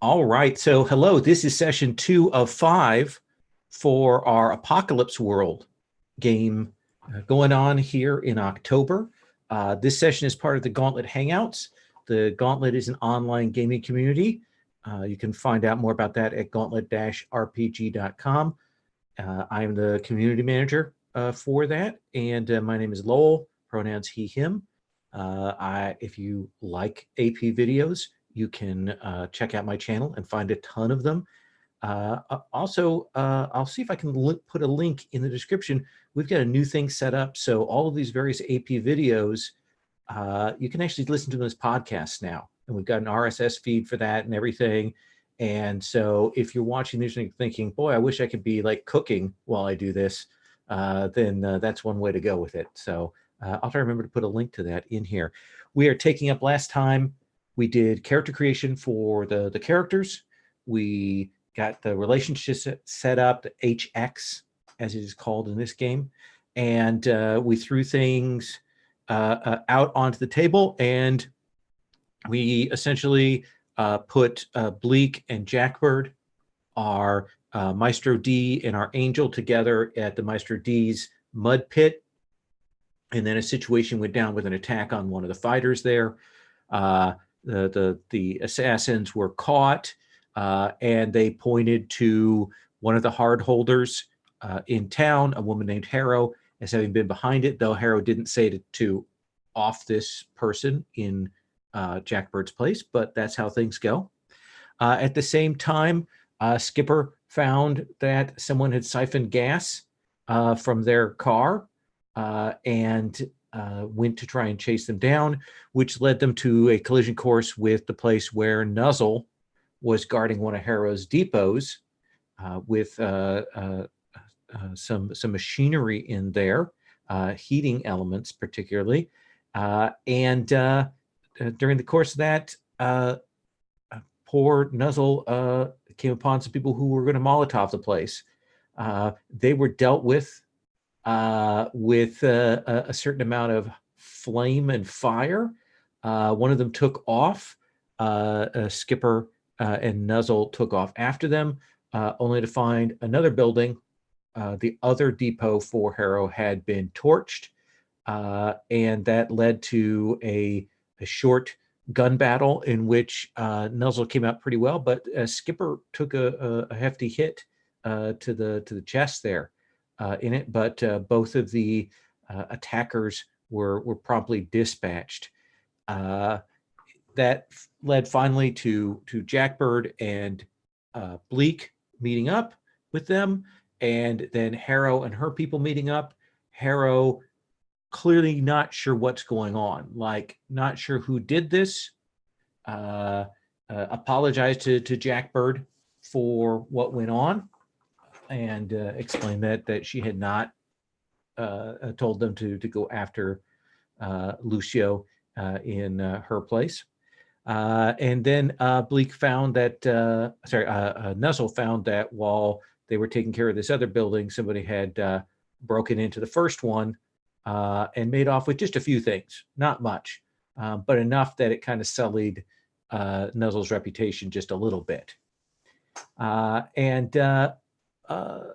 All right. So, hello. This is session 2 of 5 for our Apocalypse World game going on here in October. This session is part of the Gauntlet Hangouts. The Gauntlet is an online gaming community. You can find out more about that at gauntlet-rpg.com. I am the community manager for that, and my name is Lowell, pronouns he, him. If you like AP videos, you can check out my channel and find a ton of them. I'll see if I can put a link in the description. We've got a new thing set up. So all of these various AP videos, you can actually listen to them as podcasts now. And we've got an RSS feed for that and everything. And so if you're watching this and thinking, boy, I wish I could be like cooking while I do this, then that's one way to go with it. So I'll try to remember to put a link to that in here. We are taking up last time. We did character creation for the characters. We got the relationship set up, the HX, as it is called in this game. And we threw things out onto the table, and we essentially put Bleak and Jackbird, our Maestro D and our Angel, together at the Maestro D's mud pit. And then a situation went down with an attack on one of the fighters there. The assassins were caught, and they pointed to one of the hard holders in town, a woman named Harrow, as having been behind it, though Harrow didn't say to off this person in Jackbird's place, but that's how things go. At the same time, Skipper found that someone had siphoned gas from their car and went to try and chase them down, which led them to a collision course with the place where Nuzzle was guarding one of Harrow's depots with some machinery in there, heating elements particularly. And during the course of that, poor Nuzzle came upon some people who were going to Molotov the place. They were dealt with a certain amount of flame and fire. One of them took off. Skipper and Nuzzle took off after them, only to find another building. The other depot for Harrow had been torched, and that led to a short gun battle in which Nuzzle came out pretty well, but Skipper took a hefty hit to the chest there in it. But both of the attackers were promptly dispatched. That led finally to Jackbird and Bleak meeting up with them, and then Harrow and her people meeting up. Harrow clearly not sure what's going on, like not sure who did this. Apologized to Jackbird for what went on, and explained that she had not told them to go after Lucio in her place. And then Bleak found that, Nuzzle found that while they were taking care of this other building, somebody had broken into the first one and made off with just a few things, not much, but enough that it kind of sullied Nuzzle's reputation just a little bit. And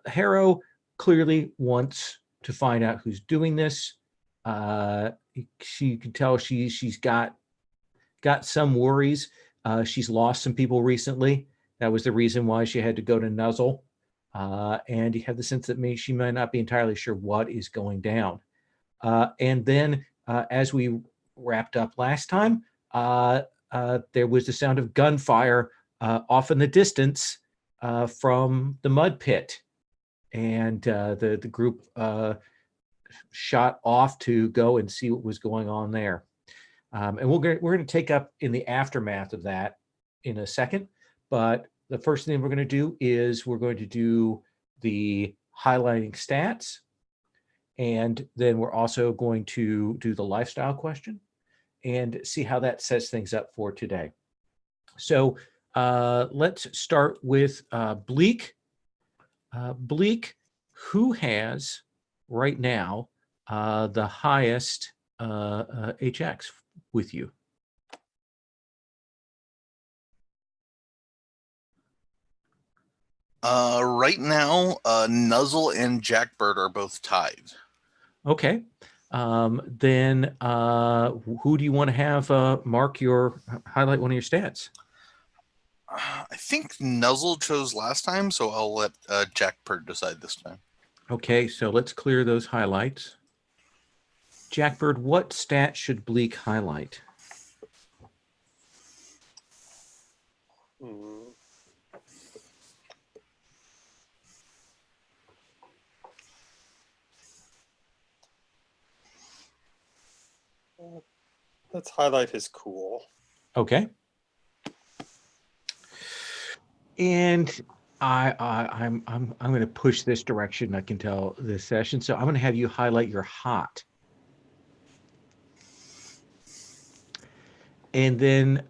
Harrow clearly wants to find out who's doing this. She can tell she's got some worries. She's lost some people recently. That was the reason why she had to go to Nuzzle. And you have the sense that she might not be entirely sure what is going down. And then, as we wrapped up last time, there was the sound of gunfire off in the distance from the mud pit. And the group shot off to go and see what was going on there. And we're going to take up in the aftermath of that in a second. But the first thing we're going to do is we're going to do the highlighting stats. And then we're also going to do the lifestyle question and see how that sets things up for today. So let's start with Bleak. Bleak, who has right now the highest HX with you? Right now, Nuzzle and Jackbird are both tied. Okay. Then who do you want to have mark your highlight one of your stats? I think Nuzzle chose last time, so I'll let Jackbird decide this time. Okay, so let's clear those highlights. Jackbird, what stat should Bleak highlight? Let's highlight his cool. Okay. And I'm going to push this direction. I can tell this session, so I'm going to have you highlight your hot. And then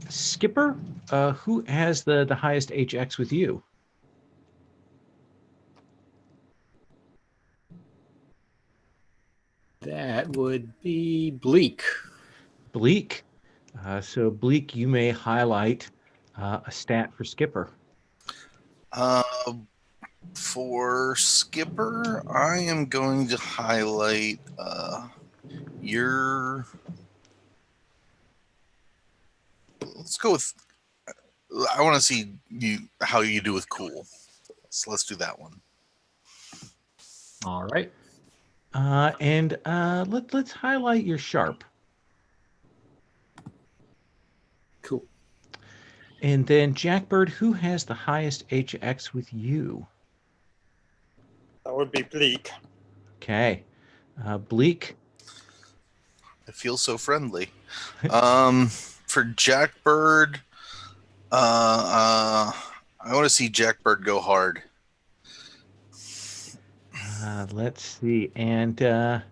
Skipper, who has the highest HX with you? That would be Bleak. Bleak. So Bleak, you may highlight a stat for Skipper. For Skipper, I am going to highlight your. Let's go with. I want to see how you do with cool. So let's do that one. All right. And let's highlight your sharp. Cool. And then Jackbird, who has the highest HX with you? That would be Bleak. Okay. Bleak. I feel so friendly. For Jackbird, I want to see Jackbird go hard. Let's see. And that's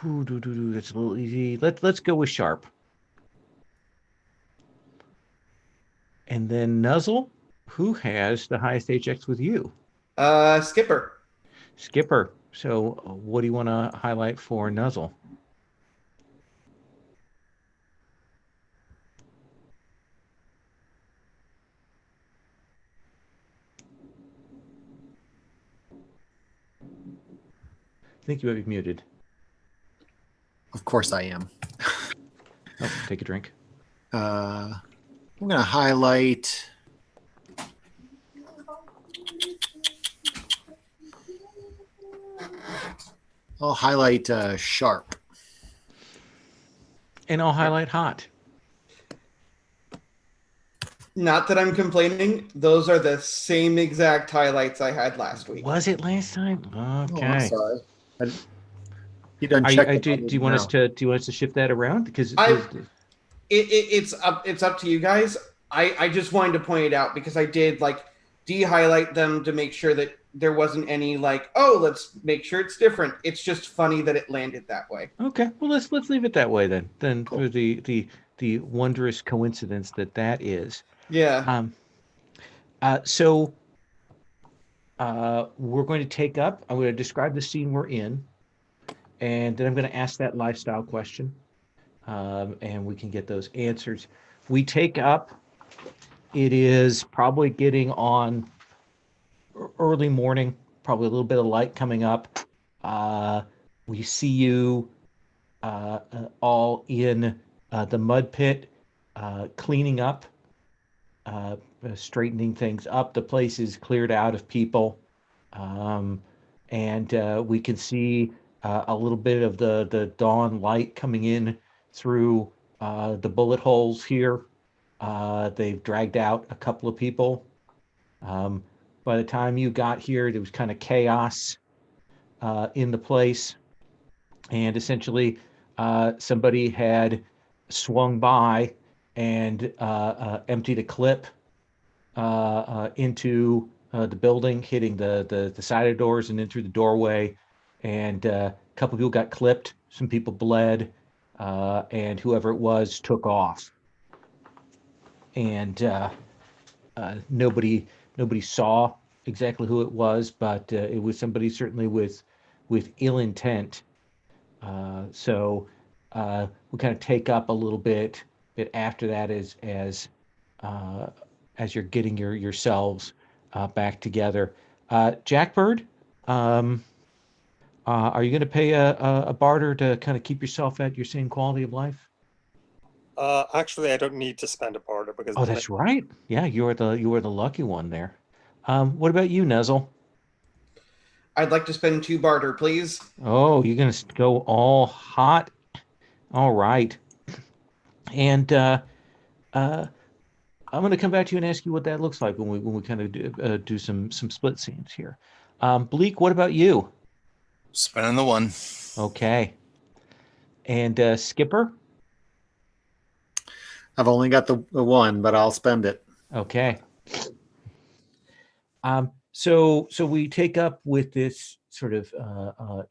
a little easy. Let's go with sharp. And then Nuzzle, who has the highest HX with you? Skipper. Skipper. So what do you want to highlight for Nuzzle? I think you might be muted. Of course I am. Oh, take a drink. I'm going to highlight. I'll highlight sharp. And I'll highlight hot. Not that I'm complaining. Those are the same exact highlights I had last week. Was it last time? Okay. Oh, I'm sorry. He doesn't check. Do you want us to shift that around? Because it's up to you guys. I just wanted to point it out because I did like de-highlight them to make sure that there wasn't any like, oh, let's make sure it's different. It's just funny that it landed that way. Okay. Well, let's leave it that way then. Cool. For the wondrous coincidence that is. Yeah. So we're going to take up. I'm going to describe the scene we're in, and then I'm going to ask that lifestyle question, and we can get those answers. We take up. It is probably getting on early morning, probably a little bit of light coming up. We see you all in the mud pit, cleaning up, straightening things up. The place is cleared out of people. And we can see a little bit of the dawn light coming in through the bullet holes here. They've dragged out a couple of people. By the time you got here, there was kind of chaos in the place. And essentially, somebody had swung by and emptied a clip into the building, hitting the side of doors and in through the doorway. And a couple people got clipped. Some people bled. And whoever it was took off. And nobody saw exactly who it was, but it was somebody certainly with ill intent. So we kind of take up a little bit after that as as you're getting yourselves back together. Jackbird, are you going to pay a barter to kind of keep yourself at your same quality of life? Actually, I don't need to spend a barter because Oh, that's right. Yeah, you were the lucky one there. What about you, Nuzzle? I'd like to spend 2 barter, please. Oh, you're going to go all hot? All right. And I'm going to come back to you and ask you what that looks like when we kind of do some split scenes here. Bleak, what about you? Spending the 1. Okay. And Skipper? I've only got the 1, but I'll spend it. Okay. So we take up with this sort of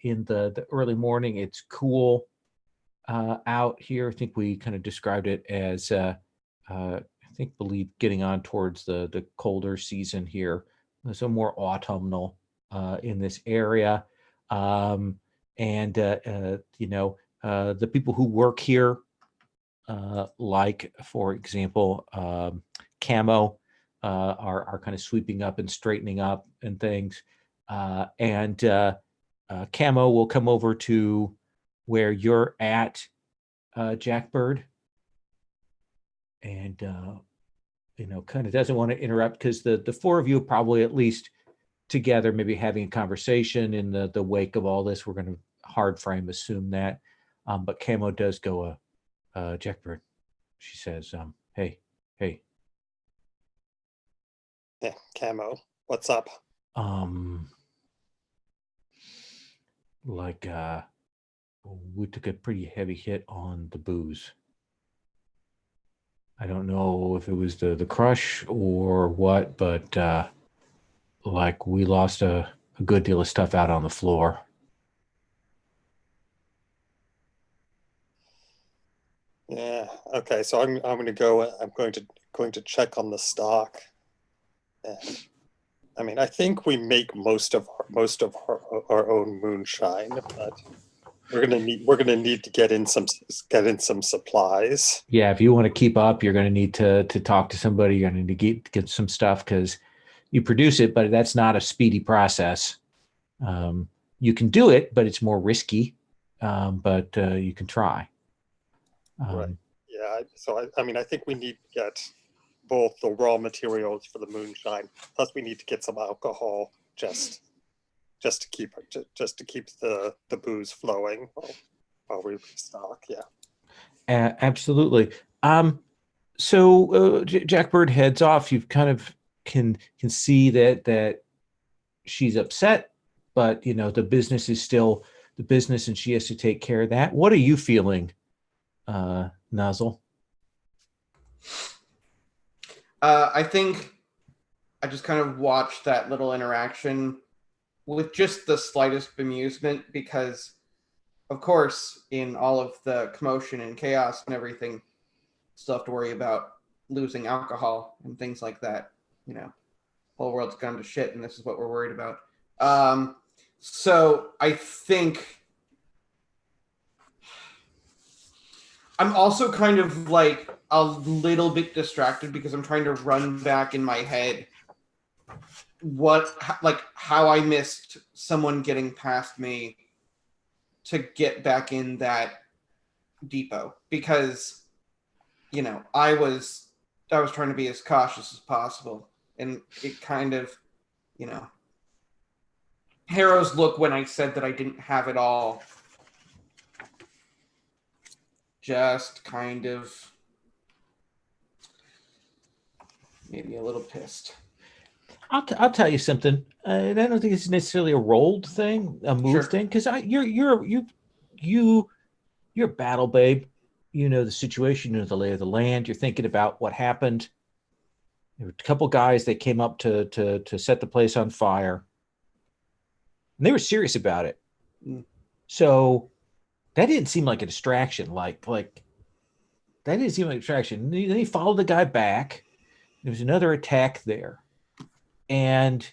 in the early morning. It's cool out here. I think we kind of described it as believe getting on towards the colder season here. So more autumnal in this area. And the people who work here, like for example, Camo, are kind of sweeping up and straightening up and things. And Camo will come over to where you're at, Jackbird, and kind of doesn't want to interrupt because the 4 of you probably at least together, maybe having a conversation in the wake of all this. We're going to hard frame assume that, but Camo does go, Jackbird. She says, "Hey." Yeah, Camo, what's up? Like we took a pretty heavy hit on the booze. I don't know if it was the crush or what, but like we lost a good deal of stuff out on the floor. Yeah. Okay. So I'm going to go. I'm going to check on the stock. And I mean, I think we make most of our own moonshine, but we're gonna need to get in some supplies. Yeah, if you want to keep up, you're going to need to talk to somebody. You're going to need to get some stuff because you produce it, but that's not a speedy process. You can do it, but it's more risky. But you can try. Right. Yeah. So I mean, I think we need to get both the raw materials for the moonshine, plus we need to get some alcohol just to keep the booze flowing while we restock. Yeah. Absolutely. So Jackbird heads off. You kind of can see that she's upset, but the business is still the business, and she has to take care of that. What are you feeling, Nozzle? I think I just kind of watched that little interaction with just the slightest bemusement because, of course, in all of the commotion and chaos and everything, still have to worry about losing alcohol and things like that. Whole world's gone to shit, and this is what we're worried about. So I think I'm also kind of like a little bit distracted because I'm trying to run back in my head how I missed someone getting past me to get back in that depot because I was trying to be as cautious as possible, and it kind of Harrow's look when I said that I didn't have it all just kind of maybe a little pissed. I'll tell you something. I don't think it's necessarily a rolled thing, a move thing, because you're a battle babe. You know the situation, you know the lay of the land. You're thinking about what happened. There were a couple guys that came up to set the place on fire, and they were serious about it. So that didn't seem like a distraction. Like that didn't seem like a distraction. Then he followed the guy back. There was another attack there. And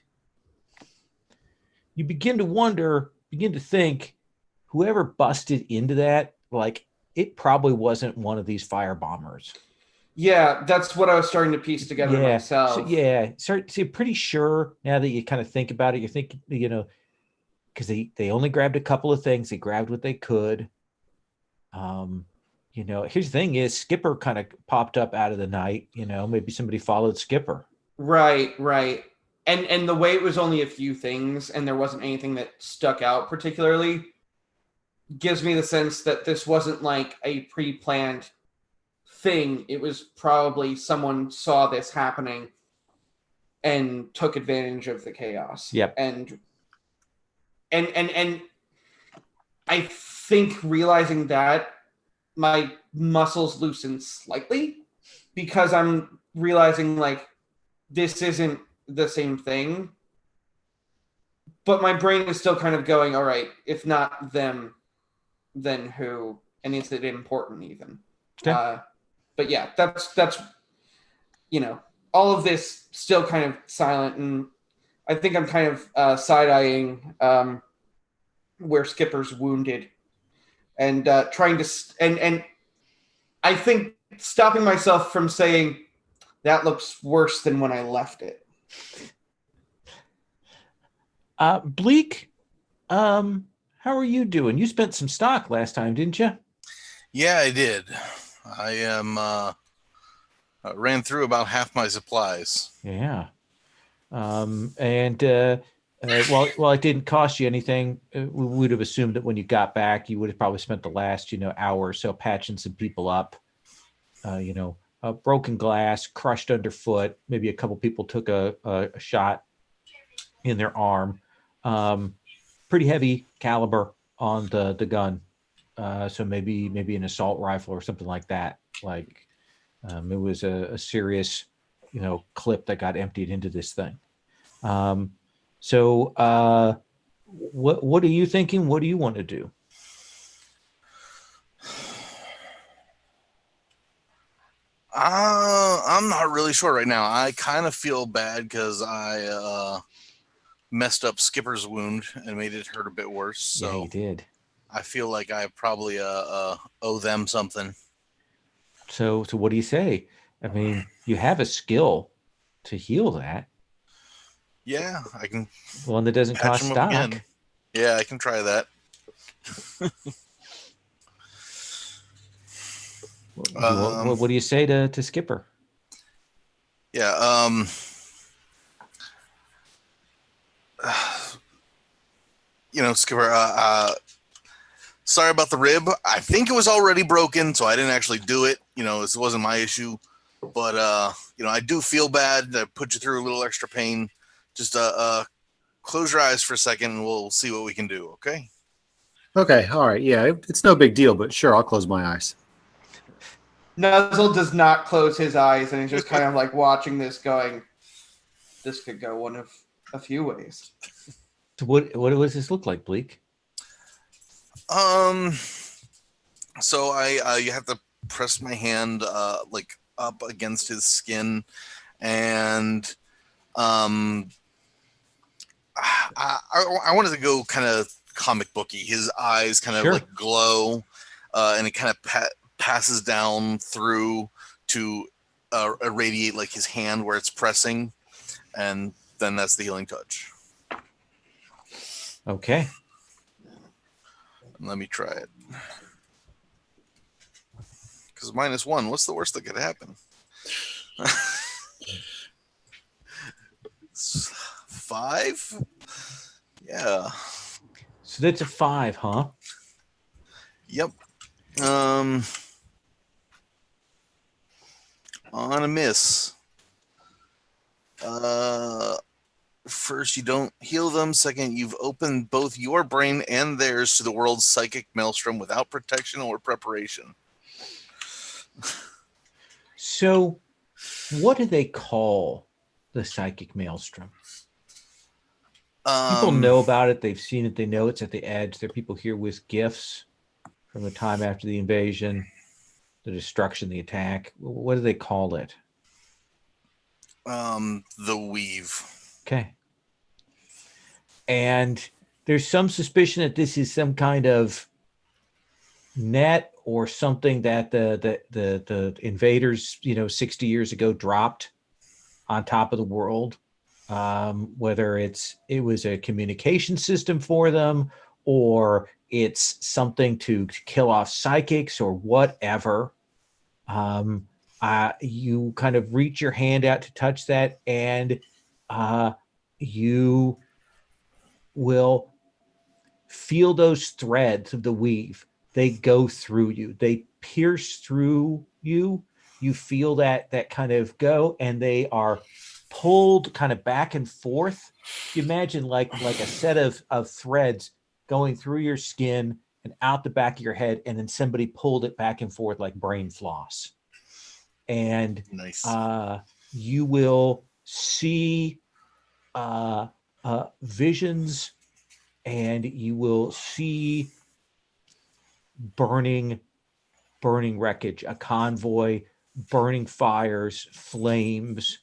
you begin to think, whoever busted into that, like, it probably wasn't one of these fire bombers. Yeah, that's what I was starting to piece together Yeah. myself. So pretty sure now that you kind of think about it, you're thinking, because they only grabbed a couple of things. They grabbed what they could. Here's the thing is Skipper kind of popped up out of the night. Maybe somebody followed Skipper. Right. And the way it was only a few things and there wasn't anything that stuck out particularly gives me the sense that this wasn't like a pre-planned thing. It was probably someone saw this happening and took advantage of the chaos. Yep. And I think realizing that my muscles loosen slightly because I'm realizing like this isn't the same thing. But my brain is still kind of going, all right, if not them, then who? And is it important even? Okay. But yeah, that's all of this still kind of silent, and I think I'm kind of side-eyeing where Skipper's wounded, and trying to and I think stopping myself from saying that looks worse than when I left it. Bleak, how are you doing? You spent some stock last time, didn't you? Yeah, I did. I ran through about half my supplies. Yeah. While it didn't cost you anything, we would have assumed that when you got back, you would have probably spent the last, hour or so patching some people up. Broken glass, crushed underfoot. Maybe a couple people took a shot in their arm. Pretty heavy caliber on the gun. So maybe an assault rifle or something like that. Like it was a serious, clip that got emptied into this thing. So what are you thinking? What do you want to do? I'm not really sure right now. I kind of feel bad because I messed up Skipper's wound and made it hurt a bit worse. So yeah, you did. I feel like I probably owe them something. So what do you say? I mean, you have a skill to heal that. Yeah, I can. One that doesn't patch cost them up stock. again. Yeah, I can try that. What do you say to Skipper? Yeah. Skipper. Sorry about the rib. I think it was already broken, so I didn't actually do it. This wasn't my issue. But I do feel bad. I put you through a little extra pain. Just close your eyes for a second, and we'll see what we can do. Okay. Okay. All right. Yeah, it's no big deal, but sure, I'll close my eyes. Nuzzle does not close his eyes, and he's just kind of like watching this, going, "This could go one of a few ways." So what does this look like, Bleak? So you have to press my hand like up against his skin, and I wanted to go kind of comic booky. His eyes kind of Sure. like glow, and it kind of passes down through to irradiate like his hand where it's pressing, and then that's the healing touch. Okay. Let me try it. Because -1, what's the worst that could happen? 5? Yeah. So that's a 5, huh? Yep. On a miss. First, you don't heal them. Second, you've opened both your brain and theirs to the world's psychic maelstrom without protection or preparation. So what do they call the psychic maelstrom? People know about it. They've seen it. They know it's at the edge. There are people here with gifts from the time after the invasion, the destruction, the attack. What do they call it? The weave. Okay. And there's some suspicion that this is some kind of net or something that the invaders 60 years ago dropped on top of the world, whether it was a communication system for them, or it's something to kill off psychics or whatever. You kind of reach your hand out to touch that, and you will feel those threads of the weave. They go through you. They pierce through you. You feel that kind of go, and they are pulled kind of back and forth. You imagine like a set of threads going through your skin and out the back of your head, and then somebody pulled it back and forth like brain floss. And Nice. You will see visions, and you will see burning wreckage, a convoy, burning fires, flames.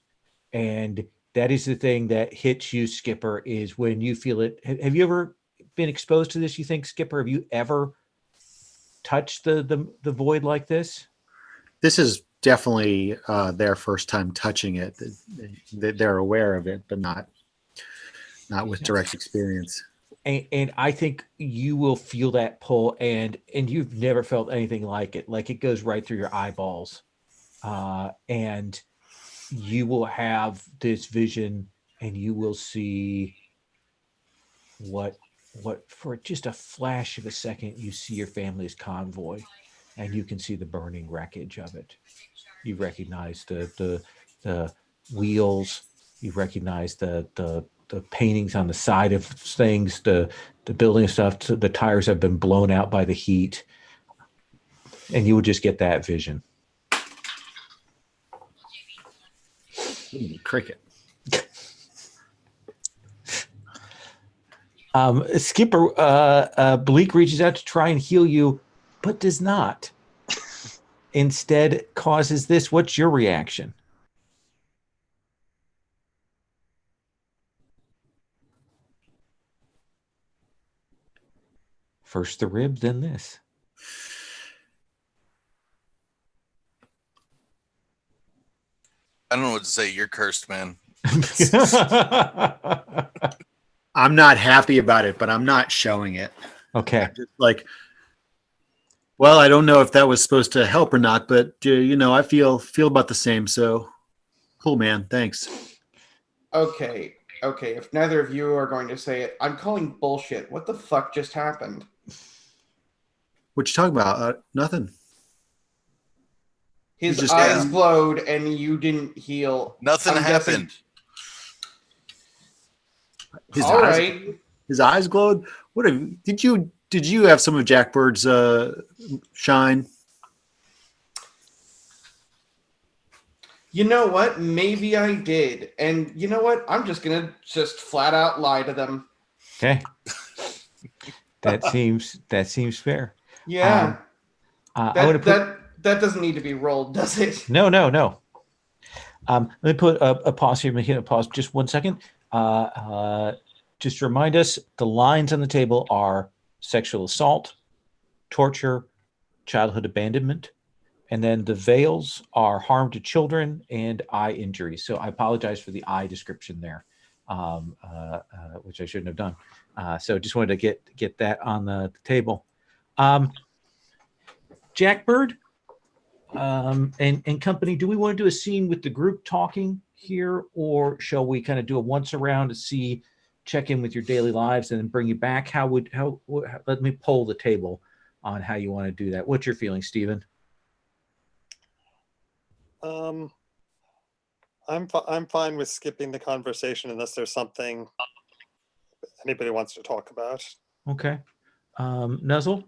And that is the thing that hits you, Skipper, is when you feel it. Have you ever been exposed to this, you think, Skipper? Have you ever touched the void like this? This is definitely their first time touching it. They're aware of it, but not with direct experience. And I think you will feel that pull, and you've never felt anything like it. Like it goes right through your eyeballs, and you will have this vision, and you will see what for just a flash of a second, you see your family's convoy, and you can see the burning wreckage of it. You recognize the wheels. You recognize the paintings on the side of things, the building stuff. The tires have been blown out by the heat, and you would just get that vision. Cricket. Skipper, Bleak reaches out to try and heal you, but does not. Instead, causes this. What's your reaction? First the rib, then this. I don't know what to say. You're cursed, man. I'm not happy about it, but I'm not showing it. Okay. Just like, well, I don't know if that was supposed to help or not, but I feel about the same. So cool, man. Thanks. Okay. If neither of you are going to say it, I'm calling bullshit. What the fuck just happened? What you talking about? Nothing. His eyes glowed, and you didn't heal. Nothing happened. His eyes glowed. Did you have some of Jackbird's shine? You know what? Maybe I did. And you know what? I'm just going to flat out lie to them. Okay. That seems fair. Yeah. That doesn't need to be rolled, does it? No. Let me put a pause here. Let me hit a pause just 1 second. Just to remind us, the lines on the table are sexual assault, torture, childhood abandonment, and then the veils are harm to children and eye injuries. So I apologize for the eye description there, which I shouldn't have done. So just wanted to get that on the table. Jackbird and company, do we want to do a scene with the group talking here, or shall we kind of do a once around to check in with your daily lives and then bring you back? Let me poll the table on how you want to do that. What's your feeling, Stephen? I'm fine with skipping the conversation unless there's something anybody wants to talk about. Okay. Nuzzle?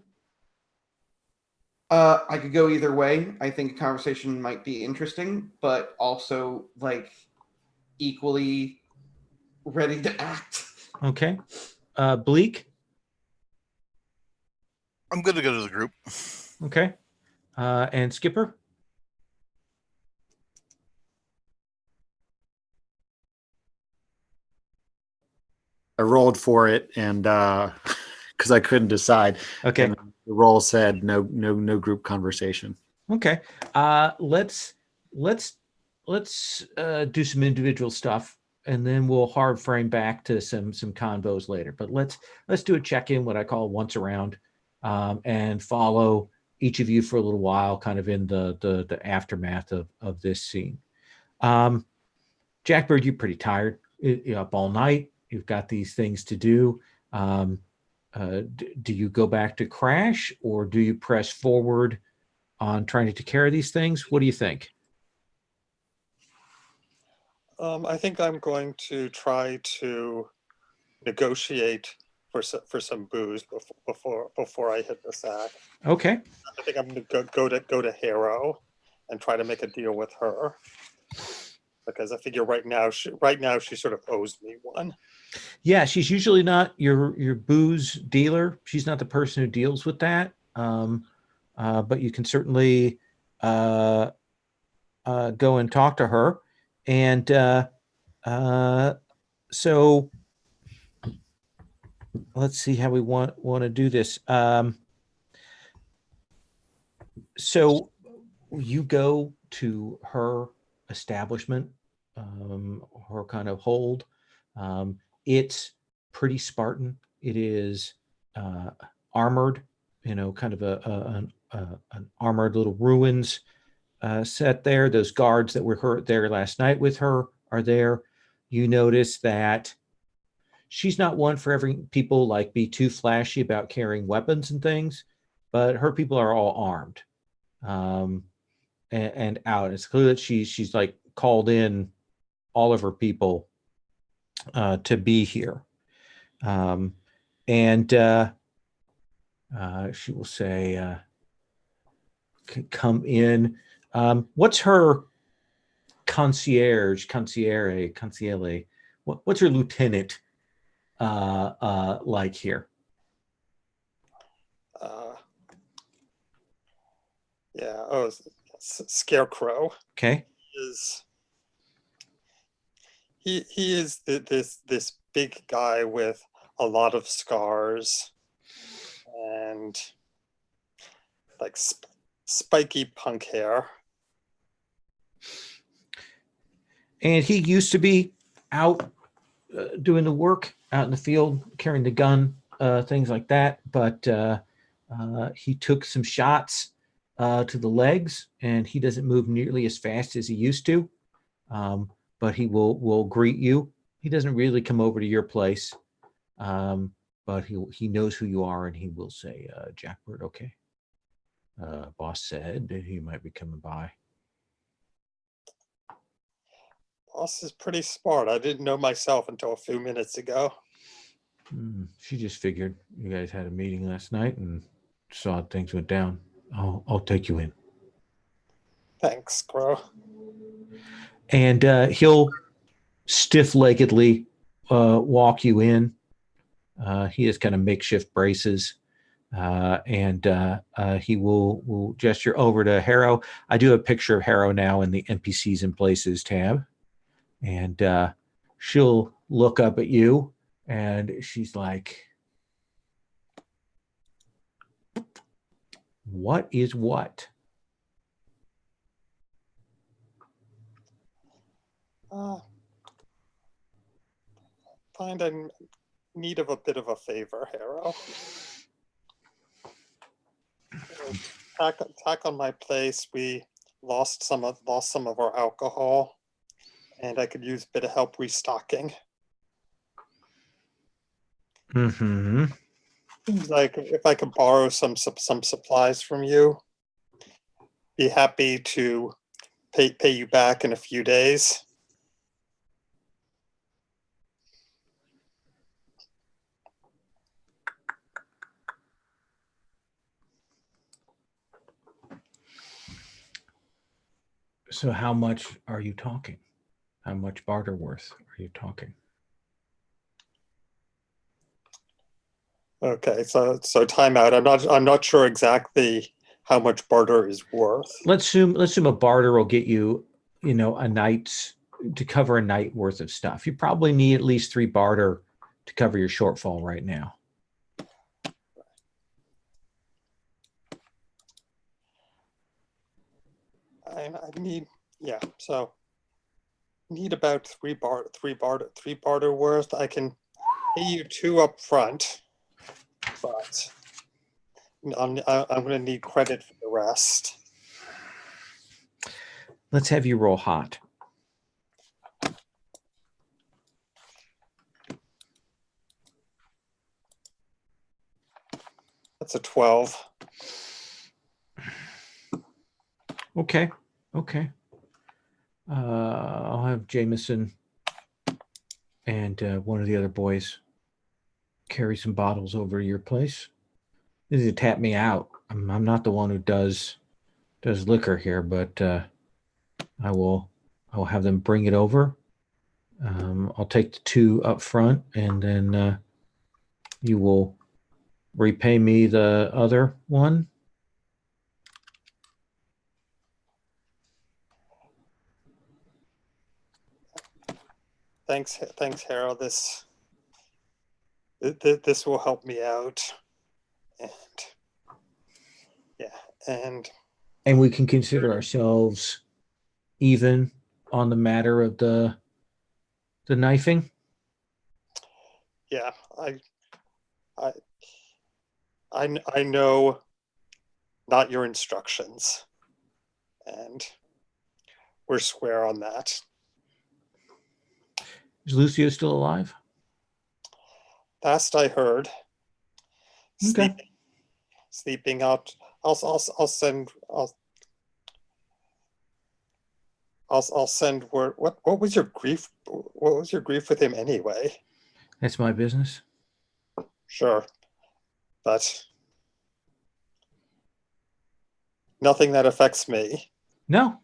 I could go either way. I think a conversation might be interesting, but also equally ready to act. Okay. Bleak? I'm good to go to the group. Okay. And Skipper? I rolled for it, and because because I couldn't decide. Okay. And the roll said no group conversation. Okay. Let's do some individual stuff, and then we'll hard frame back to some convos later. But let's do a check-in, what I call once around, and follow each of you for a little while, kind of in the aftermath of this scene. Jackbird, you're pretty tired. You're up all night. You've got these things to do. Do you go back to crash, or do you press forward on trying to take care of these things? What do you think? I think I'm going to try to negotiate for some booze before I hit the sack. Okay. I think I'm going to go to Harrow and try to make a deal with her, because I figure right now she sort of owes me one. Yeah, she's usually not your booze dealer. She's not the person who deals with that. But you can certainly go and talk to her. And so let's see how we want to do this. So you go to her establishment, her kind of hold. It's pretty Spartan. It is armored, kind of an armored little ruins set there. Those guards that were there last night with her are there. You notice that she's not one for having people like be too flashy about carrying weapons and things, but her people are all armed and out. It's clear that she's like called in all of her people to be here. And she will say, come in. What's her consigliere? What's her lieutenant like here? Scarecrow. Okay. He is this big guy with a lot of scars and like spiky punk hair. And he used to be out doing the work out in the field, carrying the gun, things like that. But he took some shots to the legs, and he doesn't move nearly as fast as he used to. But he will greet you. He doesn't really come over to your place, but he knows who you are, and he will say, Jackbird, okay. Boss said that he might be coming by. Boss is pretty smart. I didn't know myself until a few minutes ago. She just figured you guys had a meeting last night and saw things went down. I'll take you in. Thanks, Crow. And he'll stiff-leggedly walk you in. He has kind of makeshift braces, and he will gesture over to Harrow. I do have a picture of Harrow now in the NPCs and Places tab, and she'll look up at you, and she's like, "What is what?" Find I'm in need of a bit of a favor, Harrow. Attack on my place. We lost some of our alcohol, and I could use a bit of help restocking. Mm-hmm. Like if I could borrow some supplies from you, be happy to pay you back in a few days. So how much are you talking? How much barter worth are you talking? Okay, so time out. I'm not sure exactly how much barter is worth. Let's assume a barter will get you, a night's to cover a night worth of stuff. You probably need at least 3 barter to cover your shortfall right now. fine. I need, yeah. So need about three barter worth. I can pay you 2 up front, but I'm going to need credit for the rest. Let's have you roll hot. That's a 12. Okay. Okay. I'll have Jameson and one of the other boys carry some bottles over to your place. This is to tap me out. I'm not the one who does liquor here, but I will have them bring it over. I'll take the 2 up front, and then you will repay me the other one. Thanks, Harold. This will help me out, and yeah, and we can consider ourselves even on the matter of the knifing. yeah, I know not your instructions, and we're square on that. Is Lucio still alive? Last I heard, Okay. sleeping out. I'll send word. What was your grief? What was your grief with him anyway? That's my business. Sure, but nothing that affects me. No.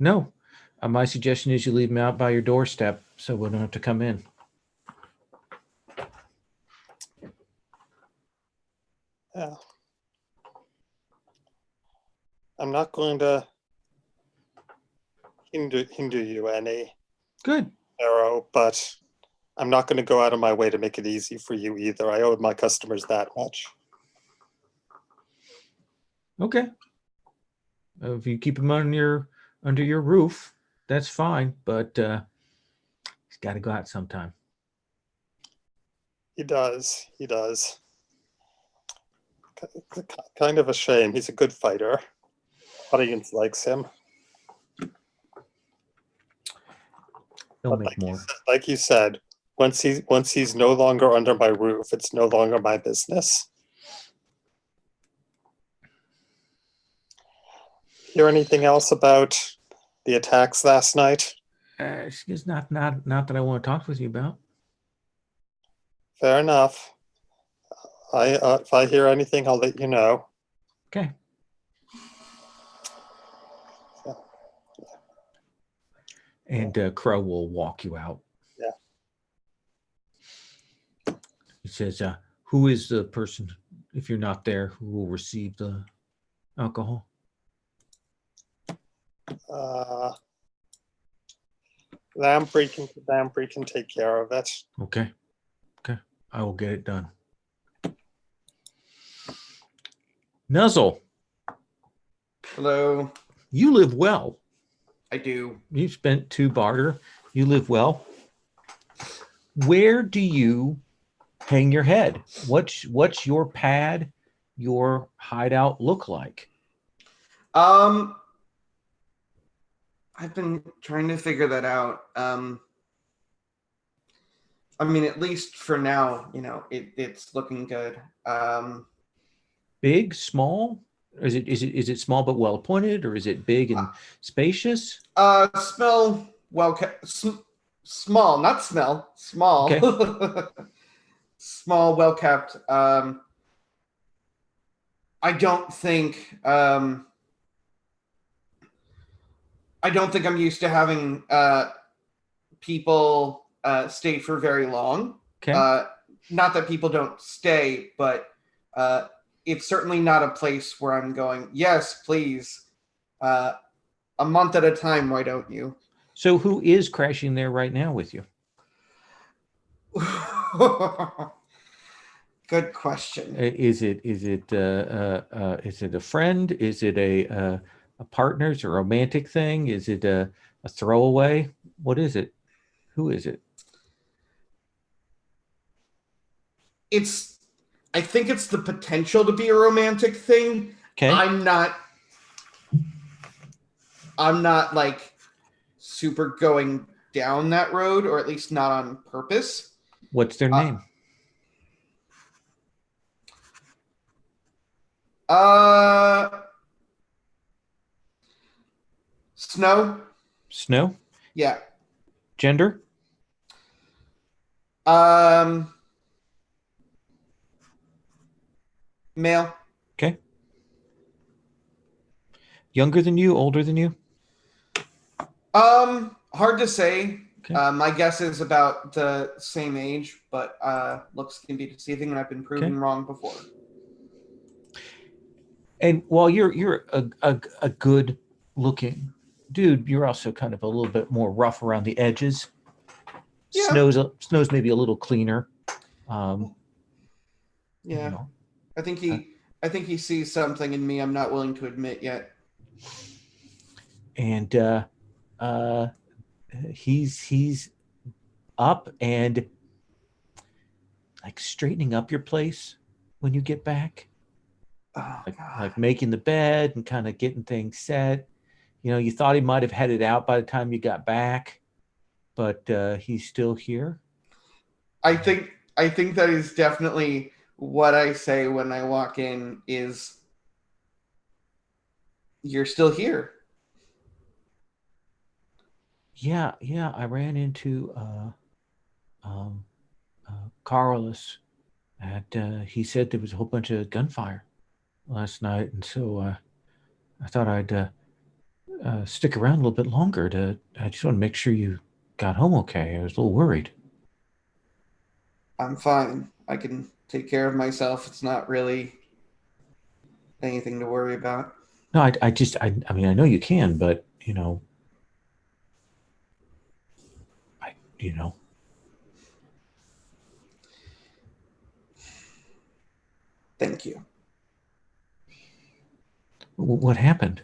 My suggestion is you leave him out by your doorstep so we don't have to come in. Yeah. I'm not going to hinder you any, Good. Arrow, but I'm not going to go out of my way to make it easy for you either. I owe my customers that much. Okay. If you keep him under your roof, that's fine. But he's got to go out sometime. He does. Kind of a shame. He's a good fighter. Audience likes him. He'll But make more. like you said, once he's no longer under my roof, it's no longer my business. Hear anything else about the attacks last night? It's not that I want to talk with you about. Fair enough. If I hear anything, I'll let you know. Okay. And Crow will walk you out. Yeah. He says, who is the person, if you're not there, who will receive the alcohol? Lamprey can take care of it. Okay. I will get it done. Nuzzle. Hello. You live well. I do. You spent 2 barter. You live well. Where do you hang your head? What's your pad, your hideout look like? I've been trying to figure that out. I mean, at least for now, it's looking good. Big, small? Or is it small but well appointed, or is it big and spacious? Smell well kept. Small, not smell. Small. Okay. Small, well kept. I don't think. I don't think I'm used to having people stay for very long. Okay. Not that people don't stay, but it's certainly not a place where I'm going, yes, please. A month at a time, why don't you? So who is crashing there right now with you? Good question. Is it a friend? Is it a a partner's, a romantic thing? Is it a throwaway? What is it? Who is it? I think it's the potential to be a romantic thing. Okay. I'm not like super going down that road, or at least not on purpose. What's their name? Snow. Snow? Yeah. Gender? Male. Okay. Younger than you? Older than you? Hard to say. Okay. My guess is about the same age, but looks can be deceiving, and I've been proven wrong before. And while you're a good looking dude, you're also kind of a little bit more rough around the edges. Yeah. Snow's maybe a little cleaner. Yeah. You know, I think he sees something in me I'm not willing to admit yet. and he's up and like straightening up your place when you get back. Oh, Like making the bed and kind of getting things set. You know, you thought he might have headed out by the time you got back, but he's still here. I think that is definitely what I say when I walk in is, you're still here. Yeah, I ran into Carlos at he said there was a whole bunch of gunfire last night, and so I thought I'd stick around a little bit longer. I just want to make sure you got home okay. I was a little worried. I'm fine. I can take care of myself. It's not really anything to worry about. No, I mean, I know you can, but you know, you know. Thank you. What happened?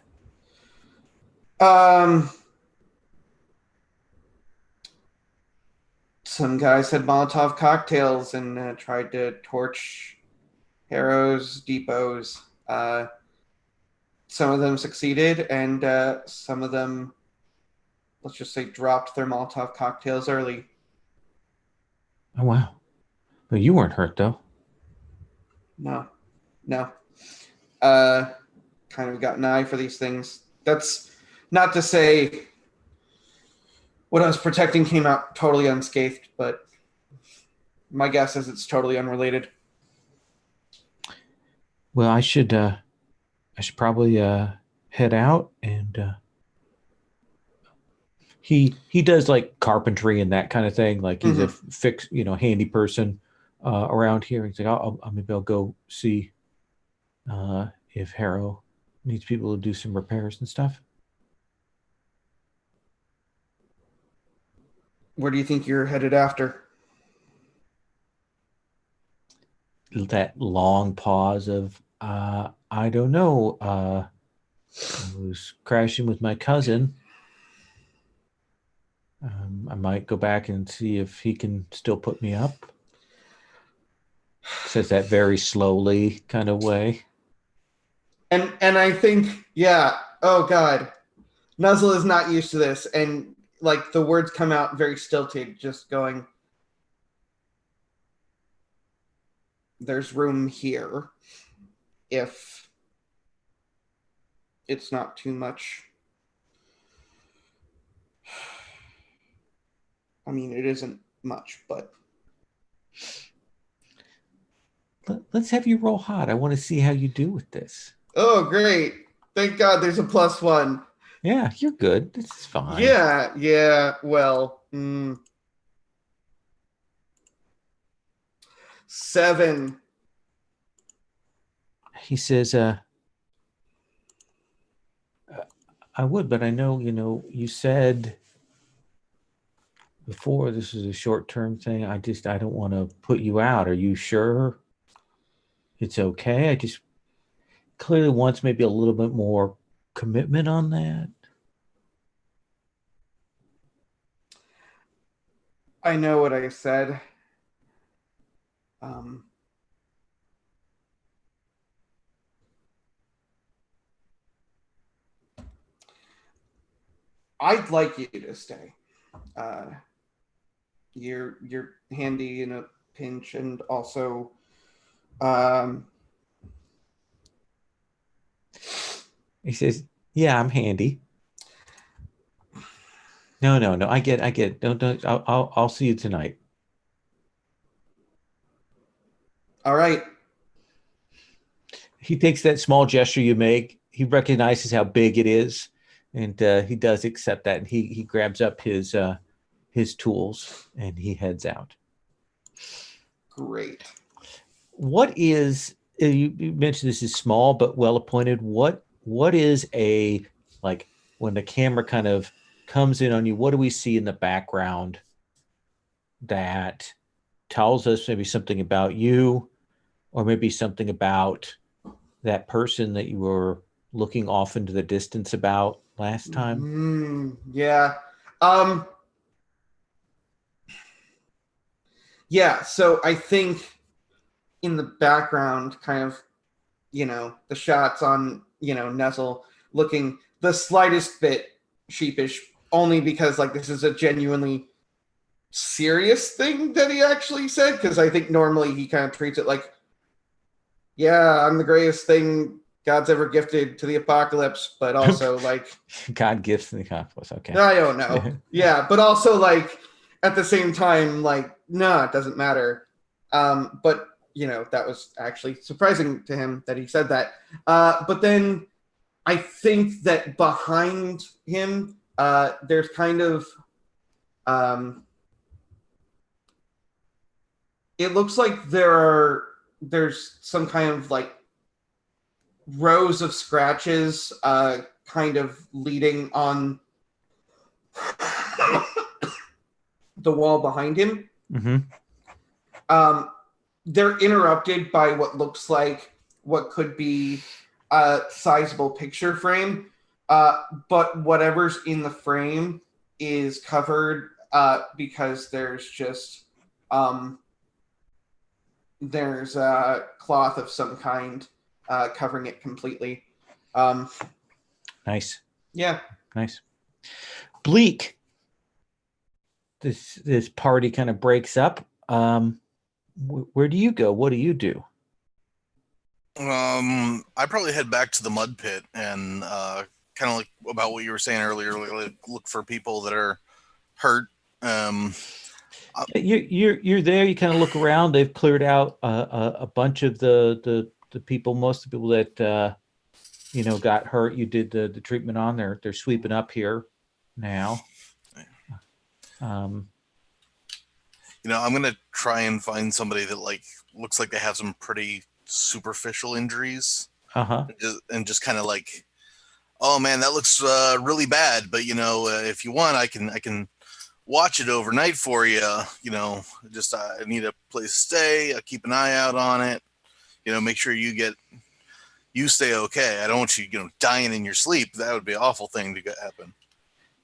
Some guys had Molotov cocktails and tried to torch Harrow's depots. Some of them succeeded, and some of them, let's just say, dropped their Molotov cocktails early. Oh wow! But you weren't hurt though. No. Kind of got an eye for these things. That's not to say what I was protecting came out totally unscathed, but my guess is it's totally unrelated. Well, I should probably head out, and he does like carpentry and that kind of thing. Like he's a handy person around here. He's like, maybe I'll go see if Harrow needs people to do some repairs and stuff. Where do you think you're headed after? That long pause of I don't know. I was crashing with my cousin. I might go back and see if he can still put me up. Says that very slowly kind of way. And I think, yeah, oh God, Nuzzle is not used to this. And like the words come out very stilted, just going, there's room here if it's not too much. I mean, it isn't much, but let's have you roll hot. I want to see how you do with this. oh, great. Thank God there's a +1. Yeah, you're good. This is fine. Yeah. Well, 7. He says, I would, but I know, you said before this is a short-term thing. I don't want to put you out. Are you sure it's okay? I just clearly wants maybe a little bit more commitment on that? I know what I said. I'd like you to stay. You're handy in a pinch, and also, He says, "Yeah, I'm handy." No. I get. Don't. I'll see you tonight. all right. He takes that small gesture you make. He recognizes how big it is, and he does accept that. And he grabs up his tools and he heads out. Great. What is you mentioned this is small but well appointed? What is a like when the camera kind of comes in on you? What do we see in the background that tells us maybe something about you, or maybe something about that person that you were looking off into the distance about last time? Yeah. Yeah, so I think in the background, kind of, the shots on, Nestle looking the slightest bit sheepish, only because, like, this is a genuinely serious thing that he actually said, because I think normally he kind of treats it like, yeah, I'm the greatest thing God's ever gifted to the apocalypse, but also, like, God gifts the apocalypse. Okay. I don't know. Yeah, but also, like, at the same time, like, no, it doesn't matter. But that was actually surprising to him that he said that. But then I think that behind him, there's kind of, it looks like there's some kind of, like, rows of scratches, kind of leading on the wall behind him. Mm-hmm. They're interrupted by what looks like what could be a sizable picture frame, but whatever's in the frame is covered because there's just there's a cloth of some kind covering it completely. Nice. Yeah. Nice. Bleak. This party kind of breaks up. Where do you go? What do you do? I probably head back to the mud pit and kind of like about what you were saying earlier, like look for people that are hurt. You're there. You kind of look around. They've cleared out a bunch of the people. Most of the people that got hurt. You did the treatment on. They're sweeping up here now. I'm gonna try and find somebody that like looks like they have some pretty superficial injuries. And just kind of like, oh man, that looks really bad. But if you want, I can watch it overnight for you. Just I need a place to stay. I keep an eye out on it. Make sure you stay okay. I don't want you dying in your sleep. That would be an awful thing to happen.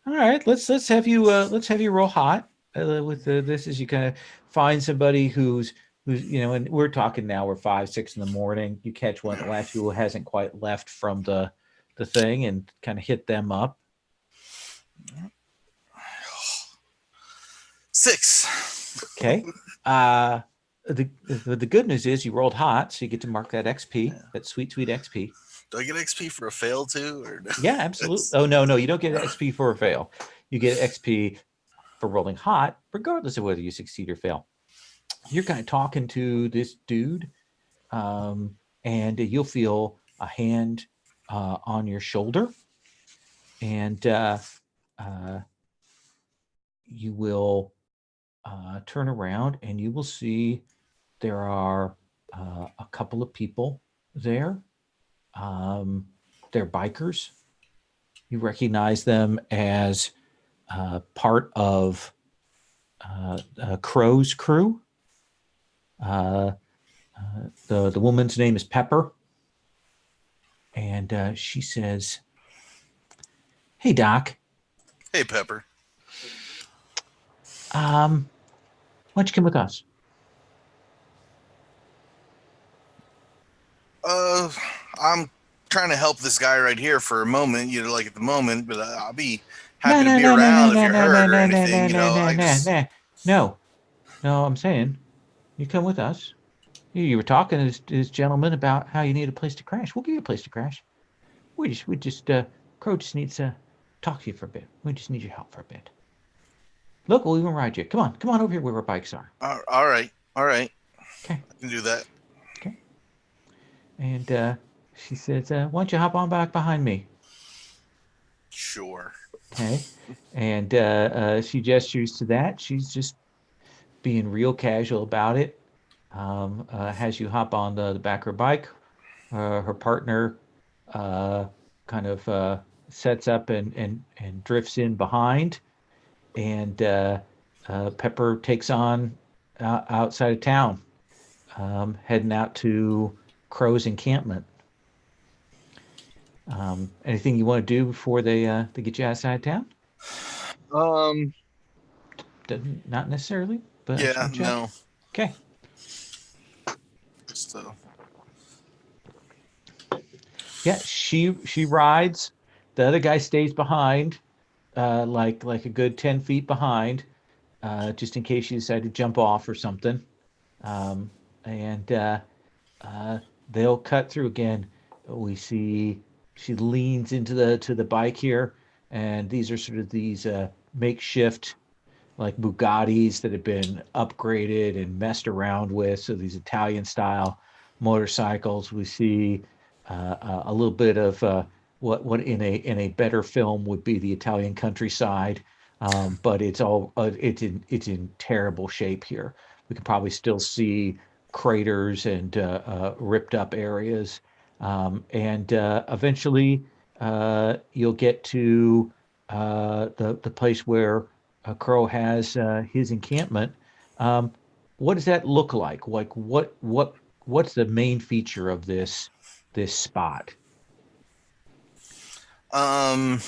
All right, let's have you roll hot with this as you kind of find somebody who's and we're talking now. We're 5, 6 in the morning. You catch one of the last people who hasn't quite left from the thing and kind of hit them up. 6. Okay. The good news is you rolled hot, so you get to mark that XP, that sweet XP. Do I get XP for a fail too? Or no? Yeah, absolutely. Oh no, you don't get XP for a fail. You get XP for rolling hot, regardless of whether you succeed or fail. You're kind of talking to this dude, and you'll feel a hand on your shoulder, and you will turn around and you will see there are a couple of people there. They're bikers. You recognize them as part of Crow's crew. The woman's name is Pepper, and she says, Hey, Doc. Hey, Pepper. Why don't you come with us? I'm trying to help this guy right here for a moment, like at the moment, but I'll be No, happy to no, be no, no, no, around if no, you're no, no, hurt or no, no, anything, no, no, I no, no, just, no. No, I'm saying you come with us. You were talking to this gentleman about how you need a place to crash. We'll give you a place to crash. Crow just needs to talk to you for a bit. We just need your help for a bit. Look, we'll even ride you. Come on over here where our bikes are. all right. Okay. I can do that. Okay. And she says, why don't you hop on back behind me? Sure. Okay. And she gestures to that. She's just being real casual about it. Has you hop on the back of her bike. Her partner kind of sets up and drifts in behind. And Pepper takes on outside of town, heading out to Crow's encampment. Anything you want to do before they get you outside of town? Not necessarily, but I just Yeah, want to check. no. Okay. Just, Yeah, she rides. The other guy stays behind, like a good 10 feet behind, just in case you decide to jump off or something. And uh, they'll cut through again. We see she leans into the bike here, and these are sort of these makeshift like Bugattis that have been upgraded and messed around with. So these Italian style motorcycles. We see a little bit of what in a better film would be the Italian countryside, but it's in terrible shape here. We can probably still see craters and ripped up areas, and eventually you'll get to the place where Crow has his encampment. What does that look like? Like what's the main feature of this spot? um,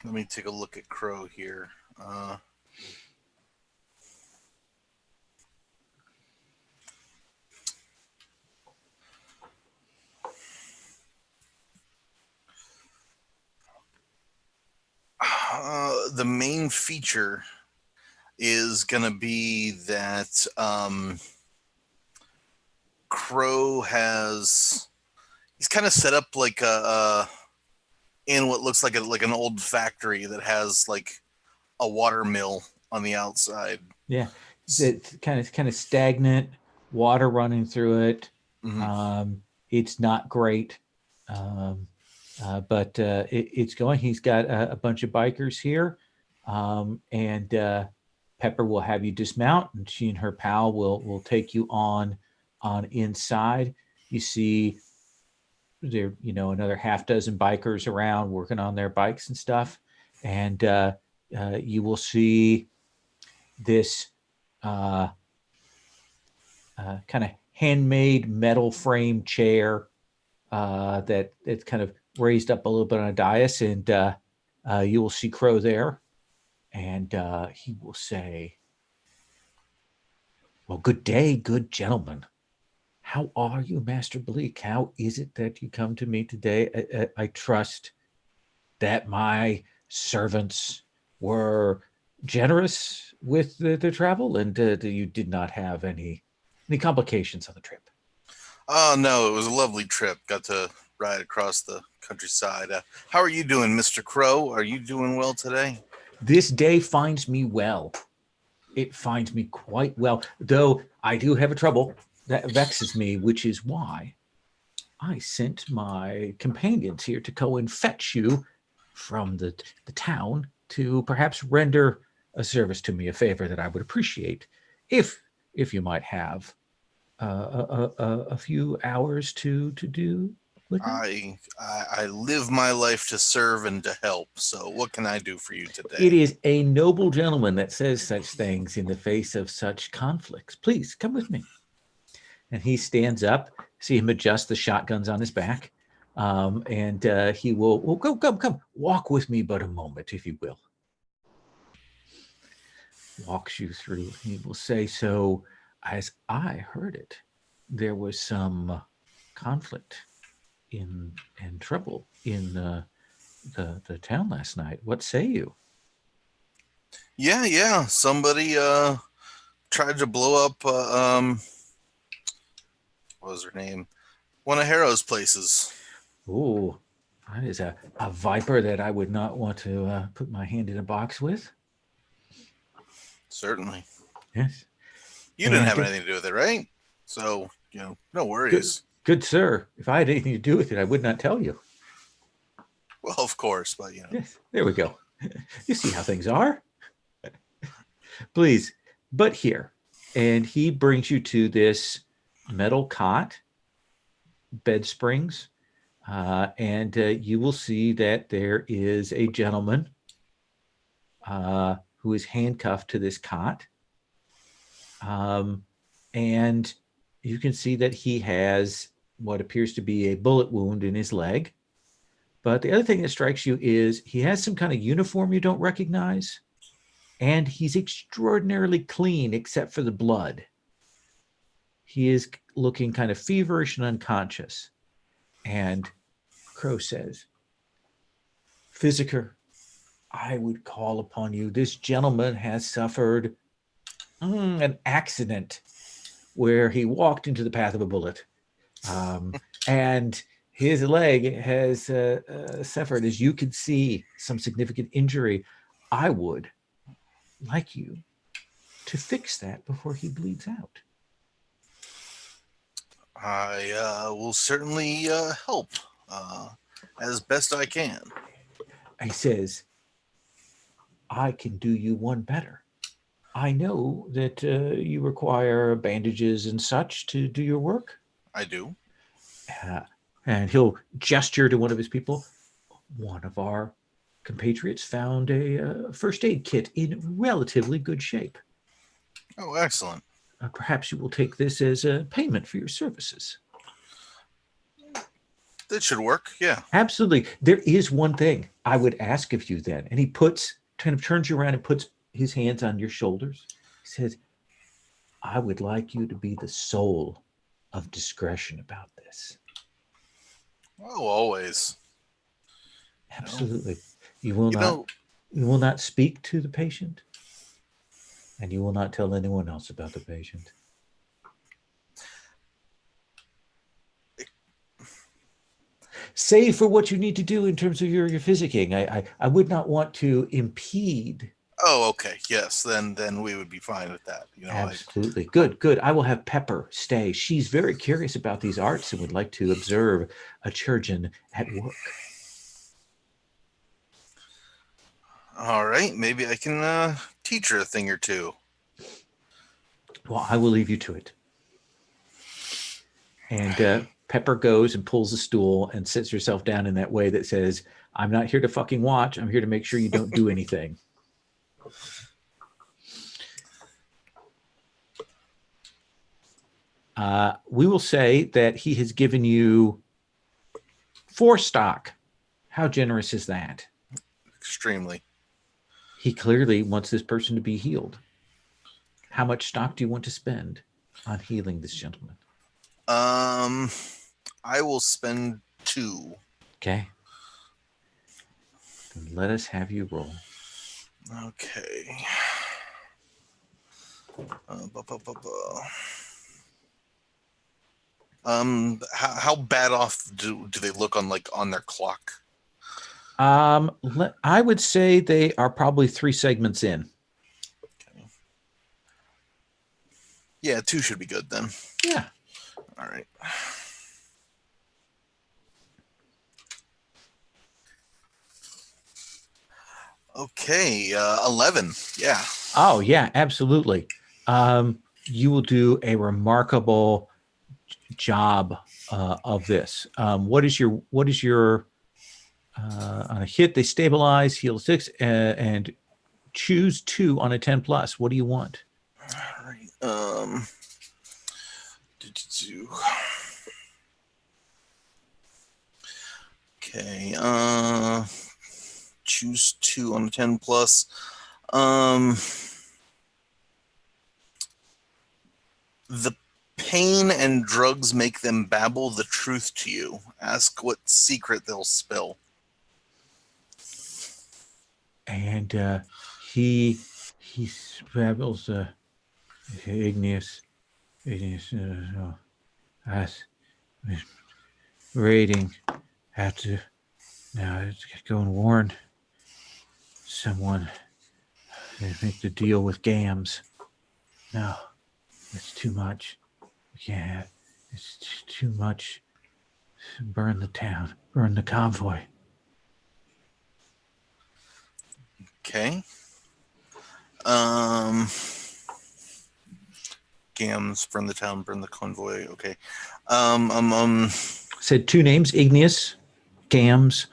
let me take a look at Crow here. The main feature is gonna be that Crow he's kind of set up like in what looks like an old factory that has like a water mill on the outside. Yeah, it's kind of stagnant, water running through it. Mhm. It's not great, um, but it's going. He's got a bunch of bikers here, and Pepper will have you dismount, and she and her pal will take you on inside. You see there, another half dozen bikers around working on their bikes and stuff, and you will see this kind of handmade metal frame chair that it's kind of raised up a little bit on a dais, and you will see Crow there, and he will say, "Well, good day, good gentlemen. How are you, Master Bleak? How is it that you come to me today? I trust that my servants were generous with the travel, and you did not have any complications on the trip." Oh no, it was a lovely trip. Got to ride across the countryside. How are you doing, Mr. Crow? Are you doing well today? This day finds me well. It finds me quite well, though I do have a trouble that vexes me, which is why I sent my companions here to go and fetch you from the town to perhaps render a service to me, a favor that I would appreciate if you might have a few hours to do with me. I live my life to serve and to help. So what can I do for you today? It is a noble gentleman that says such things in the face of such conflicts. Please come with me. And he stands up. See him adjust the shotguns on his back. And he will come, walk with me but a moment, if you will. Walks you through. He will say, so as I heard it, there was some conflict and trouble in the town last night. What say you? Yeah. Somebody tried to blow up what was her name? One of Harrow's places. Oh, that is a viper that I would not want to put my hand in a box with. Certainly. Yes. You didn't have anything to do with it, right? So, no worries. Good sir. If I had anything to do with it, I would not tell you. Well, of course, but Yes, there we go. You see how things are. Please, but here. And he brings you to this metal cot, bed springs, and you will see that there is a gentleman who is handcuffed to this cot. And you can see that he has what appears to be a bullet wound in his leg. But the other thing that strikes you is he has some kind of uniform you don't recognize, and he's extraordinarily clean except for the blood. He is looking kind of feverish and unconscious. And Crow says, Physiker, I would call upon you. This gentleman has suffered an accident where he walked into the path of a bullet. And his leg has suffered, as you can see, some significant injury. I would like you to fix that before he bleeds out. I will certainly help as best I can. He says, I can do you one better. I know that you require bandages and such to do your work. I do. And he'll gesture to one of his people. One of our compatriots found a first aid kit in relatively good shape. Oh, excellent. Perhaps you will take this as a payment for your services. That should work, yeah. Absolutely. There is one thing I would ask of you then. And he turns you around and puts his hands on your shoulders. He says, I would like you to be the soul of discretion about this. Oh, always. Absolutely. You will not speak to the patient, and you will not tell anyone else about the patient. Save for what you need to do in terms of your physicking. I would not want to impede. Oh, okay. Yes, then we would be fine with that. Absolutely. Good. I will have Pepper stay. She's very curious about these arts and would like to observe a chirurgeon at work. All right. Maybe I can teach her a thing or two. Well, I will leave you to it. And Pepper goes and pulls a stool and sits herself down in that way that says, I'm not here to fucking watch. I'm here to make sure you don't do anything. We will say that he has given you 4 stock. How generous is that? Extremely. He clearly wants this person to be healed. How much stock do you want to spend on healing this gentleman? I will spend 2. Okay. Then let us have you roll. Okay. How bad off do they look on their clock? I would say they are probably 3 segments in. Okay. Yeah, 2 should be good then. Yeah. All right. Okay, 11. Yeah. Oh, yeah, absolutely. You will do a remarkable job of this. What is your on a hit? They stabilize, heal 6, and choose 2 on a 10 plus. What do you want? All right. Okay. Choose 2 on a 10 plus. The pain and drugs make them babble the truth to you. Ask what secret they'll spill. And he babbles, Igneous, as raiding, have to now go and warn someone and make the deal with Gams. No, it's too much. We can't. It's too much. Burn the town. Burn the convoy. Okay. Gams, burn the town, burn the convoy. Okay. Said 2 names: Igneous, Gams.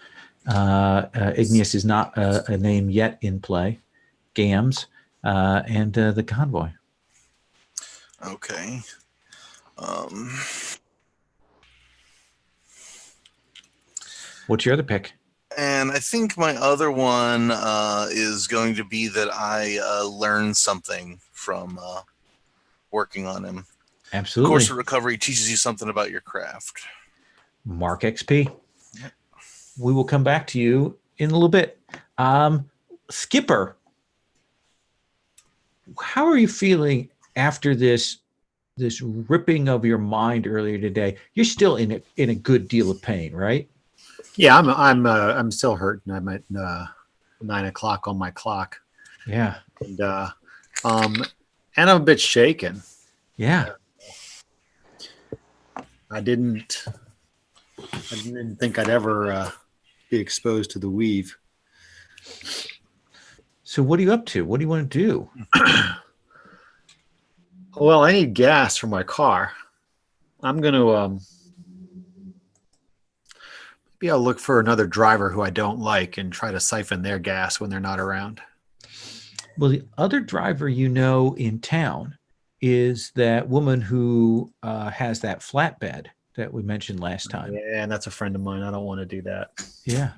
Igneous is not a name yet in play. Gams, and the convoy. Okay. What's your other pick? And I think my other one is going to be that I learned something from working on him. Absolutely. Course of Recovery teaches you something about your craft. Mark XP. We will come back to you in a little bit. Skipper, how are you feeling after this ripping of your mind earlier today? You're still in a good deal of pain, right? Yeah, I'm still hurting. I'm at 9 o'clock on my clock. Yeah. And I'm a bit shaken. Yeah. I didn't think I'd ever be exposed to the weave. So what are you up to? What do you want to do? Well, I need gas for my car. I'm going to maybe I'll look for another driver who I don't like and try to siphon their gas when they're not around. Well, the other driver in town is that woman who has that flatbed that we mentioned last time. Yeah, and that's a friend of mine. I don't want to do that. Yeah.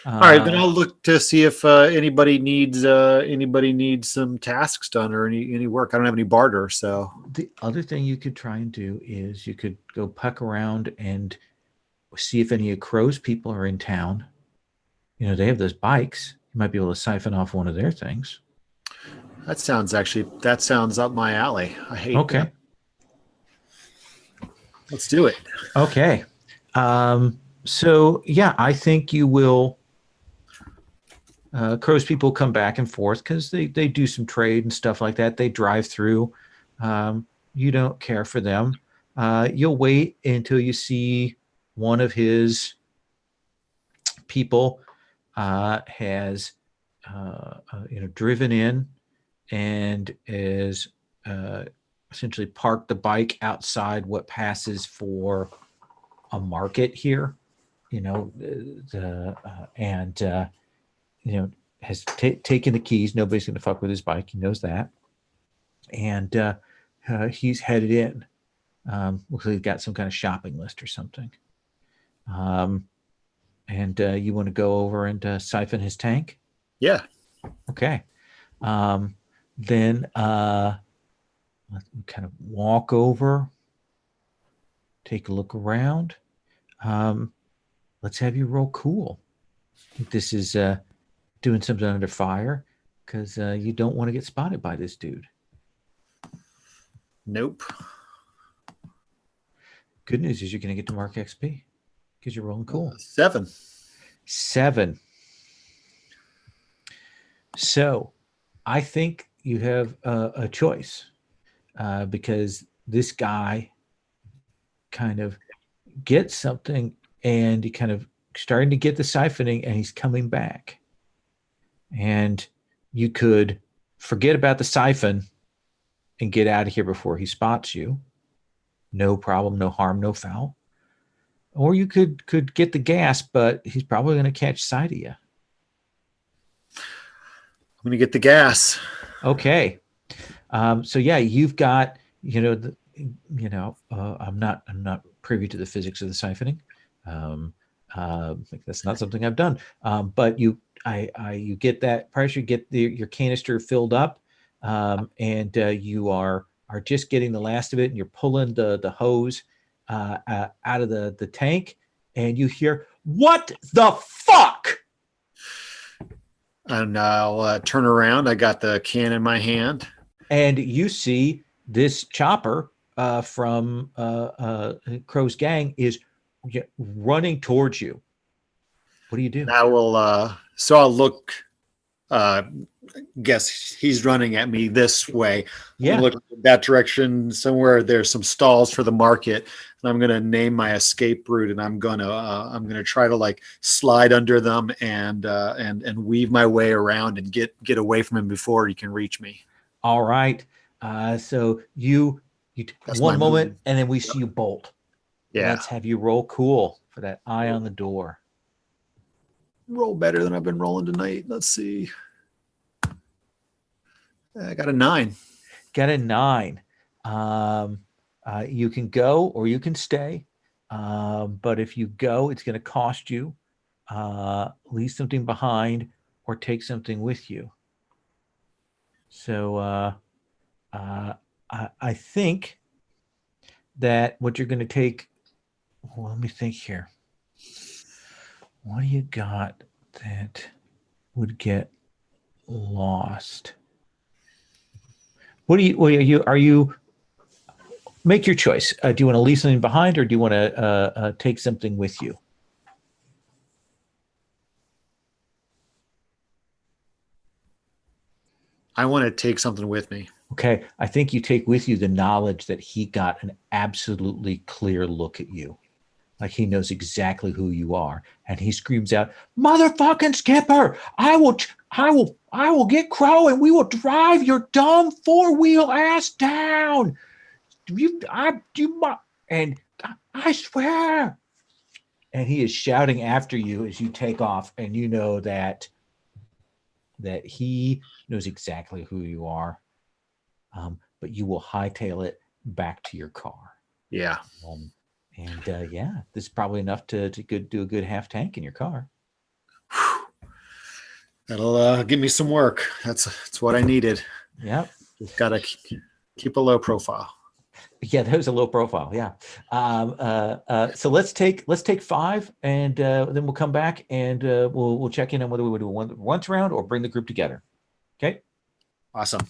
All right, then I'll look to see if anybody needs some tasks done or any work. I don't have any barter, so the other thing you could try and do is you could go puck around and see if any of Crow's people are in town. They have those bikes. You might be able to siphon off one of their things. that sounds up my alley. I hate Okay. that. Let's do it. Okay. So yeah, I think you will. Crow's people come back and forth because they do some trade and stuff like that. They drive through. You don't care for them. You'll wait until you see one of his people has driven in and is essentially parked the bike outside what passes for a market here. Has taken the keys. Nobody's going to fuck with his bike. He knows that. And he's headed in. Looks like he's got some kind of shopping list or something. And you want to go over and siphon his tank? Yeah. Okay. Then let me kind of walk over, take a look around. Let's have you roll cool. I think this is doing something under fire because you don't want to get spotted by this dude. Nope. Good news is you're going to get to mark XP because you're rolling cool. 7. 7. So I think you have a choice because this guy kind of gets something and he kind of starting to get the siphoning and he's coming back. And you could forget about the siphon and get out of here before he spots you. No problem, no harm, no foul. Or you could get the gas, but he's probably going to catch sight of you. I'm going to get the gas. Okay. So yeah, you've got, I'm not privy to the physics of the siphoning. Like, that's not something I've done. But you get that pressure, get your canister filled up, and you are just getting the last of it, and you're pulling the hose out of the tank, and you hear, "What the fuck?" And I'll turn around. I got the can in my hand. And you see this chopper from Crow's gang is running towards you. What do you do? And I will. So I'll look. Guess he's running at me this way. Yeah. I'm gonna look that direction. Somewhere there's some stalls for the market, and I'm gonna name my escape route, and I'm gonna try to like slide under them and weave my way around and get away from him before he can reach me. All right. So you That's one my moment, move. and then we see you bolt. Yeah, Let's have you roll cool for that eye on the door. roll better than I've been rolling tonight. Let's see. I got a 9. Got a 9. You can go or you can stay. But if you go, it's going to cost you. Leave something behind or take something with you. So I think that what you're going to take. Well, let me think here. What do you got that would get lost? What do you? Are you? Make your choice. Do you want to leave something behind, or do you want to take something with you? I want to take something with me. Okay, I think you take with you the knowledge that he got an absolutely clear look at you. Like, he knows exactly who you are. And he screams out, "Motherfucking Skipper, I will get Crow and we will drive your dumb 4-wheel ass down. And I swear." And he is shouting after you as you take off, and you know that he knows exactly who you are. But you will hightail it back to your car. Yeah. Yeah, this is probably enough to do a good half tank in your car. That'll give me some work. That's what I needed. Yeah. Just gotta keep a low profile. Yeah, that was a low profile. Yeah. So let's take 5, and then we'll come back and we'll check in on whether we would do one once round or bring the group together. Okay. Awesome.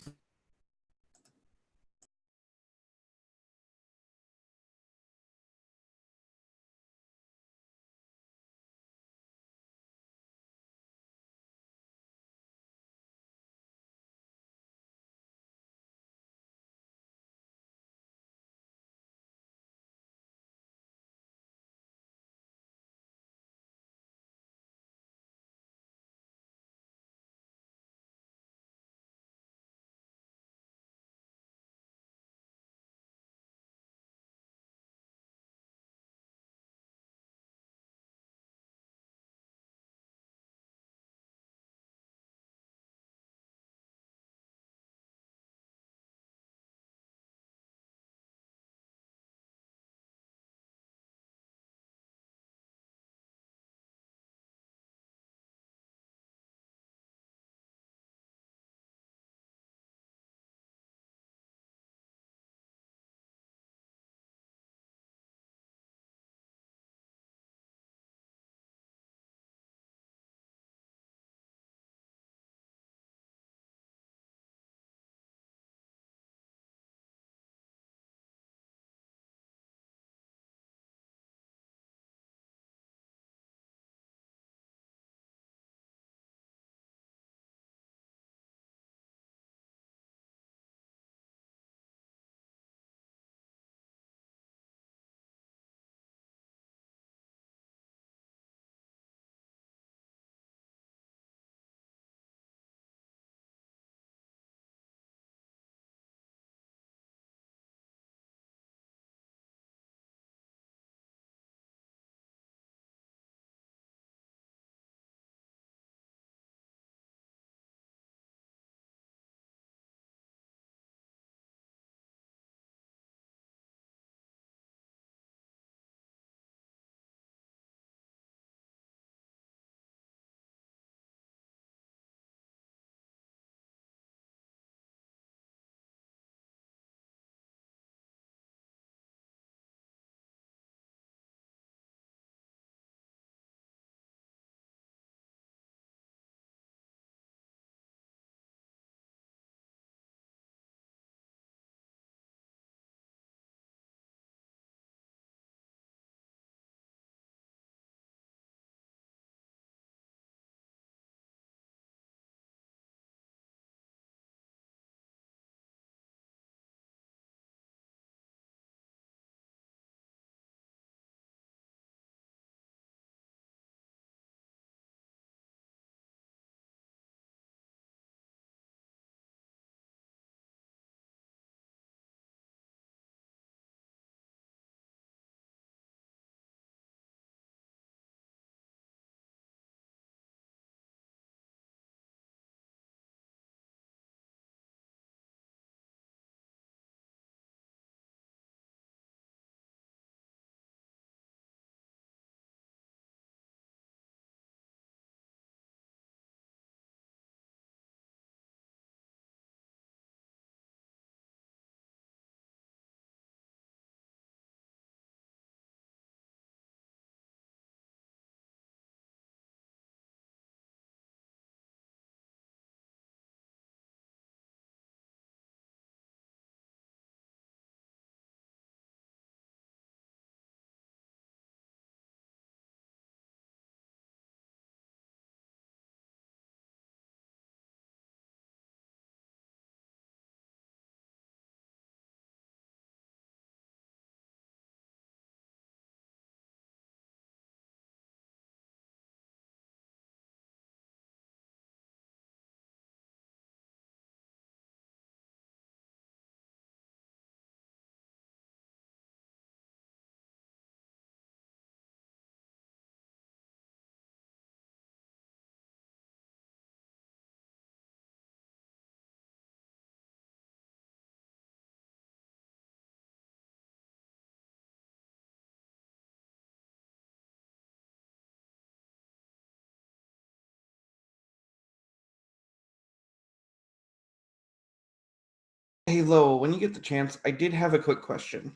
Lowell, when you get the chance, I did have a quick question.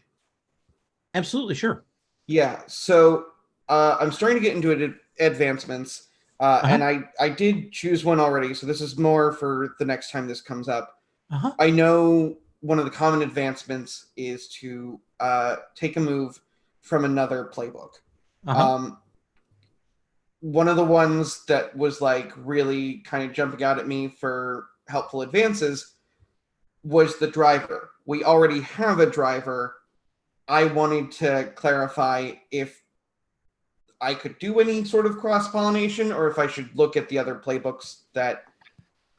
Absolutely, sure. Yeah, so I'm starting to get into advancements, and I did choose one already, so this is more for the next time this comes up. I know one of the common advancements is to take a move from another playbook. One of the ones that was like really kind of jumping out at me for helpful advances was the driver. We already have a driver. I wanted to clarify if I could do any sort of cross-pollination or if I should look at the other playbooks that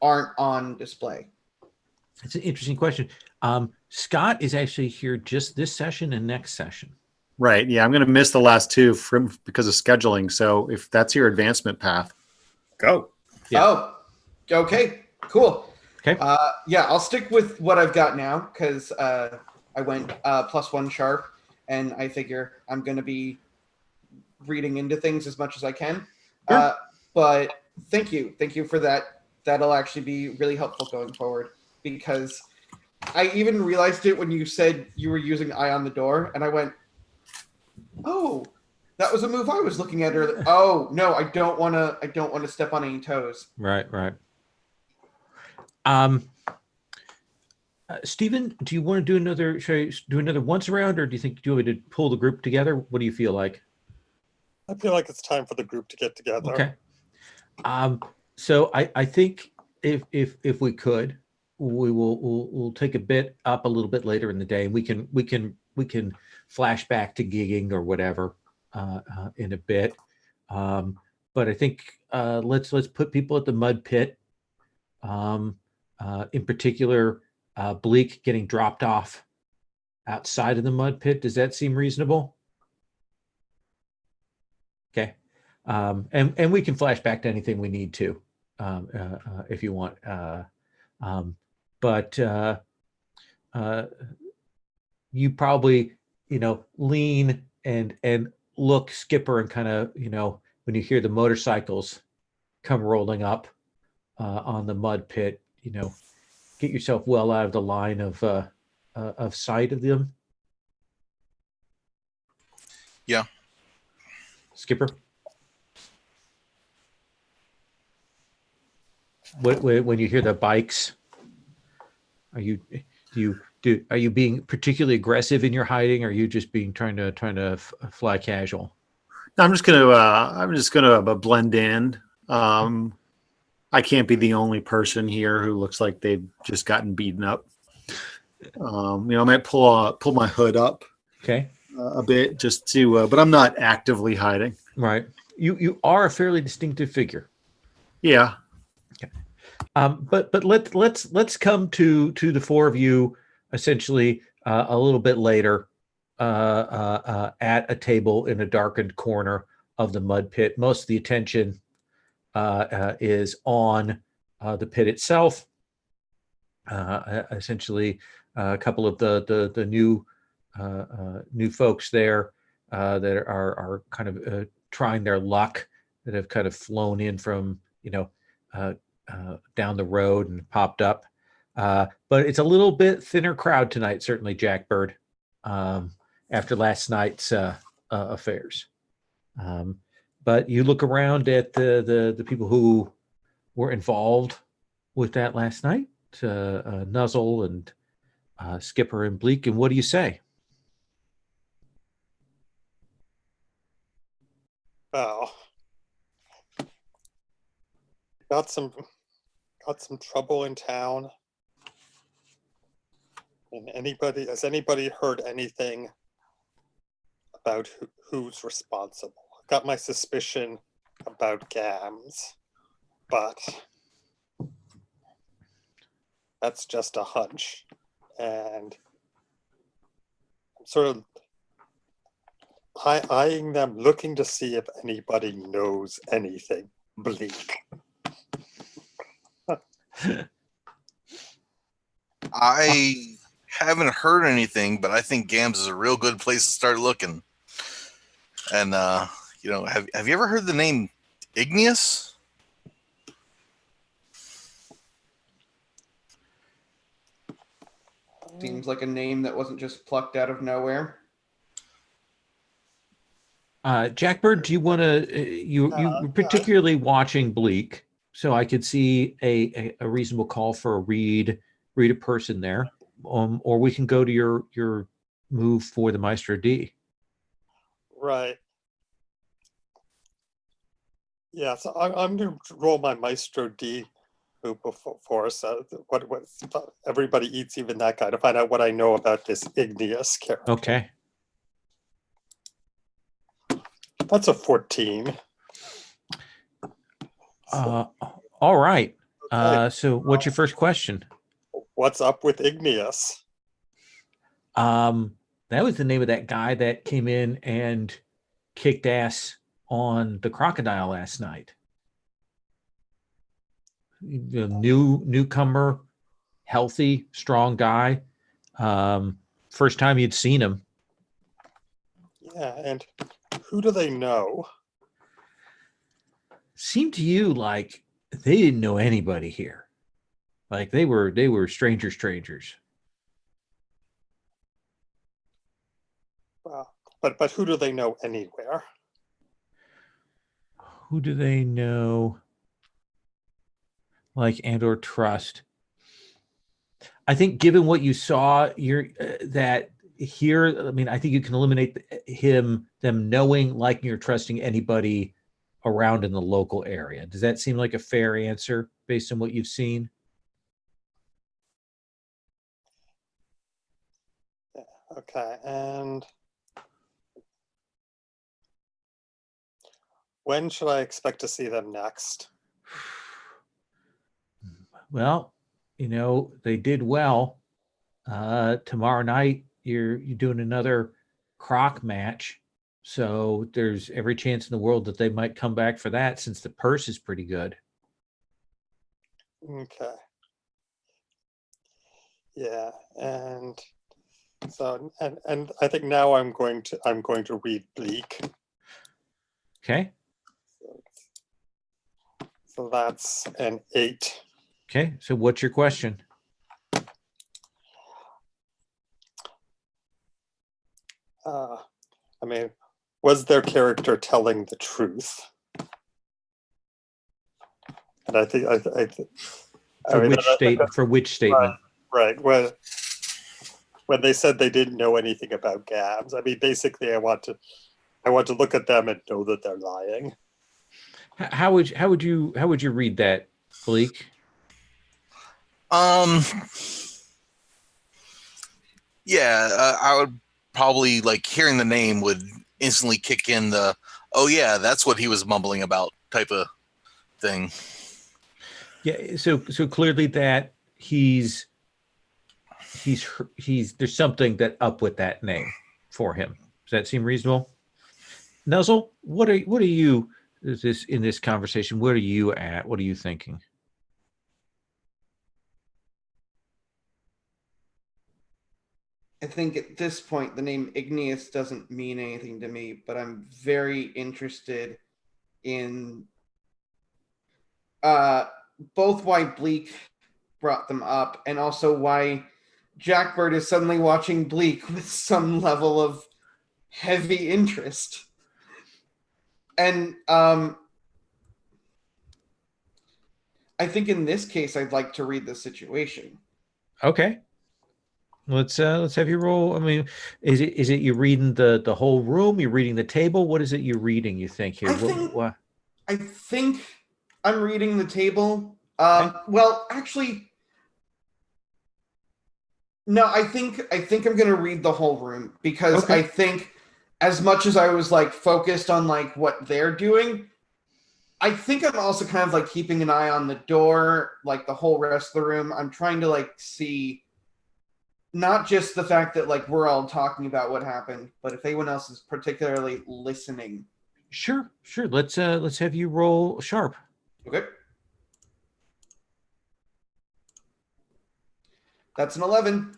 aren't on display. It's an interesting question. Scott is actually here just this session and next session. Right. Yeah, I'm going to miss the last two because of scheduling. So if that's your advancement path, go. Yeah. Oh, okay, cool. Okay. Yeah, I'll stick with what I've got now because I went +1 sharp, and I figure I'm going to be reading into things as much as I can. Sure. But thank you for that. That'll actually be really helpful going forward because I even realized it when you said you were using Eye on the Door, and I went, "Oh, that was a move I was looking at earlier." Oh no, I don't want to step on any toes. Right. Stephen, do you want to do another? Should I do another once around, or do you want me to pull the group together? What do you feel like? I feel like it's time for the group to get together. Okay. So I think if we could, we'll take a bit up a little bit later in the day. We can flash back to gigging or whatever in a bit. But I think let's put people at the mud pit. In particular, Bleak getting dropped off outside of the mud pit. Does that seem reasonable? Okay. And we can flash back to anything we need to, if you want. But you probably, lean and look Skipper and kind of, when you hear the motorcycles come rolling up on the mud pit, get yourself well out of the line of sight of them. Yeah. Skipper. When you hear the bikes, are you being particularly aggressive in your hiding, or are you just trying to fly casual? I'm just gonna blend in. I can't be the only person here who looks like they've just gotten beaten up. I might pull my hood up. Okay. A bit just to, but I'm not actively hiding. Right. You are a fairly distinctive figure. Yeah. Okay. But let's come to the four of you essentially a little bit later at a table in a darkened corner of the mud pit. Most of the attention is on the pit itself. Essentially, a couple of the new folks there that are kind of trying their luck, that have kind of flown in from down the road and popped up. But it's a little bit thinner crowd tonight, certainly, Jackbird, after last night's affairs. But you look around at the people who were involved with that last night, Nuzzle and Skipper and Bleak, and what do you say? Oh, got some trouble in town. And has anybody heard anything about who's responsible? I've got my suspicion about Gams, but that's just a hunch. And I'm sort of eyeing them, looking to see if anybody knows anything. Bleak. I haven't heard anything, but I think Gams is a real good place to start looking. And have you ever heard the name Igneous? Seems like a name that wasn't just plucked out of nowhere. Jackbird, do you want to? You were particularly watching Bleak, so I could see a reasonable call for a read a person there, or we can go to your move for the Maestro D. Right. Yeah, so I'm going to roll my Maestro D move before. So what everybody eats, even that guy, to find out what I know about this igneous character. Okay. That's a 14. All right. So what's your first question? What's up with igneous? That was the name of that guy that came in and kicked ass on the crocodile last night. Newcomer, healthy, strong guy. First time you'd seen him. Yeah, and who do they know? Seemed to you like they didn't know anybody here. Like they were strangers. Well, but who do they know anywhere? Who do they know? Like and or trust. I think, given what you saw, that here. I mean, I think you can eliminate them knowing, liking, or trusting anybody around in the local area. Does that seem like a fair answer based on what you've seen? Okay, and when should I expect to see them next? Well, they did well. Tomorrow night, you're doing another croc match. So there's every chance in the world that they might come back for that, since the purse is pretty good. Okay. Yeah, and so and I think now I'm going to read Bleak. Okay. So that's an 8. Okay. So what's your question? I mean, was their character telling the truth? And I think For which statement? Right. When they said they didn't know anything about Gabs, I mean, basically, I want to look at them and know that they're lying. How would you read that, Bleak? Yeah, I would probably, like, hearing the name would instantly kick in the, oh yeah, that's what he was mumbling about type of thing. Yeah. So clearly that he's there's something that up with that name for him. Does that seem reasonable? Nuzzle, what are you in this conversation? Where are you at? What are you thinking? I think at this point, the name Igneous doesn't mean anything to me, but I'm very interested in both why Bleak brought them up and also why Jackbird is suddenly watching Bleak with some level of heavy interest. And I think in this case, I'd like to read the situation. Okay. Let's have you roll. I mean, is it you reading the whole room? You're reading the table? What is it you're reading, you think here? I think I'm reading the table. Okay. Well, actually, no, I think I'm gonna read the whole room because Okay. I think as much as I was like focused on like what they're doing, I think I'm also kind of like keeping an eye on the door, like the whole rest of the room. I'm trying to like see not just the fact that like we're all talking about what happened, but if anyone else is particularly listening. Sure. Let's have you roll sharp. Okay. That's an 11.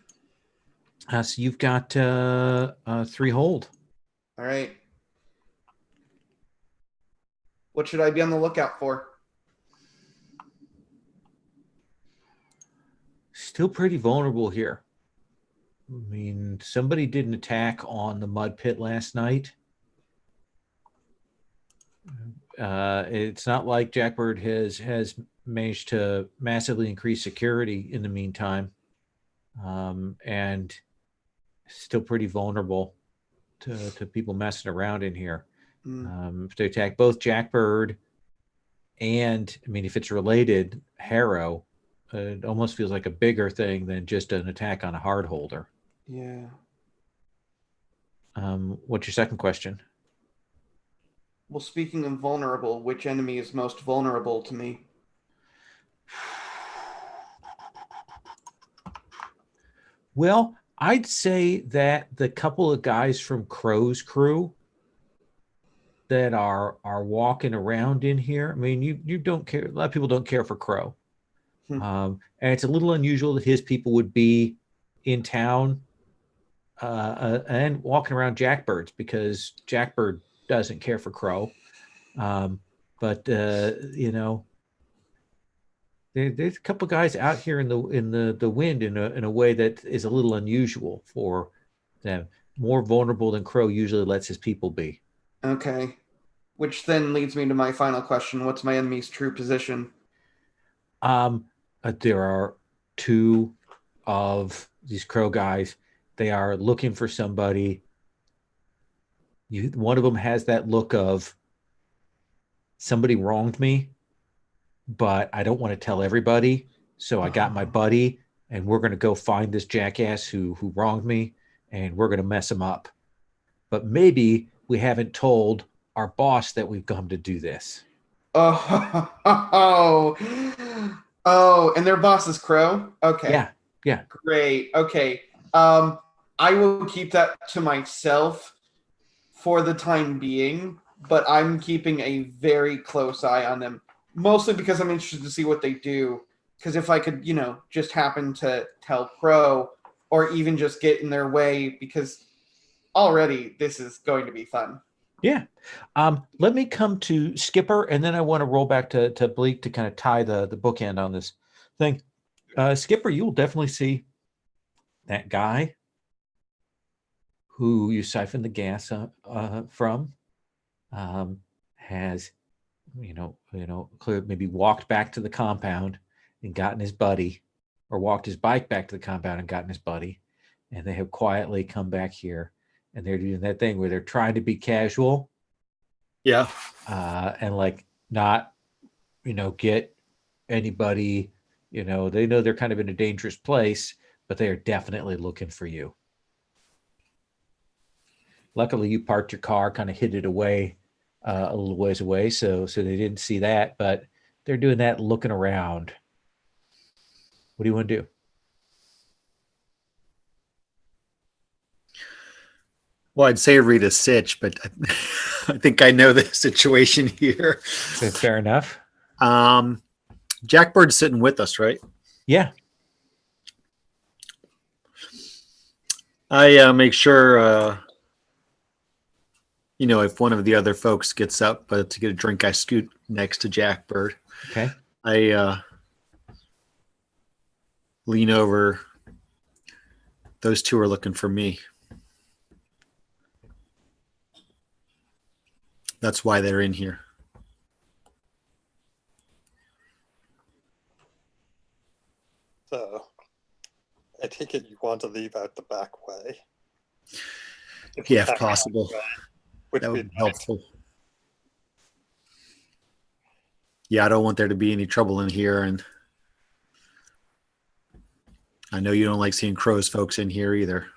So you've got 3 hold. All right. What should I be on the lookout for? Still pretty vulnerable here. mean, somebody did an attack on the mud pit last night. It's not like Jackbird has managed to massively increase security in the meantime, and still pretty vulnerable to people messing around in here. If they attack both Jackbird and, I mean, if it's related, Harrow, it almost feels like a bigger thing than just an attack on a hard holder. Yeah. What's your second question? Well, speaking of vulnerable, which enemy is most vulnerable to me? Well, I'd say that the couple of guys from Crow's crew that are walking around in here. I mean, you don't care. A lot of people don't care for Crow, and it's a little unusual that his people would be in town and walking around Jackbird's, because Jackbird doesn't care for Crow. But you know, there's a couple of guys out here in the wind in a way that is a little unusual for them. More vulnerable than Crow usually lets his people be. Okay. Which then leads me to my final question. What's my enemy's true position? There are two of these Crow guys. They are looking for somebody. One of them has that look of, somebody wronged me, but I don't want to tell everybody. So I got my buddy, and we're going to go find this jackass who wronged me, and we're going to mess him up. But maybe we haven't told our boss that we've come to do this. Oh, and their boss is Crow? Okay. Yeah. Great. Okay. I will keep that to myself for the time being, but I'm keeping a very close eye on them, mostly because I'm interested to see what they do. Because if I could, just happen to tell Crow, or even just get in their way, because already this is going to be fun. Yeah. Let me come to Skipper, and then I want to roll back to Bleak to kind of tie the bookend on this thing. Skipper, you will definitely see that guy who you siphoned the gas from, has, clearly maybe walked back to the compound and gotten his buddy, or walked his bike back to the compound and gotten his buddy, and they have quietly come back here. And they're doing that thing where they're trying to be casual. Yeah. And like not, get anybody, they know they're kind of in a dangerous place, but they are definitely looking for you. Luckily, you parked your car, kind of hid it away a little ways away, so they didn't see that, but they're doing that looking around. What do you want to do? Well, I'd say read a sitch, but I think I know the situation here. Fair enough. Jackbird's sitting with us, right? Yeah. I make sure, if one of the other folks gets up to get a drink, I scoot next to Jackbird. Okay. I lean over. Those two are looking for me. That's why they're in here. So, I take it you want to leave out the back way. Yeah, if possible. That would be helpful. Yeah, I don't want there to be any trouble in here, and I know you don't like seeing Crow's folks in here either.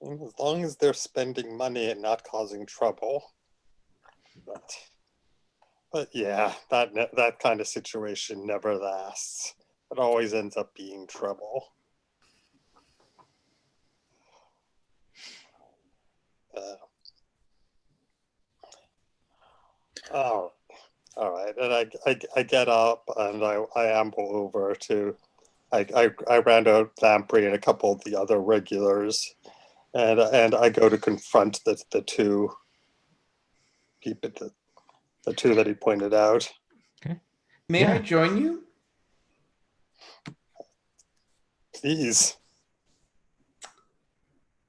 As long as they're spending money and not causing trouble. But yeah, that kind of situation never lasts. It always ends up being trouble. All right, and I get up and I amble over to, I ran out Lamprey and a couple of the other regulars, and I go to confront the two people, the two that he pointed out. Okay. May I join you? Please.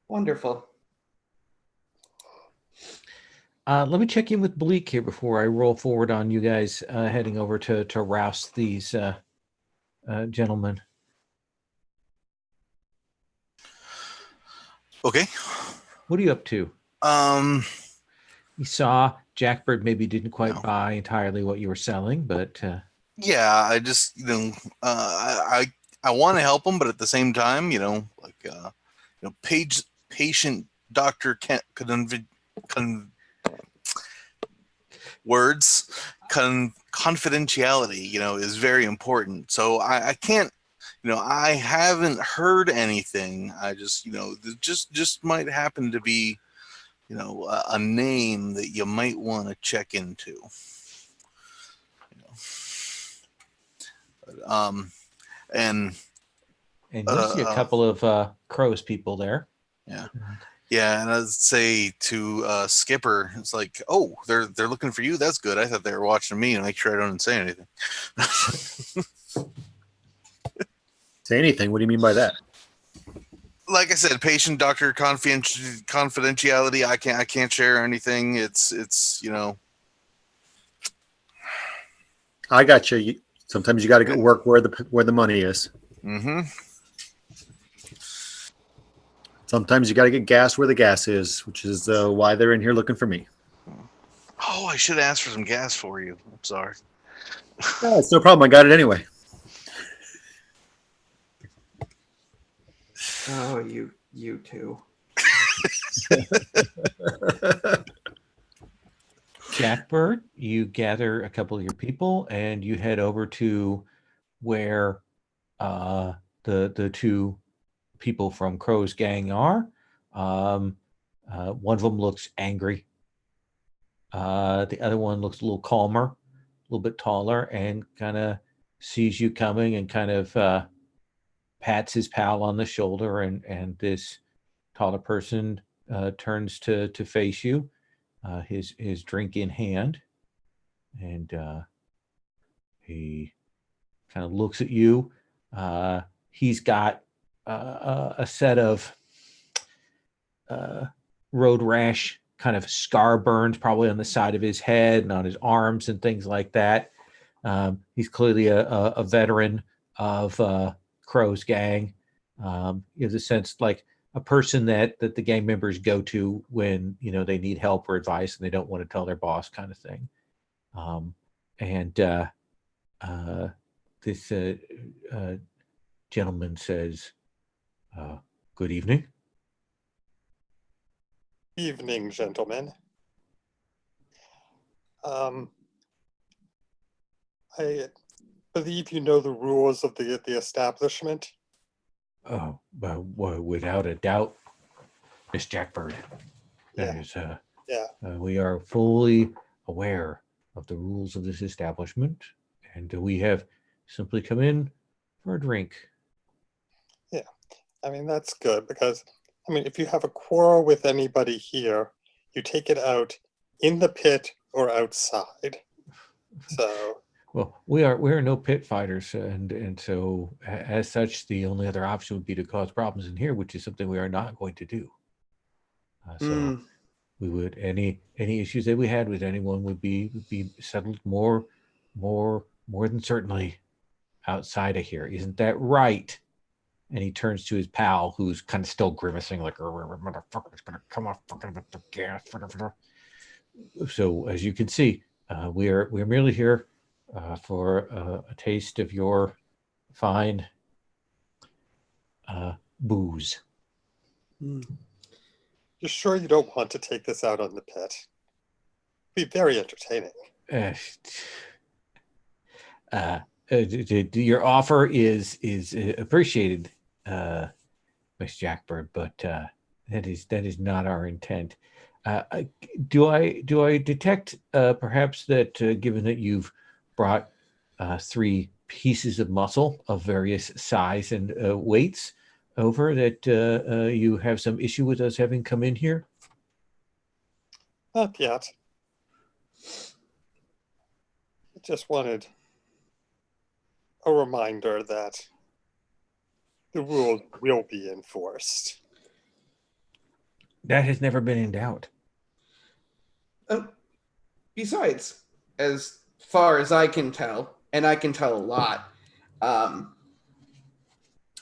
Wonderful. Let me check in with Bleak here before I roll forward on you guys heading over to rouse these gentlemen. Okay. What are you up to? You saw Jackbird maybe didn't quite No. buy entirely what you were selling, but Yeah, I just I want to help them, but at the same time, patient doctor can't confidentiality, is very important. So I can't, I haven't heard anything. I just, just might happen to be, a name that you might want to check into. And you'll see a couple of Crow's people there. Yeah. Yeah, and I'd say to Skipper, it's like, oh, they're looking for you. That's good. I thought they were watching me to make sure I don't say anything. Say anything? What do you mean by that? Like I said, patient doctor confidentiality. I can't share anything. It's I got you. Sometimes you got to work where the money is. Mm-hmm. Sometimes you got to get gas where the gas is, which is why they're in here looking for me. Oh, I should ask for some gas for you. I'm sorry. No, it's no problem. I got it anyway. Oh, you two. Jackbird, you gather a couple of your people and you head over to where the two people from Crow's gang are. One of them looks angry. The other one looks a little calmer, a little bit taller, and kind of sees you coming and kind of pats his pal on the shoulder. And this taller person turns to face you, his drink in hand, and he kind of looks at you. He's got a set of road rash kind of scar burns probably on the side of his head and on his arms and things like that. He's clearly a veteran of Crow's gang. He has a sense like a person that the gang members go to when they need help or advice and they don't want to tell their boss, kind of thing. This gentleman says, "Good evening." Evening, gentlemen. I believe you know the rules of the establishment. Oh, without a doubt, Miss Jackbird. That is, we are fully aware of the rules of this establishment, and we have simply come in for a drink. Yeah, I mean, that's good because, if you have a quarrel with anybody here, you take it out in the pit or outside. So. Well, we're no pit fighters, and so as such, the only other option would be to cause problems in here, which is something we are not going to do. So we would any issues that we had with anyone would be settled more than certainly outside of here. Isn't that right? And he turns to his pal, who's kind of still grimacing, like, "Motherfucker's gonna come off fucking with the gas." So as you can see, we're merely here for a taste of your fine booze. You're sure you don't want to take this out on the pit? It'd be very entertaining. Your offer is appreciated, Miss Jackbird, but that is not our intent. Do I detect perhaps that given that you've brought 3 pieces of muscle of various size and weights over, that you have some issue with us having come in here? Not yet. I just wanted a reminder that The rule will be enforced. That has never been in doubt. Besides, as far as I can tell, and I can tell a lot,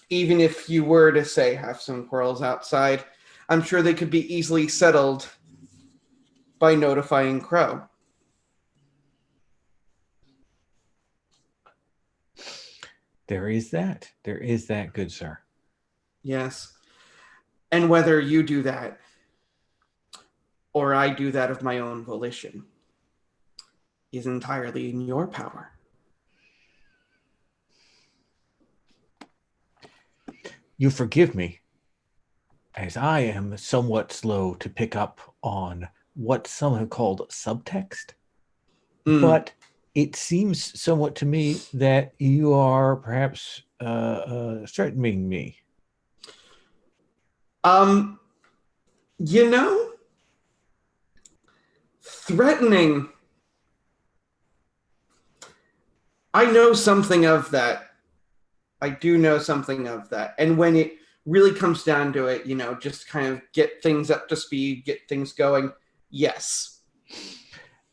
even if you were to say have some quarrels outside, I'm sure they could be easily settled by notifying Crow. There is that. There is that, good sir. Yes. And whether you do that or I do that of my own volition is entirely in your power. You forgive me, as I am somewhat slow to pick up on what some have called subtext. But it seems somewhat to me that you are perhaps threatening me. You know, threatening. I know something of that. I do know something of that. And when it really comes down to it, just kind of get things up to speed, get things going. Yes.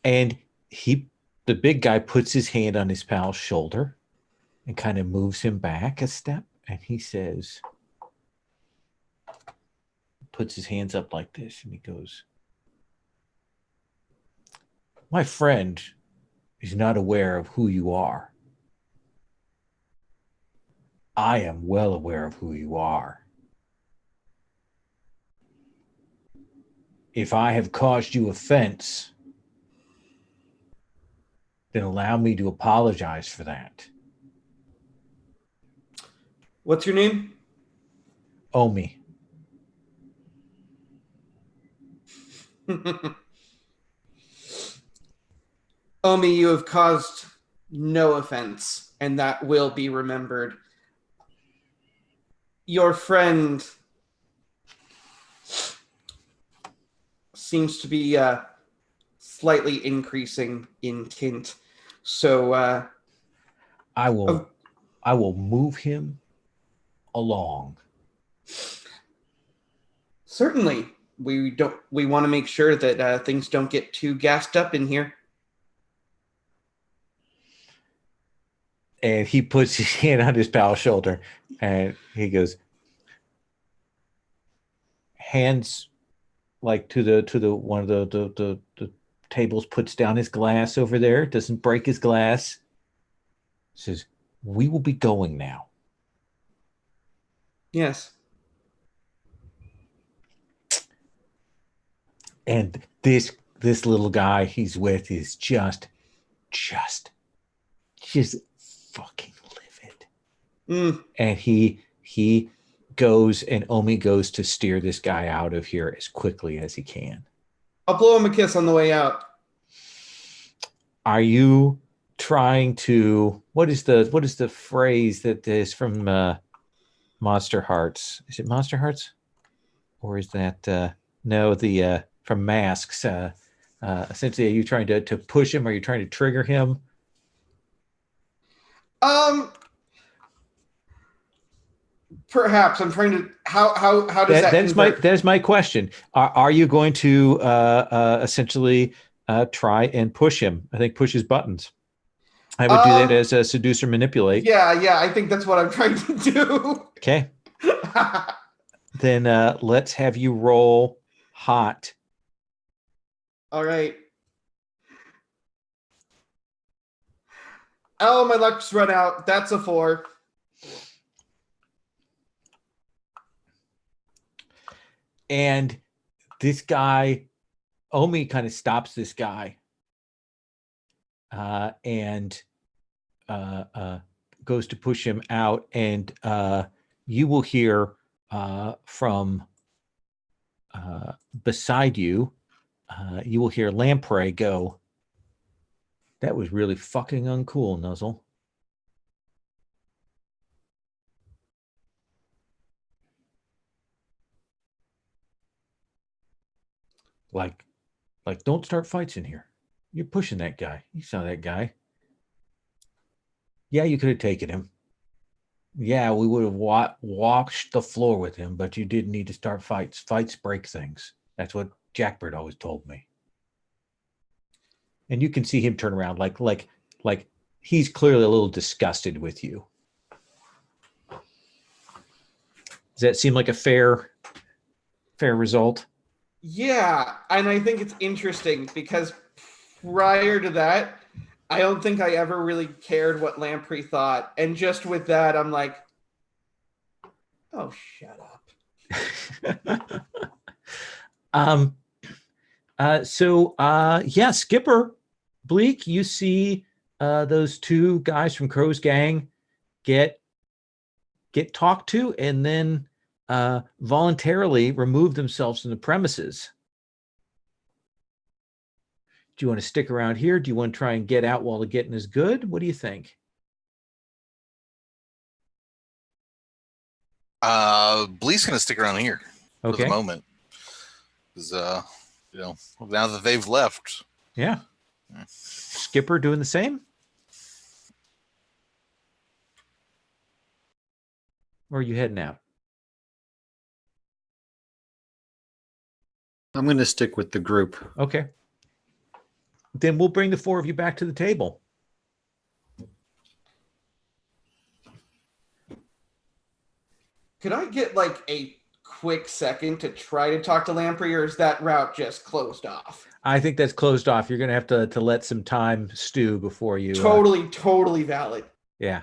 And the big guy puts his hand on his pal's shoulder and kind of moves him back a step. And he says, puts his hands up like this, and he goes, my friend is not aware of who you are. I am well aware of who you are. If I have caused you offense, then allow me to apologize for that. What's your name? Omi. Omi, you have caused no offense, and that will be remembered. Your friend seems to be slightly increasing in tint. So I will move him along. Certainly, we want to make sure that things don't get too gassed up in here. And he puts his hand on his pal's shoulder, and he goes, hands like to the one of the tables, puts down his glass over there, doesn't break his glass. Says, we will be going now. Yes. And this little guy he's with is just fucking livid. And he goes, and Omi goes to steer this guy out of here as quickly as he can. I'll blow him a kiss on the way out. Are you trying to, what is the phrase that is from Monster Hearts? Is it Monster Hearts? Or is that no, the from Masks? Essentially, are you trying to push him? Are you trying to trigger him? Perhaps I'm trying to. How does that? That is my question. Are you going to essentially try and push him? I think push his buttons. I would do that as a seduce or manipulate. Yeah. I think that's what I'm trying to do. Okay. Then let's have you roll hot. All right. Oh, my luck's run out. That's a 4. And this guy, Omi, kind of stops this guy and goes to push him out. And you will hear from beside you, you will hear Lamprey go, that was really fucking uncool, Nuzzle. Like, don't start fights in here. You're pushing that guy. You saw that guy. Yeah, you could have taken him. Yeah, we would have washed the floor with him, but you didn't need to start fights. Fights break things. That's what Jackbird always told me. And you can see him turn around like he's clearly a little disgusted with you. Does that seem like a fair result? Yeah, and I think it's interesting because prior to that, I don't think I ever really cared what Lamprey thought. And just with that, I'm like, oh, shut up. um yeah, Skipper, Bleak, you see those two guys from Crow's gang get talked to and then voluntarily remove themselves from the premises. Do you want to stick around here? Do you want to try and get out while the getting is good? What do you think? Bleak's gonna stick around here for the Okay. moment. Because now that they've left. Yeah. Skipper doing the same? Or are you heading out? I'm going to stick with the group. Okay. Then we'll bring the four of you back to the table. Could I get like a quick second to try to talk to Lamprey, or is that route just closed off? I think that's closed off. You're going to have to let some time stew before you. Totally valid. Yeah.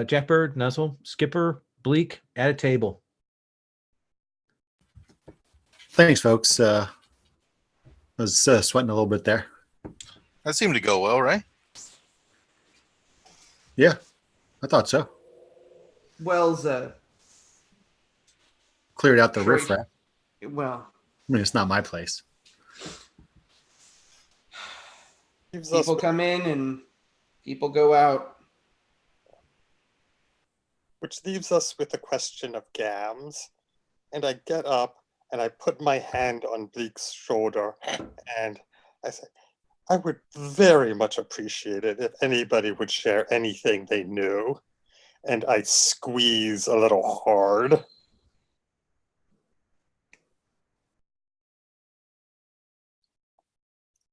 Jackbird, Nuzzle, Skipper, Bleak, at a table. Thanks, folks. I was sweating a little bit there. That seemed to go well, right? Yeah, I thought so. Wells, Cleared out the Troy- riffraff. well, I mean, it's not my place. people come in and people go out. Which leaves us with the question of gams. And I get up and I put my hand on Bleak's shoulder and I say, I would very much appreciate it if anybody would share anything they knew. And I squeeze a little hard.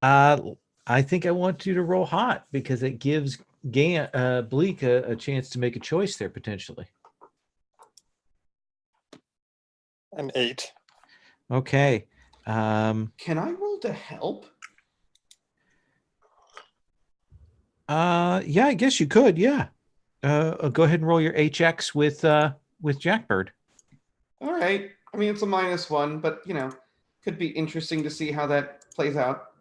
I think I want you to roll hot because it gives Bleak a chance to make a choice there potentially. An 8. Okay. Can I roll to help? Yeah, I guess you could. Yeah. Go ahead and roll your HX with Jackbird. All right. I mean, it's a -1, but could be interesting to see how that plays out.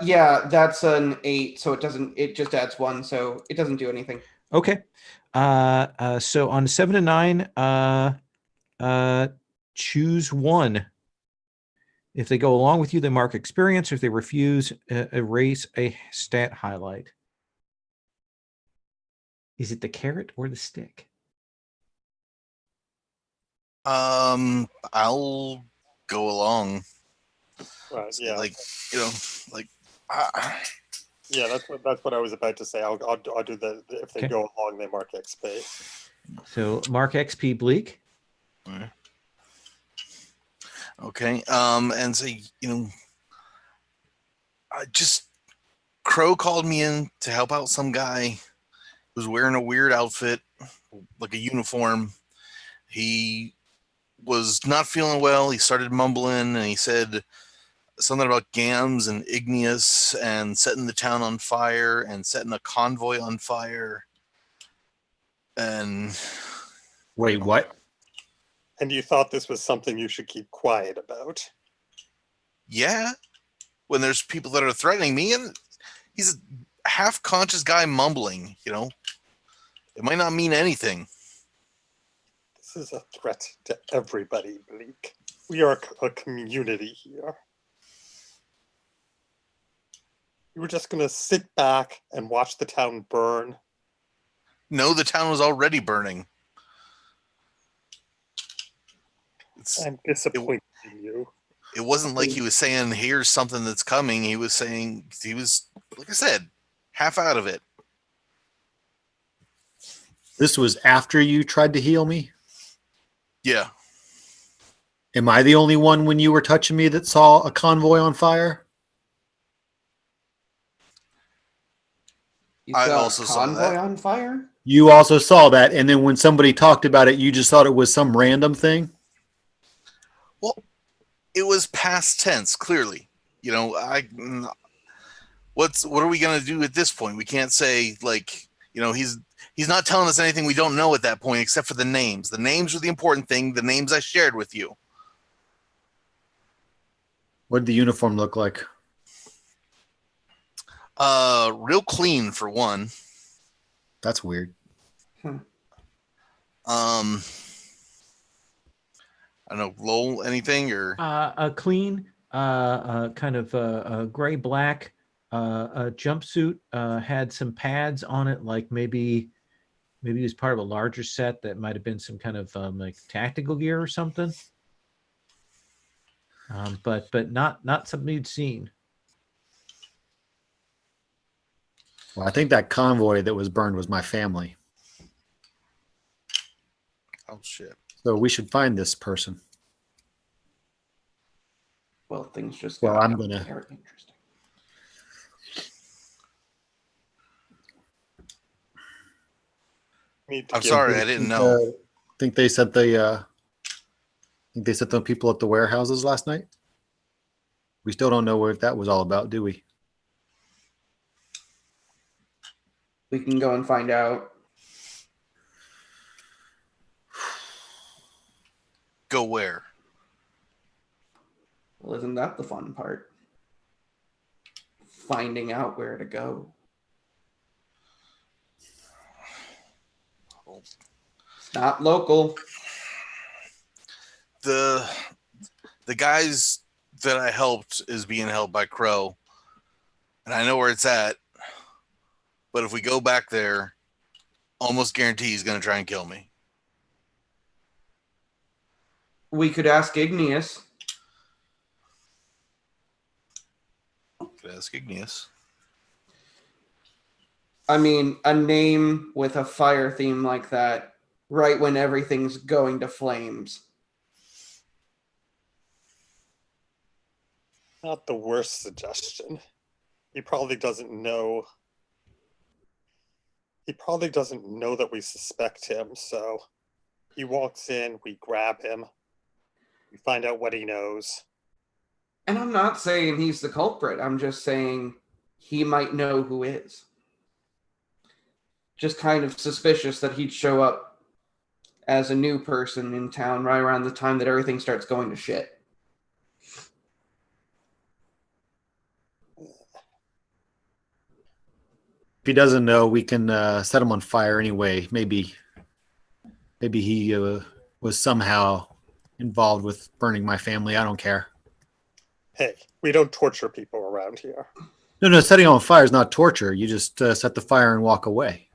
Yeah, that's an 8, so it just adds 1, so it doesn't do anything. Okay. So on 7 to 9, choose one. If they go along with you, they mark experience. If they refuse, erase a stat highlight. Is it the carrot or the stick? I'll go along. Right, yeah. Yeah, that's what I was about to say. I'll do that. If they go along, they mark XP. So mark XP, Bleak. Okay. And so Crow called me in to help out some guy who was wearing a weird outfit, like a uniform. He was not feeling well. He started mumbling, and he said something about Gams and Igneous and setting the town on fire and setting a convoy on fire. And wait, what? And you thought this was something you should keep quiet about? Yeah, when there's people that are threatening me, and he's a half-conscious guy mumbling, it might not mean anything. This is a threat to everybody, Bleak. We are a community here. You were just going to sit back and watch the town burn? No, the town was already burning. I'm disappointed in you. It wasn't like he was saying, here's something that's coming. He was saying, like I said, half out of it. This was after you tried to heal me? Yeah. Am I the only one when you were touching me that saw a convoy on fire? You I saw also a saw convoy that. on fire? You also saw that, and then when somebody talked about it, you just thought it was some random thing? Well, it was past tense, clearly. You know, what are we gonna do at this point? We can't say, like, you know, he's not telling us anything we don't know at that point, except for the names. The names were the important thing. The names I shared with you. What did the uniform look like? Real clean for one. That's weird. I don't know, Lowell, anything or A clean, kind of gray black a jumpsuit. Had some pads on it, like maybe it was part of a larger set that might have been some kind of like tactical gear or something. But not something you'd seen. Well, I think that convoy that was burned was my family. oh shit. So we should find this person. Well, things just Well, got I'm gonna- very interesting. Need to I'm give- sorry, I didn't know. Think they sent the people at the warehouses last night? We still don't know what that was all about, do we? We can go and find out. Go where? Well, isn't that the fun part? Finding out where to go. It's not local. The guys that I helped is being held by Crow, and I know where it's at. But if we go back there, almost guarantee he's going to try and kill me. We could ask Igneous. Could ask Igneous. I mean, a name with a fire theme like that, right when everything's going to flames. Not the worst suggestion. He probably doesn't know. He probably doesn't know that we suspect him, so he walks in, we grab him, we find out what he knows. And I'm not saying he's the culprit. I'm just saying he might know who is. Just kind of suspicious that he'd show up as a new person in town right around the time that everything starts going to shit. If he doesn't know, we can set him on fire anyway. Maybe he was somehow involved with burning my family. I don't care. Hey, we don't torture people around here. No, setting on fire is not torture. You just set the fire and walk away.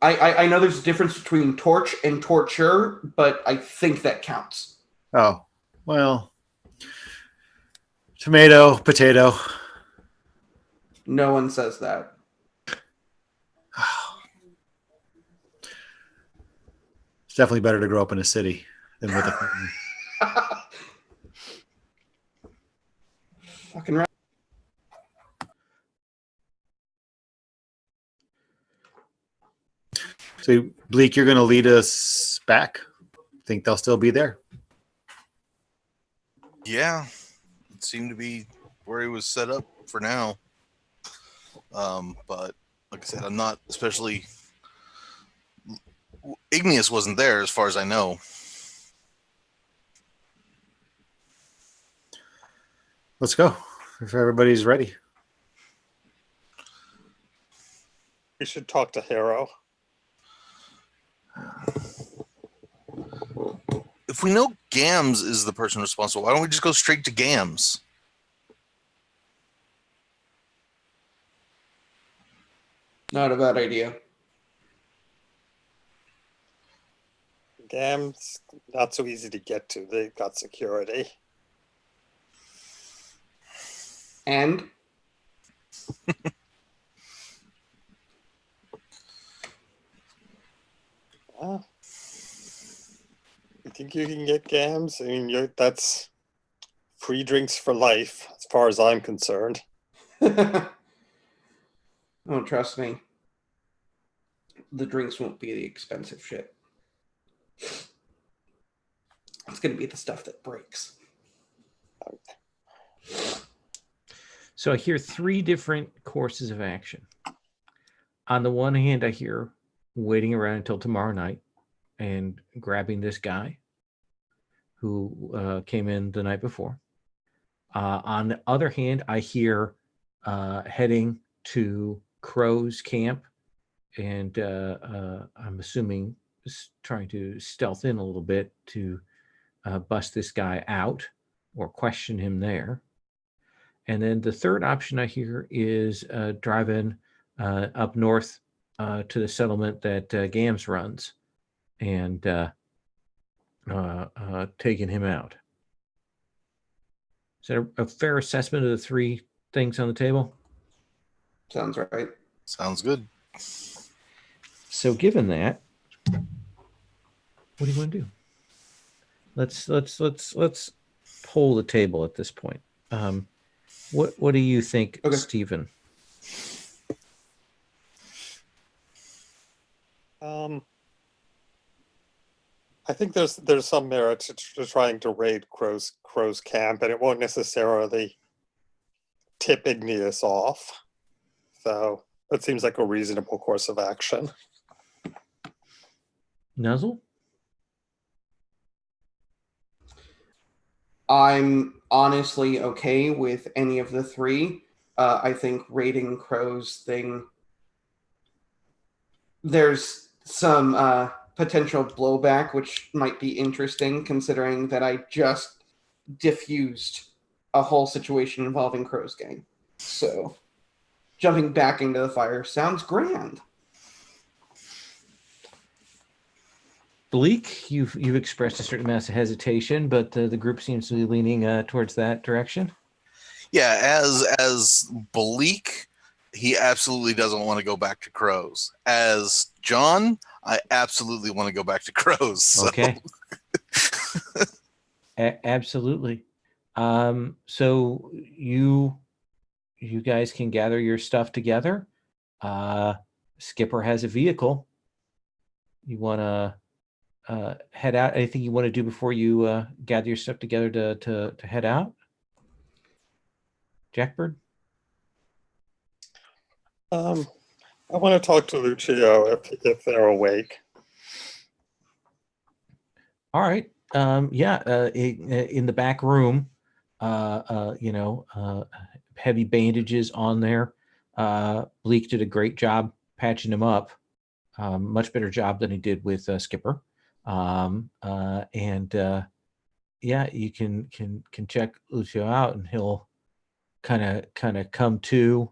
I know there's a difference between torch and torture, but I think that counts. Oh, well, tomato, potato. No one says that. It's definitely better to grow up in a city than with a family. Fucking right. So, Bleak, you're going to lead us back? Think they'll still be there? Yeah, it seemed to be where he was set up for now. But like I said, I'm not especially. Igneous wasn't there, as far as I know. Let's go. If everybody's ready. We should talk to Harrow. If we know Gams is the person responsible, why don't we just go straight to Gams? Not a bad idea. Gam's not so easy to get to. They've got security. And Ah, you think you can get gams? I mean, that's free drinks for life, as far as I'm concerned. oh, trust me, the drinks won't be the expensive shit. It's going to be the stuff that breaks. So I hear three different courses of action. On the one hand, I hear waiting around until tomorrow night and grabbing this guy who came in the night before. On the other hand, I hear heading to Crow's camp, and I'm assuming trying to stealth in a little bit to bust this guy out or question him there. And then the third option I hear is driving up north to the settlement that Gams runs and taking him out. Is that a fair assessment of the three things on the table? Sounds right. Sounds good. So given that, what do you want to do? Let's pull the table at this point. What do you think, Okay. Stephen? I think there's some merit to trying to raid Crow's camp, and it won't necessarily tip Igneous off. So it seems like a reasonable course of action. Nuzzle? I'm honestly okay with any of the three. I think raiding Crow's thing, there's some potential blowback, which might be interesting considering that I just diffused a whole situation involving Crow's gang. So jumping back into the fire sounds grand. Bleak, you've expressed a certain amount of hesitation, but the group seems to be leaning towards that direction. Yeah, as Bleak, he absolutely doesn't want to go back to Crows. As John, I absolutely want to go back to Crows. So. Okay. Absolutely. So you guys can gather your stuff together. Skipper has a vehicle. You want to head out? Anything you want to do before you gather your stuff together to head out? Jackbird? I want to talk to Lucio if they're awake. All right. In the back room, heavy bandages on there. Bleak did a great job patching him up. Much better job than he did with Skipper. You can check Lucio out, and he'll kind of come to.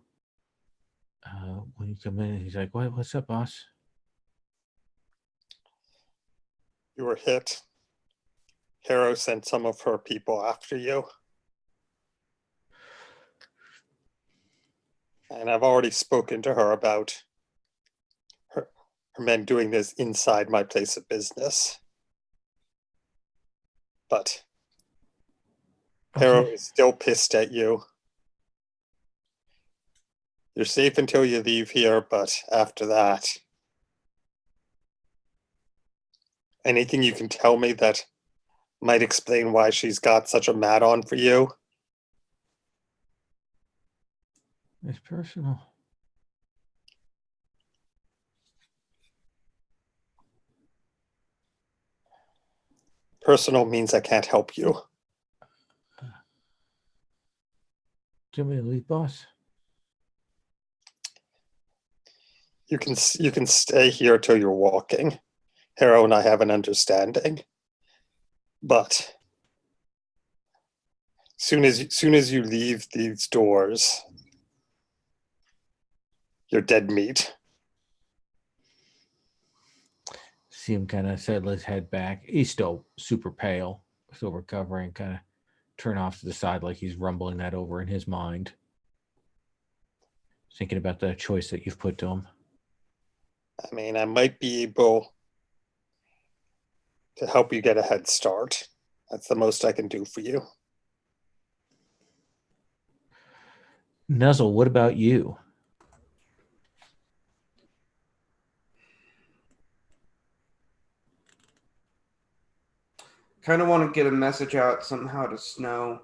When you come in, he's like, "What's up, boss?" You were hit. Harrow sent some of her people after you. And I've already spoken to her about her men doing this inside my place of business. But Harrow is still pissed at you. You're safe until you leave here, but after that, anything you can tell me that might explain why she's got such a mad on for you? It's personal. Personal means I can't help you. Do you want me to leave, boss? You can stay here till you're walking. Harrow and I have an understanding. But soon as you leave these doors, you're dead meat. See him kind of settle his head back. He's still super pale, still recovering, kind of turn off to the side like he's rumbling that over in his mind. thinking about the choice that you've put to him. I mean, I might be able to help you get a head start. That's the most I can do for you. Nuzzle, what about you? Kind of want to get a message out somehow to Snow.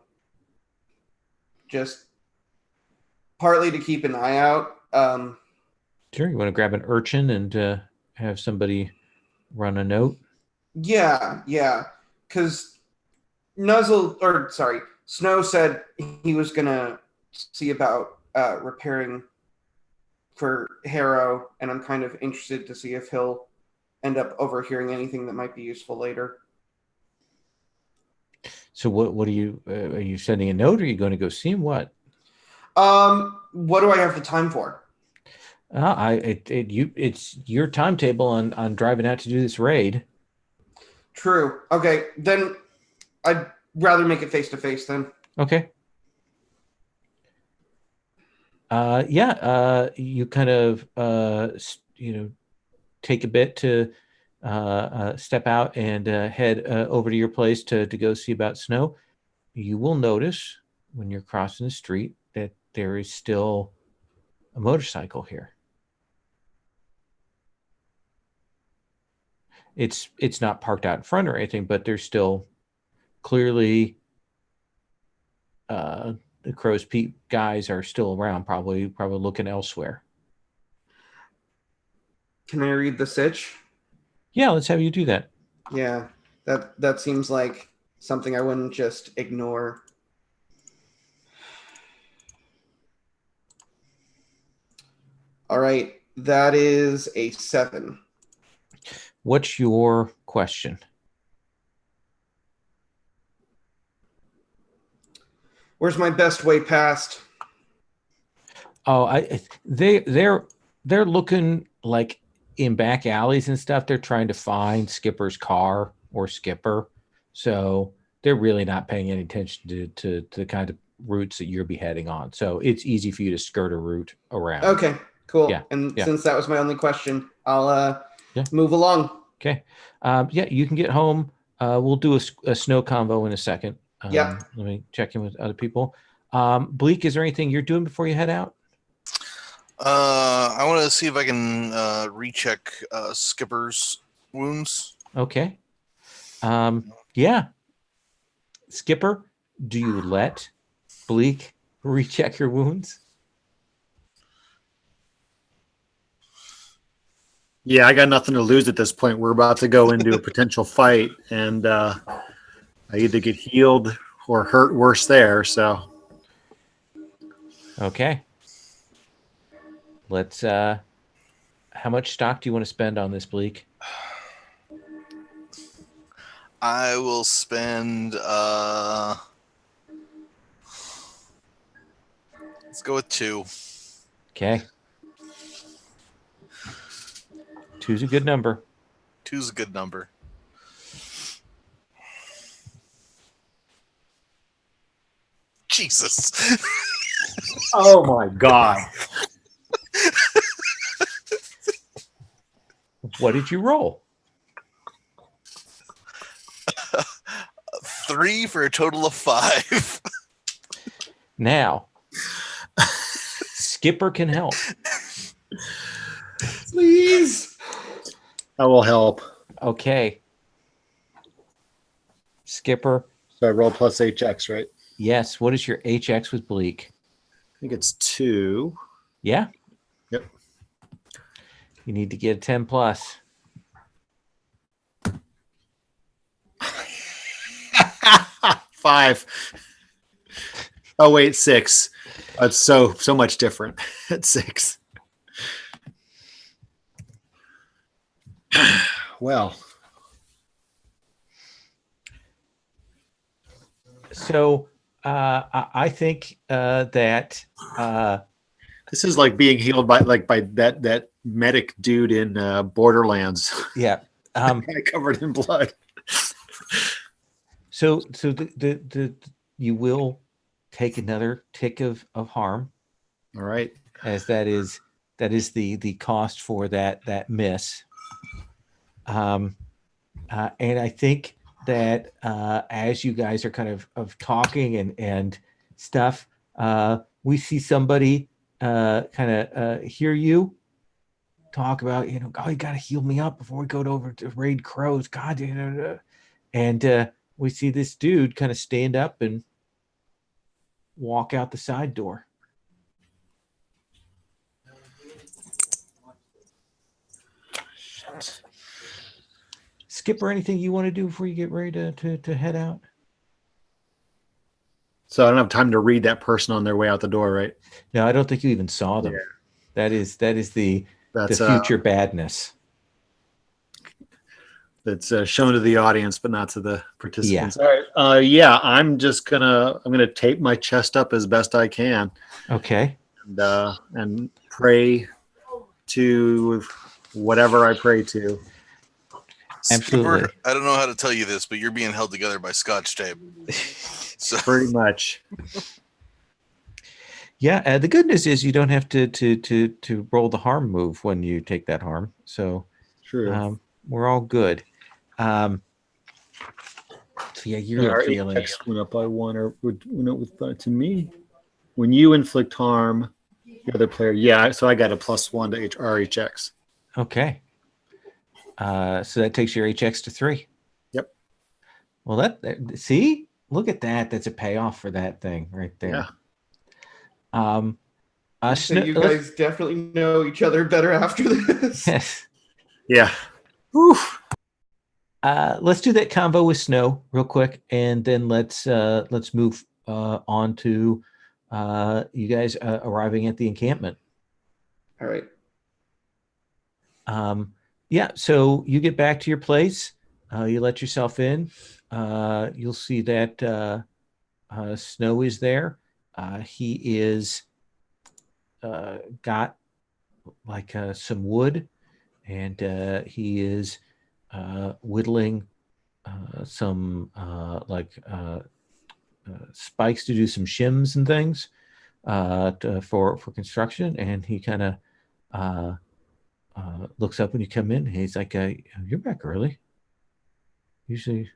Just partly to keep an eye out. Sure, you want to grab an urchin and have somebody run a note? Yeah. Because Snow said he was gonna see about repairing for Harrow, and I'm kind of interested to see if he'll end up overhearing anything that might be useful later. So what are you sending a note, or are you going to go see him? What? What do I have the time for? It's your timetable on driving out to do this raid. True. Okay, then I'd rather make it face to face then. Okay. You kind of take a bit to step out and head over to your place to go see about Snow. You will notice when you're crossing the street that there is still a motorcycle here. It's not parked out in front or anything, but there's still clearly the Crow's Peak guys are still around, probably looking elsewhere. Can I read the sitch? Yeah, let's have you do that. Yeah, that seems like something I wouldn't just ignore. All right, that is a 7. What's your question? Where's my best way past? Oh, they're looking like in back alleys and stuff. They're trying to find Skipper's car or Skipper, so they're really not paying any attention to the kind of routes that you'll be heading on. So it's easy for you to skirt a route around. Okay, cool. Yeah, And yeah. since that was my only question, I'll move along. Okay. You can get home. We'll do a snow convo in a second. Yep. Let me check in with other people. Bleak, is there anything you're doing before you head out? I want to see if I can recheck Skipper's wounds. Okay. Yeah. Skipper, do you let Bleak recheck your wounds? Yeah, I got nothing to lose at this point. We're about to go into a potential fight, and I either get healed or hurt worse there. So, Okay. Let's. How much stock do you want to spend on this, Bleak? I will spend. Let's go with 2. Okay. 2's a good number. 2's a good number. Jesus. oh my god! What did you roll? 3 for a total of 5. Now, Skipper can help. Please. I will help. Okay. Skipper. So I roll plus HX, right? Yes. What is your HX with Bleak? I think it's 2. Yeah. Yep. You need to get a 10 plus. 5. Oh wait, 6. It's so much different at 6. Well, so I think that this is like being healed by that medic dude in Borderlands. yeah. Covered in blood. So the you will take another tick of harm. All right. as that is the cost for that miss. And I think that as you guys are kind of talking and stuff, we see somebody kind of hear you talk about, God, you got to heal me up before we go over to raid crows. God, and we see this dude kind of stand up and walk out the side door. Skip, or anything you want to do before you get ready to head out? So I don't have time to read that person on their way out the door, right? No, I don't think you even saw them. Yeah. That is the That's future badness. That's shown to the audience, but not to the participants. Yeah. All right. Yeah, I'm gonna tape my chest up as best I can, Okay. and pray to whatever I pray to. Absolutely. Skipper, I don't know how to tell you this, but you're being held together by Scotch tape. So Pretty much. Yeah. The good news is you don't have to roll the harm move when you take that harm. So True. we're all good. So yeah, you're Our feeling. HX went up by 1, or went up to me. When you inflict harm, the other player. Yeah, so I got a +1 to RHX. Okay. So that takes your HX to 3. Yep. Well, see, look at that. That's a payoff for that thing right there. Yeah. So you guys definitely know each other better after this. Yes. Yeah. Whew. Let's do that combo with Snow real quick, and then let's move on to you guys arriving at the encampment. All right. Yeah, so you get back to your place. You let yourself in. You'll see that Snow is there. He is got like some wood, and he is whittling some spikes to do some shims and things for construction. And he kind of looks up when you come in. He's like, "You're back early. Usually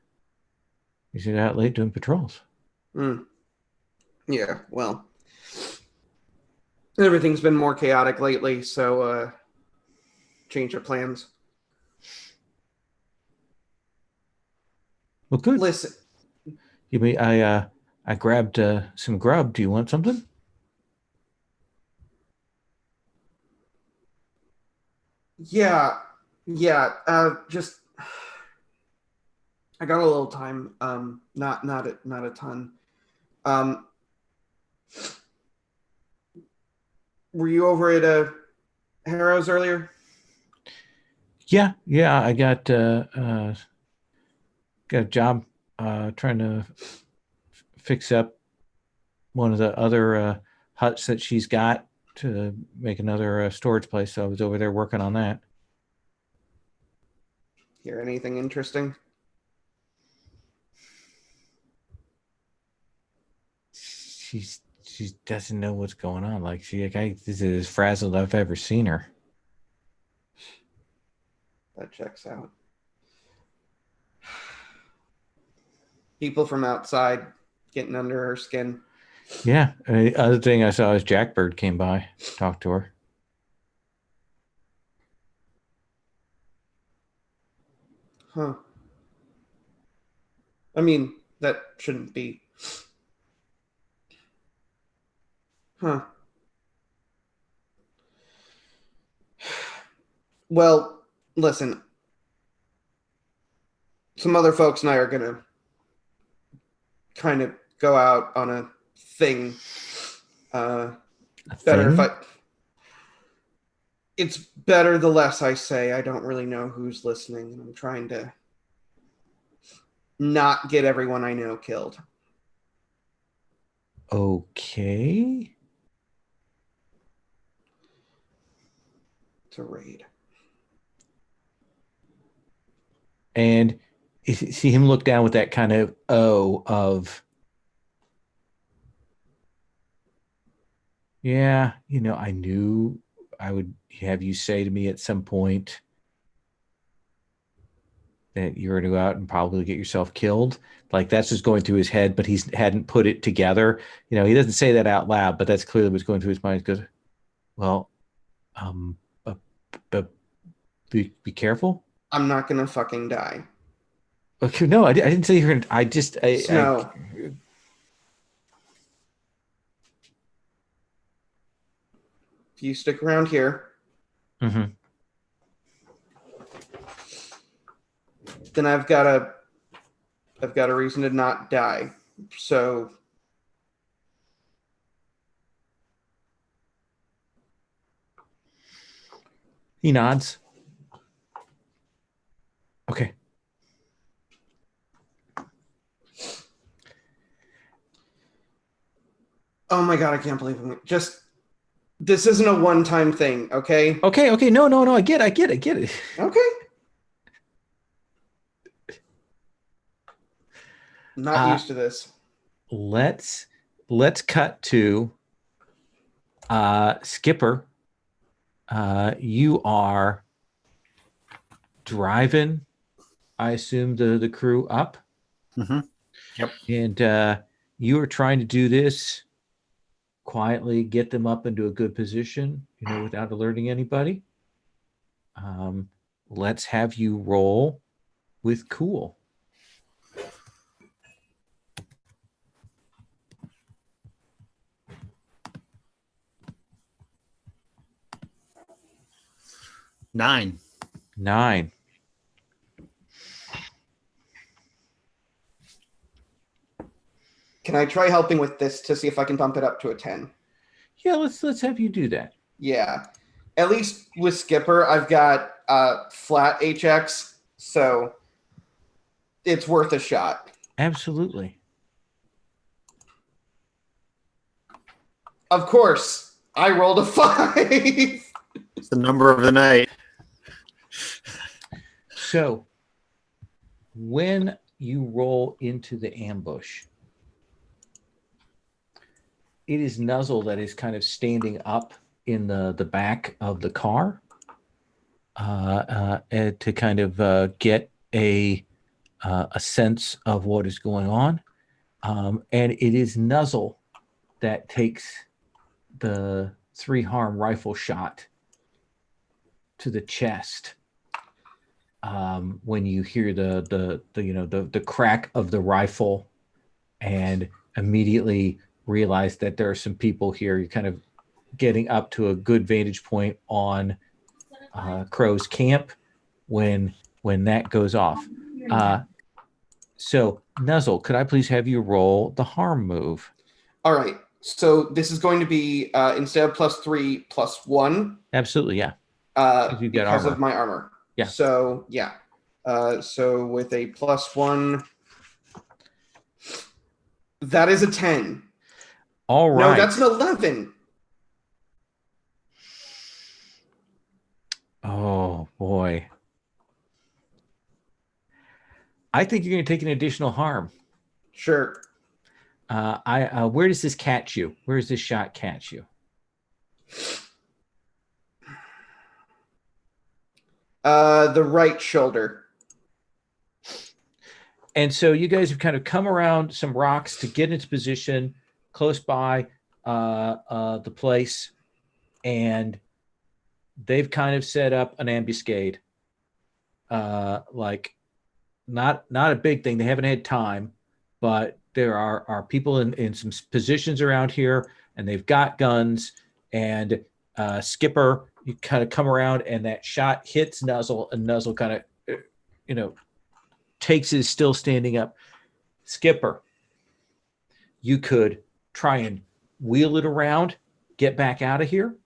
out late doing patrols." Yeah. Well, everything's been more chaotic lately, so change of plans. Well, good. Listen. I grabbed some grub. Do you want something? Yeah. Just I got a little time. Not a ton. Were you over at Harrow's earlier? Yeah. I got a job trying to fix up one of the other huts that she's got to make another storage place. So I was over there working on that. Hear anything interesting? She doesn't know what's going on. Like this is as frazzled I've ever seen her. That checks out. People from outside getting under her skin. Yeah. The other thing I saw is Jackbird came by, talked to her. Huh. I mean, that shouldn't be. Huh. Well, listen. Some other folks and I are going to kind of go out on a thing. Better if it's better the less I say. I don't really know who's listening. I'm trying to not get everyone I know killed. Okay. It's a raid. And see him look down with that kind of of Yeah, I knew I would have you say to me at some point that you're going to go out and probably get yourself killed. Like that's just going through his head, but he hadn't put it together. He doesn't say that out loud, but that's clearly what's going through his mind. He goes, well, um, but, but be careful. I'm not gonna fucking die. Okay, no, I didn't say you're going to. I just, Snow. If you stick around here, Mhm. then I've got a reason to not die. So He nods. Okay. oh my god, I can't believe I'm just this isn't a one-time thing, okay? Okay. No. I get it. Okay. Not used to this. Let's cut to Skipper. You are driving, I assume, the crew up. Mm-hmm. Yep. And you are trying to do this quietly, get them up into a good position, without alerting anybody. Let's have you roll with cool. Nine. Can I try helping with this to see if I can bump it up to a 10? Yeah, let's have you do that. Yeah. At least with Skipper, I've got flat HX, so it's worth a shot. Absolutely. Of course, I rolled a 5. It's the number of the night. So when you roll into the ambush, it is Nuzzle that is kind of standing up in the back of the car to kind of get a sense of what is going on. And it is Nuzzle that takes the 3-harm rifle shot to the chest. When you hear the crack of the rifle and immediately realize that there are some people here, you're kind of getting up to a good vantage point on Crow's camp when that goes off. So Nuzzle, could I please have you roll the harm move? All right. So this is going to be instead of +3, +1. Absolutely, yeah. You've got because armor. of my armor. Yeah. So yeah. So with a +1, that is a 10. All right. No, that's an 11. Oh boy. I think you're going to take an additional harm. Sure. Where does this catch you? Where does this shot catch you? The right shoulder. And so you guys have kind of come around some rocks to get into position close by the place, and they've kind of set up an ambuscade. Like not a big thing. They haven't had time, but there are people in some positions around here, and they've got guns. And Skipper, you kind of come around, and that shot hits Nuzzle, and Nuzzle kind of, takes his still standing up. Skipper, you could try and wheel it around, get back out of here.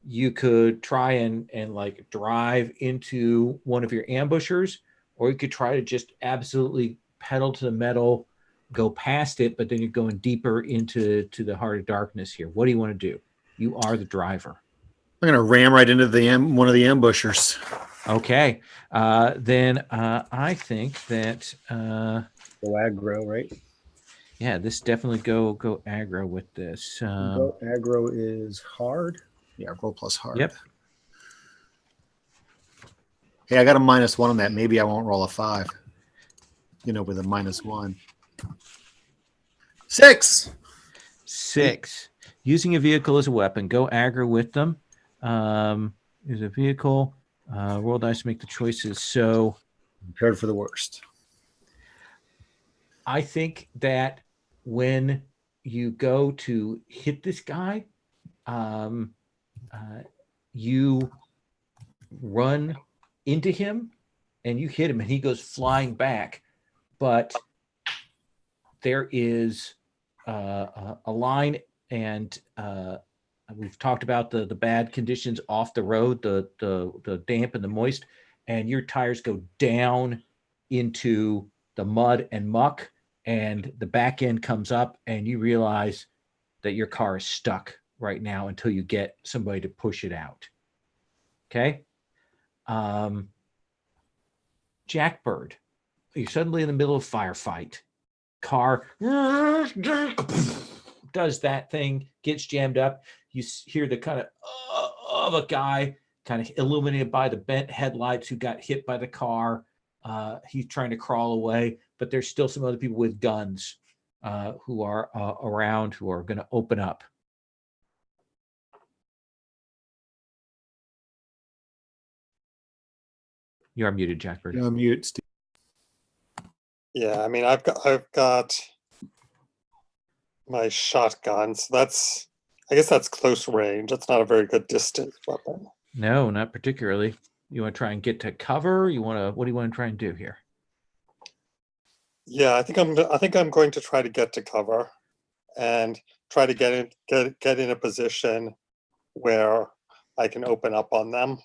You could try and like drive into one of your ambushers, or you could try to just absolutely pedal to the metal, go past it, but then you're going deeper into the heart of darkness here. What do you want to do? You are the driver. I'm going to ram right into one of the ambushers. Okay. Then I think that Go aggro, right? Yeah, this definitely go aggro with this. Go aggro is hard. Yeah, roll plus hard. Yep. Hey, I got a -1 on that. Maybe I won't roll a 5. With a -1. 6. 6. Using a vehicle as a weapon. Go aggro with them. Use a vehicle. Roll dice to make the choices. So Prepared for the worst. I think that when you go to hit this guy, you run into him and you hit him and he goes flying back. But there is a line, and we've talked about the bad conditions off the road, the damp and the moist, and your tires go down into the mud and muck, and the back end comes up, and you realize that your car is stuck right now until you get somebody to push it out. Okay. Jackbird, you're suddenly in the middle of a firefight. Car does that thing, gets jammed up. You hear the kind of a guy kind of illuminated by the bent headlights who got hit by the car. He's trying to crawl away, but there's still some other people with guns who are around, who are going to open up. You are muted, Jackbird. You're on mute, Steve. Yeah, I mean, I've got my shotgun, so I guess that's close range. That's not a very good distance weapon. No, not particularly. You want to try and get to cover? What do you want to try and do here? Yeah, I think I'm going to try to get to cover and try to get in a position where I can open up on them.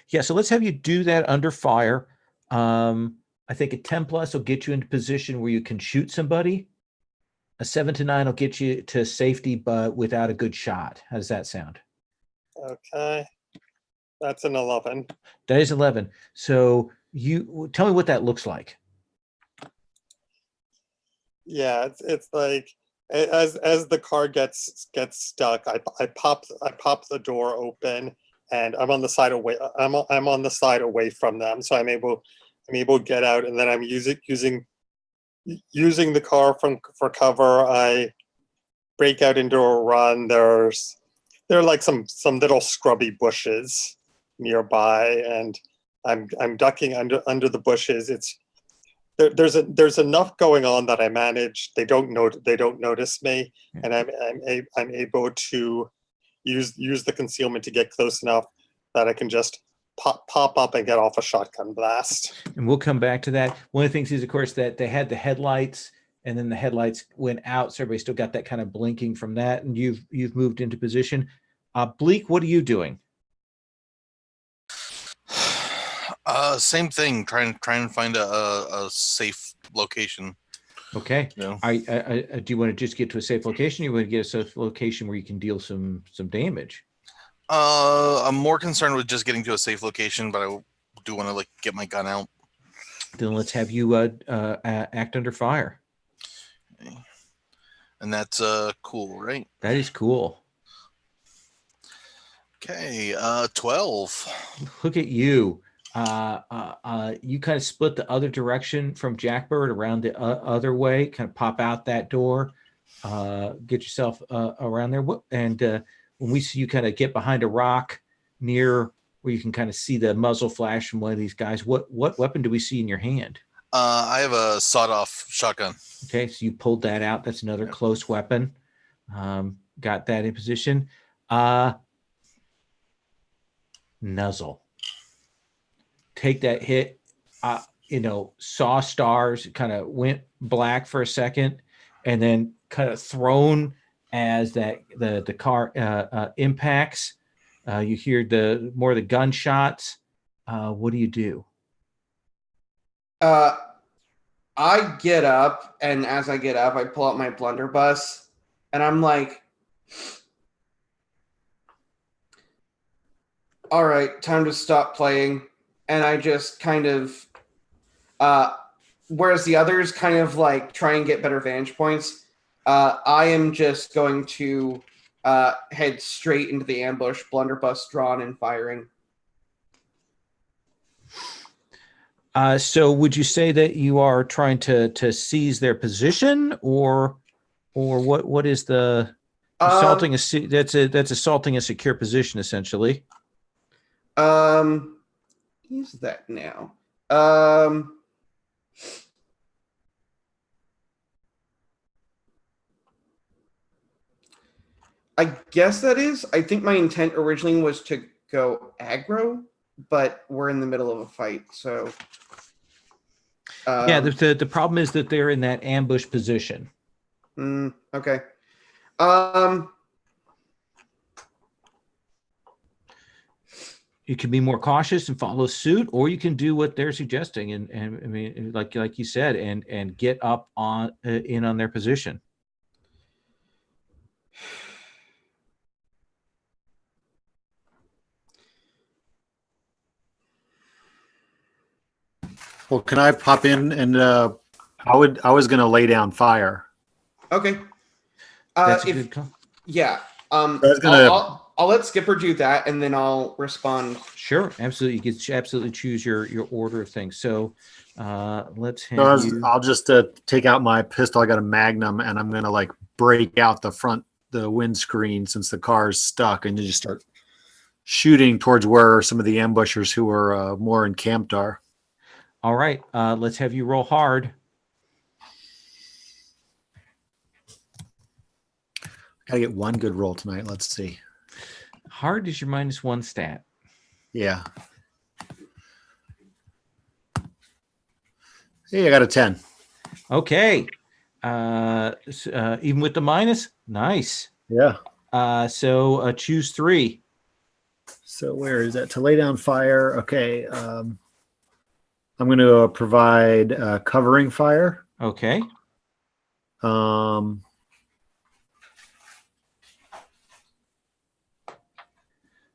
Yeah, so let's have you do that under fire. I think a 10 plus will get you into position where you can shoot somebody. A 7 to 9 will get you to safety, but without a good shot. How does that sound? Okay, that's an 11. That is 11. So you tell me what that looks like. Yeah, it's like as the car gets stuck, I pop the door open, and I'm on the side away. I'm on the side away from them, so I'm able to get out, and then I'm using the car for cover. I break out into a run. There are like some little scrubby bushes nearby, and I'm ducking under the bushes. There's enough going on that I manage. They don't notice me, and I'm able to use the concealment to get close enough that I can just pop up and get off a shotgun blast. And we'll come back to that. One of the things is, of course, that they had the headlights, and then the headlights went out, so everybody still got that kind of blinking from that. And you've moved into position. Bleak, what are you doing? Same thing. Trying to find a safe location. Okay. No. Do you want to just get to a safe location? Or you want to get a safe location where you can deal some damage? I'm more concerned with just getting to a safe location, but I do want to get my gun out. Then let's have you act under fire. Okay. And that's cool, right? That is cool. Okay, 12. Look at you. You kind of split the other direction from Jackbird around the other way, kind of pop out that door, get yourself around there. And when we see you kind of get behind a rock near where you can kind of see the muzzle flash from one of these guys, what weapon do we see in your hand? I have a sawed-off shotgun. Okay, so you pulled that out. That's another close weapon. Got that in position. Nuzzle. Take that hit. Saw stars, kind of went black for a second, and then kind of thrown as the car impacts. You hear more of the gunshots. What do you do? I get up, and as I get up, I pull out my blunderbuss, and I'm like, all right, time to stop playing. And I just kind of whereas the others kind of like try and get better vantage points. I am just going to head straight into the ambush, blunderbuss drawn and firing. So would you say that you are trying to seize their position, or what is the assaulting that's assaulting a secure position essentially? Is that now? I guess that is. I think my intent originally was to go aggro, but we're in the middle of a fight, so. Yeah, the problem is that they're in that ambush position. Okay. You can be more cautious and follow suit, or you can do what they're suggesting, and I mean, like you said, and get up on in on their position. Well, can I pop in and I was going to lay down fire. Okay. That's a good call. Yeah. I was gonna. I'll let Skipper do that, and then I'll respond. Sure, absolutely. You can absolutely choose your order of things. So let's have you. I'll just take out my pistol. I got a Magnum, and I'm gonna like break out the windscreen since the car's stuck, and you just start shooting towards where some of the ambushers who are more encamped are. All right, let's have you roll hard. Gotta get one good roll tonight. Let's see. Hard is your -1 stat. Yeah. Hey, I got a 10. Okay. Even with the minus, nice. Yeah. So choose 3. So where is that? To lay down fire. Okay. I'm going to provide covering fire. Okay.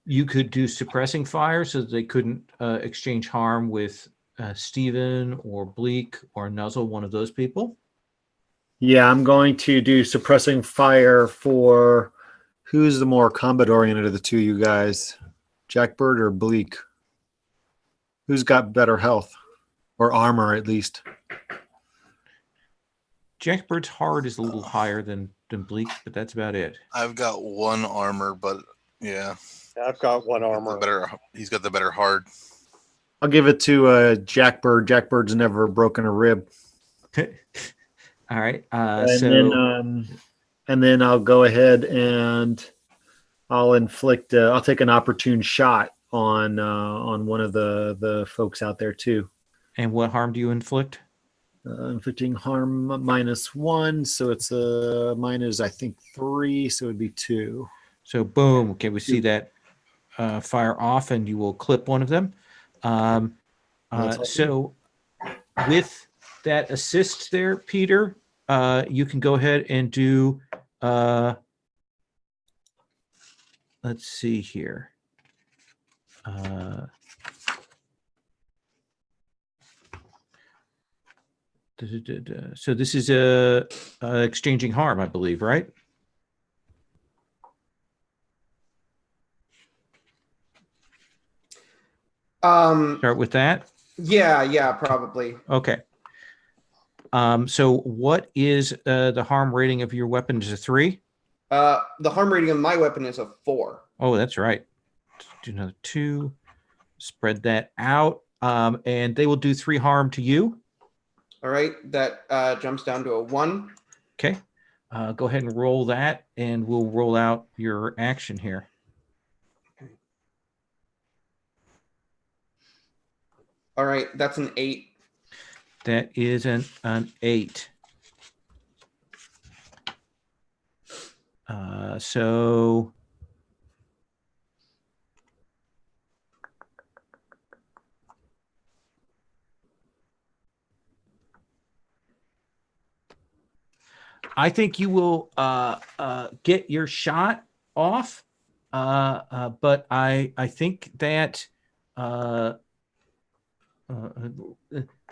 You could do suppressing fire so that they couldn't exchange harm with Steven or Bleak or Nuzzle, one of those people. Yeah, I'm going to do suppressing fire for who's the more combat oriented of the two of you guys, Jackbird or Bleak? Who's got better health or armor at least? Jackbird's hard is a little higher than Bleak, but that's about it. I've got 1 armor, but yeah. I've got 1 armor. He's got the better hard. I'll give it to Jackbird. Jackbird's never broken a rib. All right. And then I'll go ahead and I'll inflict. I'll take an opportune shot on one of the folks out there too. And what harm do you inflict? Inflicting harm -1, so it's a minus I think 3, so it'd be 2. So boom. Okay, we see that fire off, and you will clip one of them. So with that assist there, Peter, you can go ahead and do. Let's see here. So this is exchanging harm, I believe, right? Start with that. Yeah, probably. Okay. So what is the harm rating of your weapon? Is a 3? The harm rating of my weapon is a 4. Oh, that's right. Do another 2. Spread that out, and they will do 3 harm to you. All right, that jumps down to a 1. Okay. Go ahead and roll that, and we'll roll out your action here. All right, that's an 8. That is an 8. So I think you will get your shot off, but I think that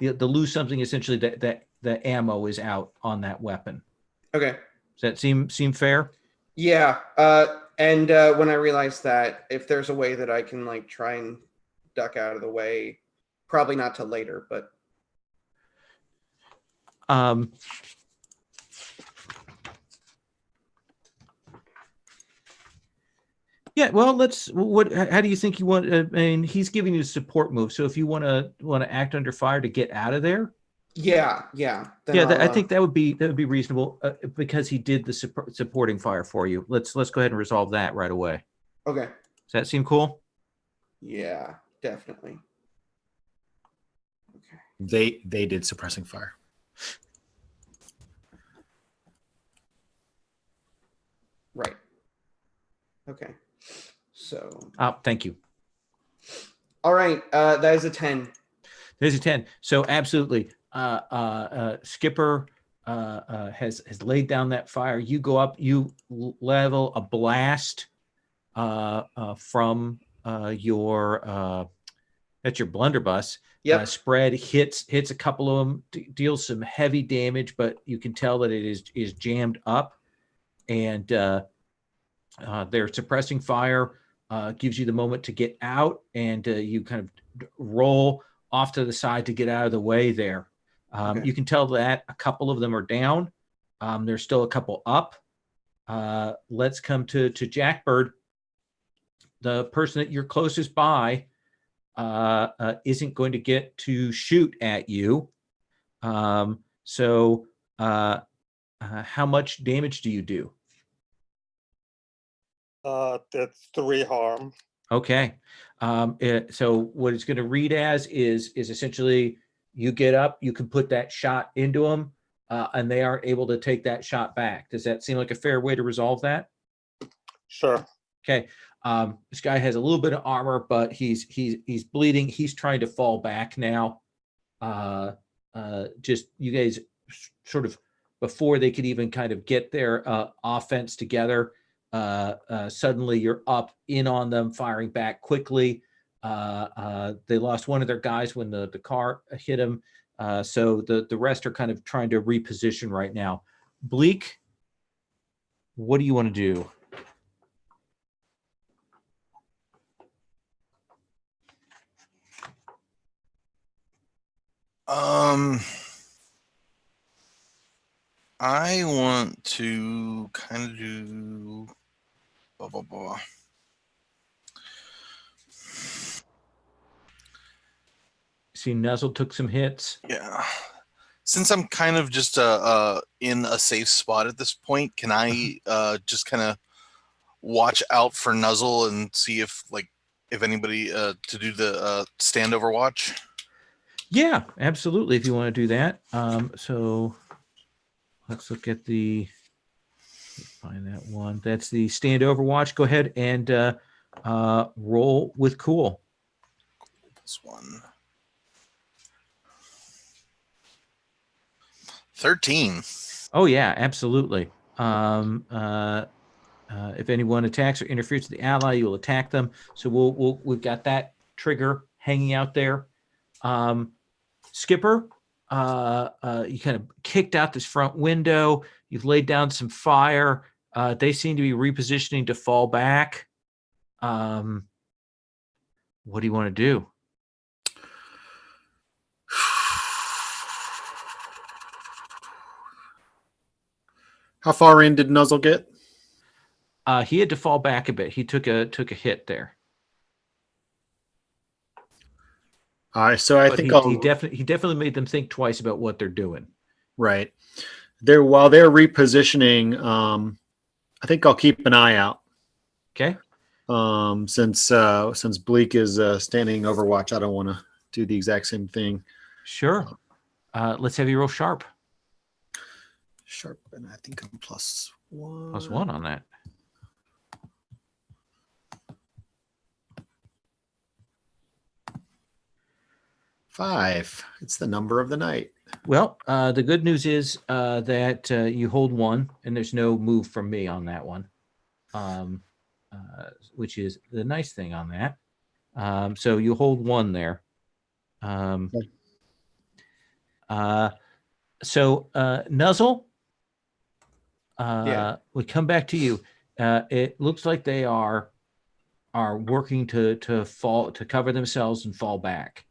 the lose something essentially that the ammo is out on that weapon. Okay. Does that seem fair? Yeah. And when I realize that, if there's a way that I can like try and duck out of the way, probably not till later, but yeah, well, how do you think you want? I mean, he's giving you a support move. So if you want to act under fire to get out of there, yeah. Then yeah, I'll, I think that would be reasonable because he did the supporting fire for you. Let's go ahead and resolve that right away. Okay. Does that seem cool? Yeah, definitely. They did suppressing fire. Right. Okay. So. Thank you. All right. That is a 10. There's a 10. So absolutely. Skipper has laid down that fire. You go up, you level a blast from your that's your blunderbuss. Yep. Spread hits a couple of them, deals some heavy damage, but you can tell that it is jammed up, and they're suppressing fire. Gives you the moment to get out, and you kind of roll off to the side to get out of the way there. Okay. You can tell that a couple of them are down. There's still a couple up. Let's come to Jackbird. The person that you're closest by isn't going to get to shoot at you. So how much damage do you do? That's 3 harm. Okay. So what it's going to read as is essentially you get up, you can put that shot into them, and they aren't able to take that shot back. Does that seem like a fair way to resolve that? Sure. Okay. This guy has a little bit of armor, but he's bleeding. He's trying to fall back now. Just you guys sort of before they could even kind of get their offense together. Suddenly you're up in on them, firing back quickly. They lost one of their guys when the car hit him. So the rest are kind of trying to reposition right now. Bleak, what do you want to do? I want to kind of do blah blah blah. See, Nuzzle took some hits. Yeah. Since I'm kind of just in a safe spot at this point, can I just kind of watch out for Nuzzle and see if anybody to do the stand overwatch? Yeah, absolutely. If you want to do that. So let's look at find that one. That's the stand overwatch. Go ahead and roll with cool. This one. 13. Oh yeah, absolutely. If anyone attacks or interferes with the ally, you will attack them. So we've got that trigger hanging out there. Skipper, you kind of kicked out this front window. You've laid down some fire. They seem to be repositioning to fall back. What do you want to do? How far in did Nuzzle get? He had to fall back a bit. He took a hit there. So I think he definitely made them think twice about what they're doing. Right. While they're repositioning, I think I'll keep an eye out. Okay. Since Bleak is standing overwatch, I don't want to do the exact same thing. Sure. Let's have you roll sharp. Sharp, and I think I'm +1. +1 on that. Five. It's the number of the night. Well, the good news is that you hold 1, and there's no move from me on that one, which is the nice thing on that. So you hold 1 there. Nuzzle, Yeah. we come back to you. It looks like they are working to cover themselves and fall back.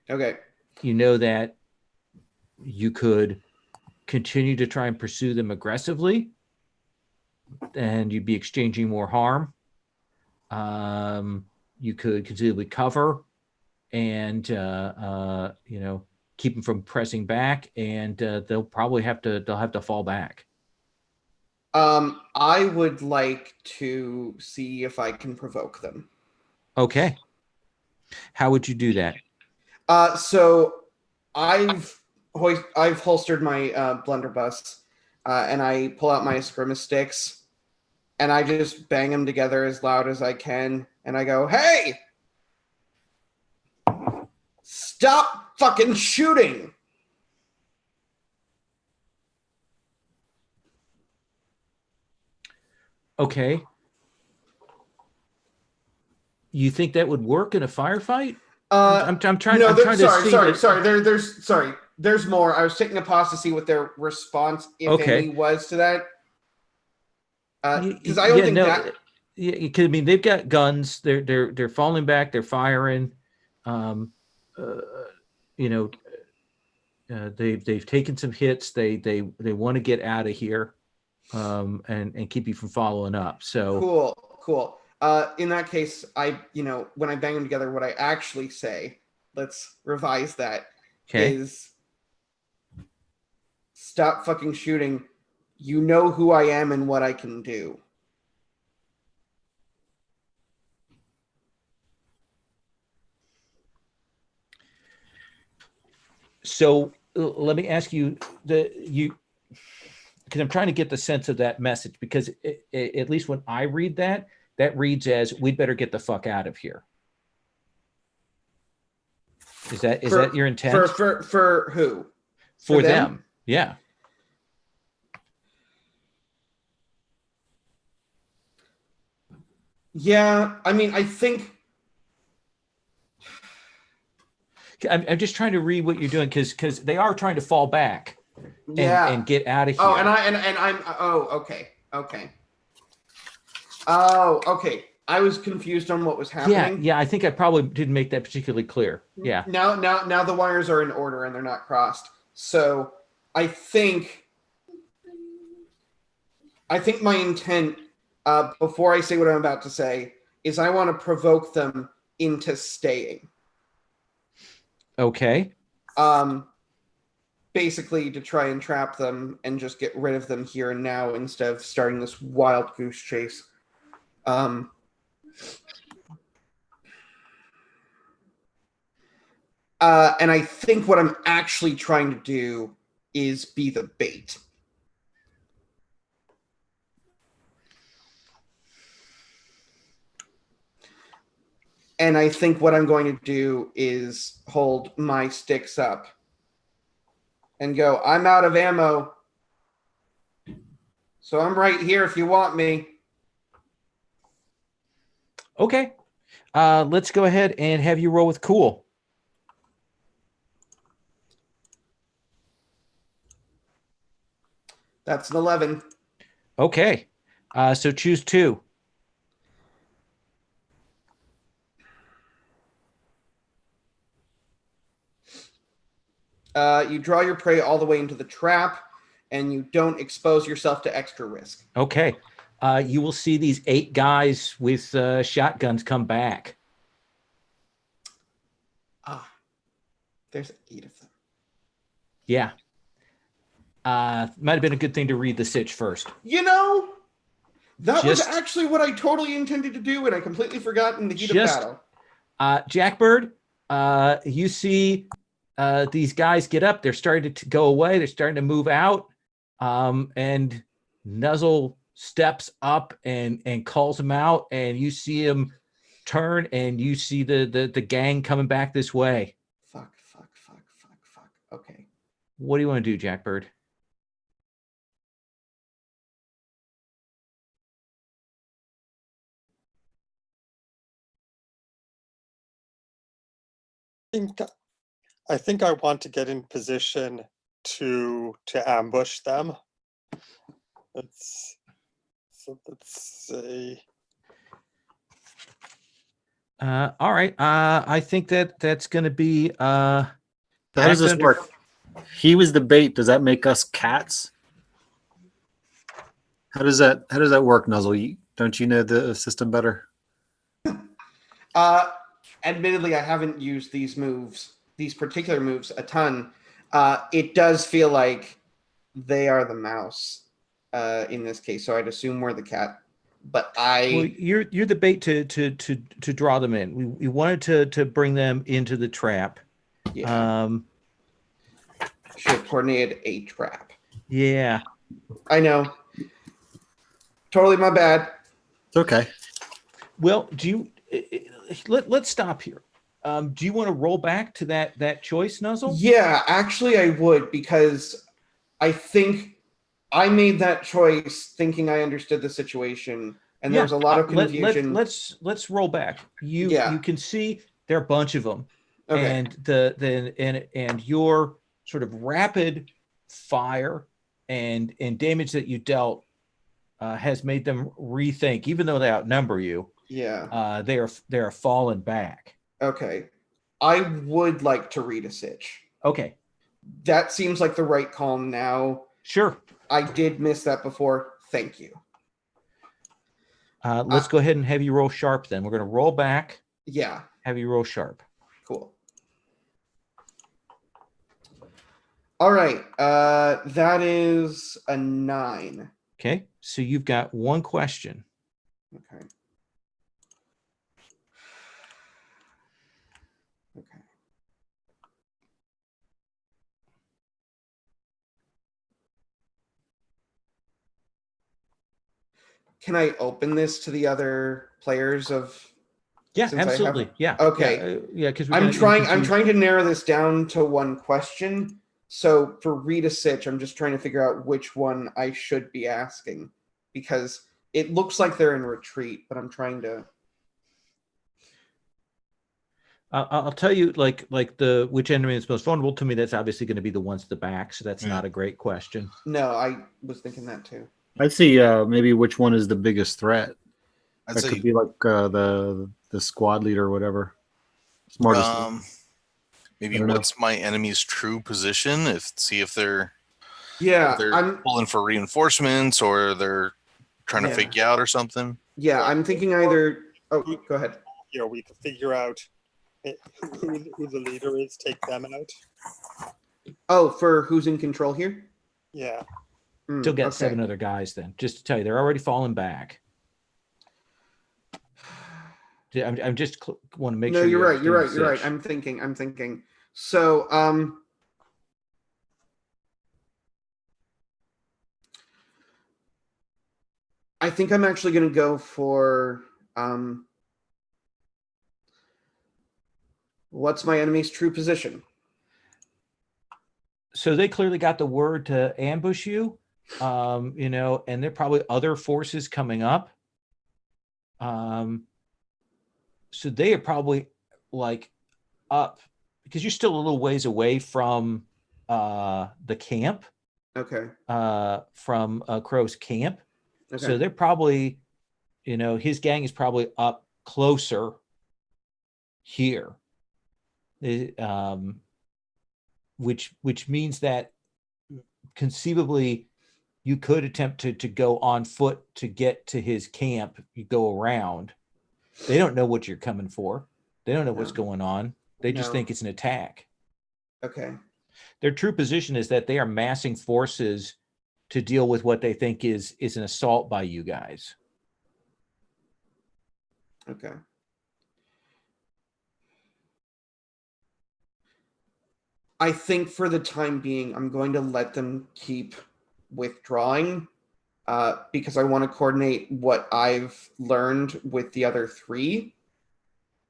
Okay. You know that you could continue to try and pursue them aggressively, and you'd be exchanging more harm. You could conceivably cover and keep them from pressing back, and they'll have to fall back. I would like to see if I can provoke them. Okay. How would you do that? So I've holstered my blunderbuss, and I pull out my escrima sticks, and I just bang them together as loud as I can, and I go, "Hey, stop fucking shooting!" Okay. You think that would work in a firefight? I'm trying. No, I'm trying to see. There's more. I was taking a pause to see what their response, if any, was to that. Because I don't think that. Yeah, because I mean they've got guns. They're falling back. They're firing. They've taken some hits. They want to get out of here, and keep you from following up. So Cool. In that case, when I bang them together, what I actually say, let's revise that, is stop fucking shooting. You know who I am and what I can do. So let me ask you because I'm trying to get the sense of that message, because at least when I read that reads as we'd better get the fuck out of here. Is that your intent? For who? For them? Yeah. Yeah, I mean, I think I'm just trying to read what you're doing, because they are trying to fall back and get out of here. Oh, and I'm okay. Oh, okay. I was confused on what was happening. Yeah, I think I probably didn't make that particularly clear. Yeah. Now the wires are in order and they're not crossed. So I think my intent, before I say what I'm about to say, is I want to provoke them into staying. Okay. Basically to try and trap them and just get rid of them here and now instead of starting this wild goose chase. And I think what I'm actually trying to do is be the bait. And I think what I'm going to do is hold my sticks up and go, I'm out of ammo, so I'm right here if you want me. Okay. Let's go ahead and have you roll with cool. That's an 11. Okay. So choose 2. You draw your prey all the way into the trap, and you don't expose yourself to extra risk. Okay. You will see these 8 guys with shotguns come back. There's 8 of them. Yeah. Might have been a good thing to read the sitch first. That was actually what I totally intended to do, and I completely forgot in the heat of battle. Jackbird, you see these guys get up. They're starting to go away. They're starting to move out. And Nuzzle steps up and calls him out, and you see him turn, and you see the gang coming back this way. Fuck. Okay. What do you want to do, Jackbird? I think I want to get in position to ambush them. Let's see. All right. I think that's going to be. How does this under- work? He was the bait. Does that make us cats? How does that work, Nuzzle? Don't you know the system better? Admittedly, I haven't used these particular moves, a ton. It does feel like they are the mouse in this case, so I'd assume we're the cat. But Well, you're the bait to draw them in. We wanted to bring them into the trap. Yeah. Should have coordinated a trap. Yeah. I know. Totally my bad. It's okay. Well, do you let's stop here. Do you want to roll back to that choice, Nuzzle? Yeah, actually I would, because I think I made that choice thinking I understood the situation, and there was a lot of confusion. Let's roll back. You can see there are a bunch of them, Okay. and your sort of rapid fire and damage that you dealt has made them rethink, even though they outnumber you. Yeah. They are fallen back. Okay. I would like to read a sitch. Okay. That seems like the right call now. Sure. I did miss that before. Thank you. Let's go ahead and have you roll sharp then. We're going to roll back. Yeah. Have you roll sharp. Cool. All right. That is a 9. Okay. So you've got one question. Okay. Okay. Can I open this to the other players of? Yeah, absolutely. Yeah. Okay. Yeah, because I'm trying to narrow this down to one question. So for read a sitch, I'm just trying to figure out which one I should be asking, because it looks like they're in retreat, but I'm trying to. I'll tell you, like which enemy is most vulnerable to me. That's obviously going to be the ones at the back. So that's not a great question. No, I was thinking that too. I'd see maybe which one is the biggest threat. I'd That say could be like the squad leader or whatever. Smartest. maybe what's my enemy's true position? See if they're I'm pulling for reinforcements or they're trying to fake you out or something. Yeah, I'm thinking either. Oh, go ahead. We can figure out who the leader is. Take them out. Oh, for who's in control here? Yeah. Still got 7 other guys then. Just to tell you, they're already falling back. I'm just want to make sure. No, you're right. I'm thinking. So, I think I'm actually going to go for what's my enemy's true position? So they clearly got the word to ambush you, and there are probably other forces coming up. So they are probably like up because you're still a little ways away from the camp. Okay. From Crow's camp. Okay. So they're probably, his gang is probably up closer here. Which means that conceivably you could attempt to go on foot to get to his camp. You go around. They don't know what you're coming for. They don't know what's going on. They just think it's an attack. Okay. Their true position is that they are massing forces to deal with what they think is an assault by you guys. Okay. I think for the time being, I'm going to let them keep withdrawing because I want to coordinate what I've learned with the other 3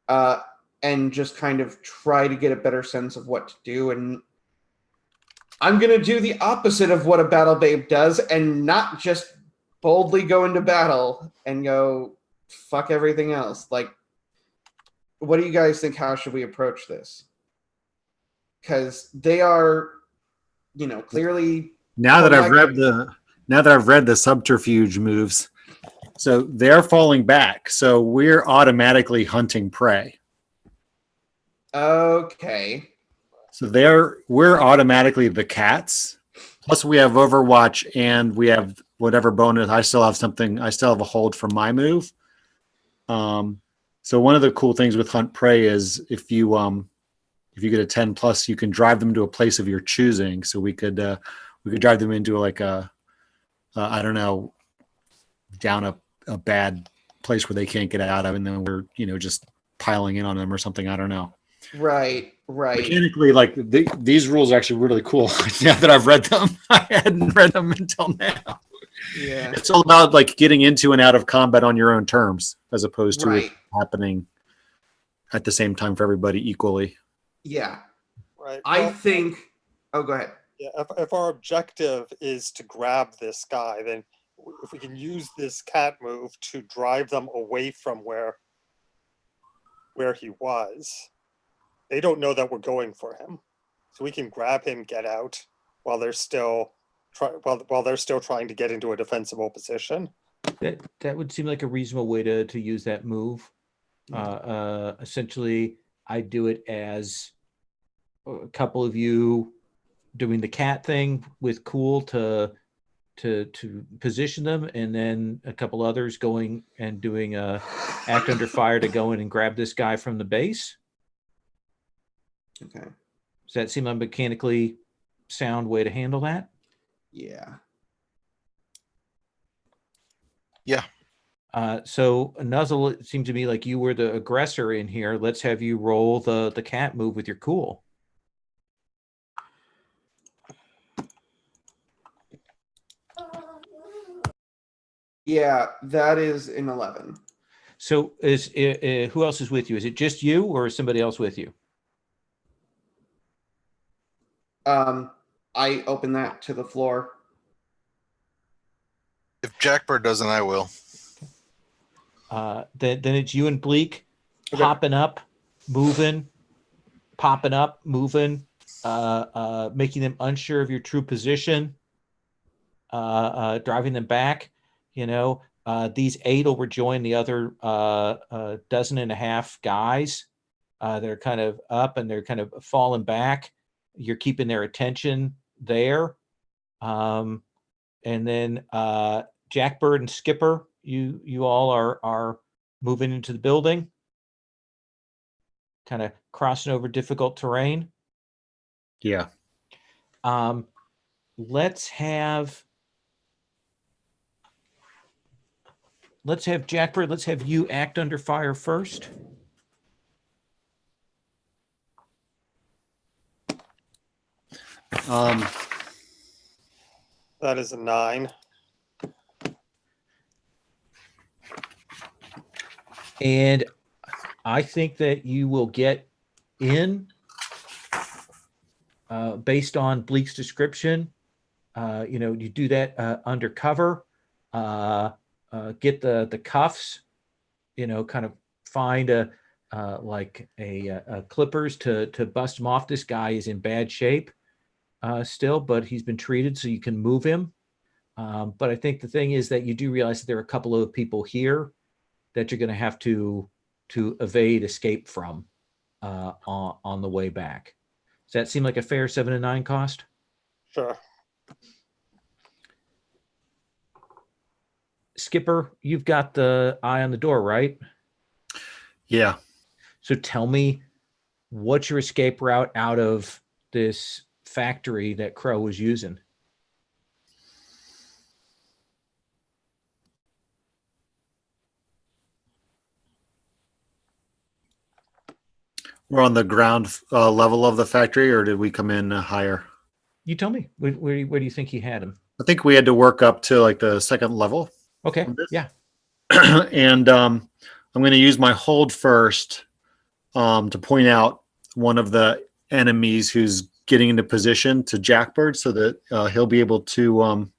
and just kind of try to get a better sense of what to do. And I'm going to do the opposite of what a battle babe does and not just boldly go into battle and go fuck everything else. Like, what do you guys think? How should we approach this? because they are, clearly. Now that I've like- read the subterfuge moves, so they're falling back. So we're automatically hunting prey. Okay. So we're automatically the cats. Plus we have Overwatch and we have whatever bonus. I still have a hold from my move. So one of the cool things with Hunt Prey is if you get a 10 plus, you can drive them to a place of your choosing. So we could drive them into like I don't know, down a bad place where they can't get out of, and then we're just piling in on them or something. I don't know. Right. Mechanically, like these rules are actually really cool. Now that I've read them, I hadn't read them until now. Yeah. It's all about like getting into and out of combat on your own terms, as opposed to it happening at the same time for everybody equally. Yeah. Right. I think. Oh, go ahead. Yeah. If our objective is to grab this guy, then if we can use this cat move to drive them away from where he was, they don't know that we're going for him, so we can grab him, get out while they're still trying to get into a defensible position. That would seem like a reasonable way to use that move. Essentially, I do it as a couple of you doing the cat thing with Cool to position them, and then a couple others going and doing a act under fire to go in and grab this guy from the base. Okay. Does that seem a mechanically sound way to handle that? Yeah. Yeah. So Nuzzle, it seemed to me like you were the aggressor in here. Let's have you roll the cat move with your Cool. Yeah, that is an 11. So is who else is with you? Is it just you, or is somebody else with you? I open that to the floor. If Jackbird doesn't, I will. Then it's you and Bleak Okay. popping up, moving, making them unsure of your true position, driving them back. These 8 will rejoin the other dozen and a half guys that are kind of up and they're kind of falling back. You're keeping their attention there. And then Jackbird and Skipper, you all are moving into the building, kind of crossing over difficult terrain. Yeah. Let's have Jackbird, let's have you act under fire first. That is a 9. And I think that you will get in based on Bleak's description. You do that undercover, get the cuffs, kind of find a clippers to bust him off. This guy is in bad shape still, but he's been treated, so you can move him. But I think the thing is that you do realize that there are a couple of people here that you're going to have to escape from on the way back. Does that seem like a fair 7 and 9 cost? Sure. Skipper, you've got the eye on the door, right? Yeah. So tell me, what's your escape route out of this factory that Crow was using? We're on the ground level of the factory, or did we come in higher? You tell me. Where do you think he had him? I think we had to work up to like the second level. Okay. Yeah. And I'm going to use my hold first to point out one of the enemies who's getting into position to Jackbird, so that he'll be able to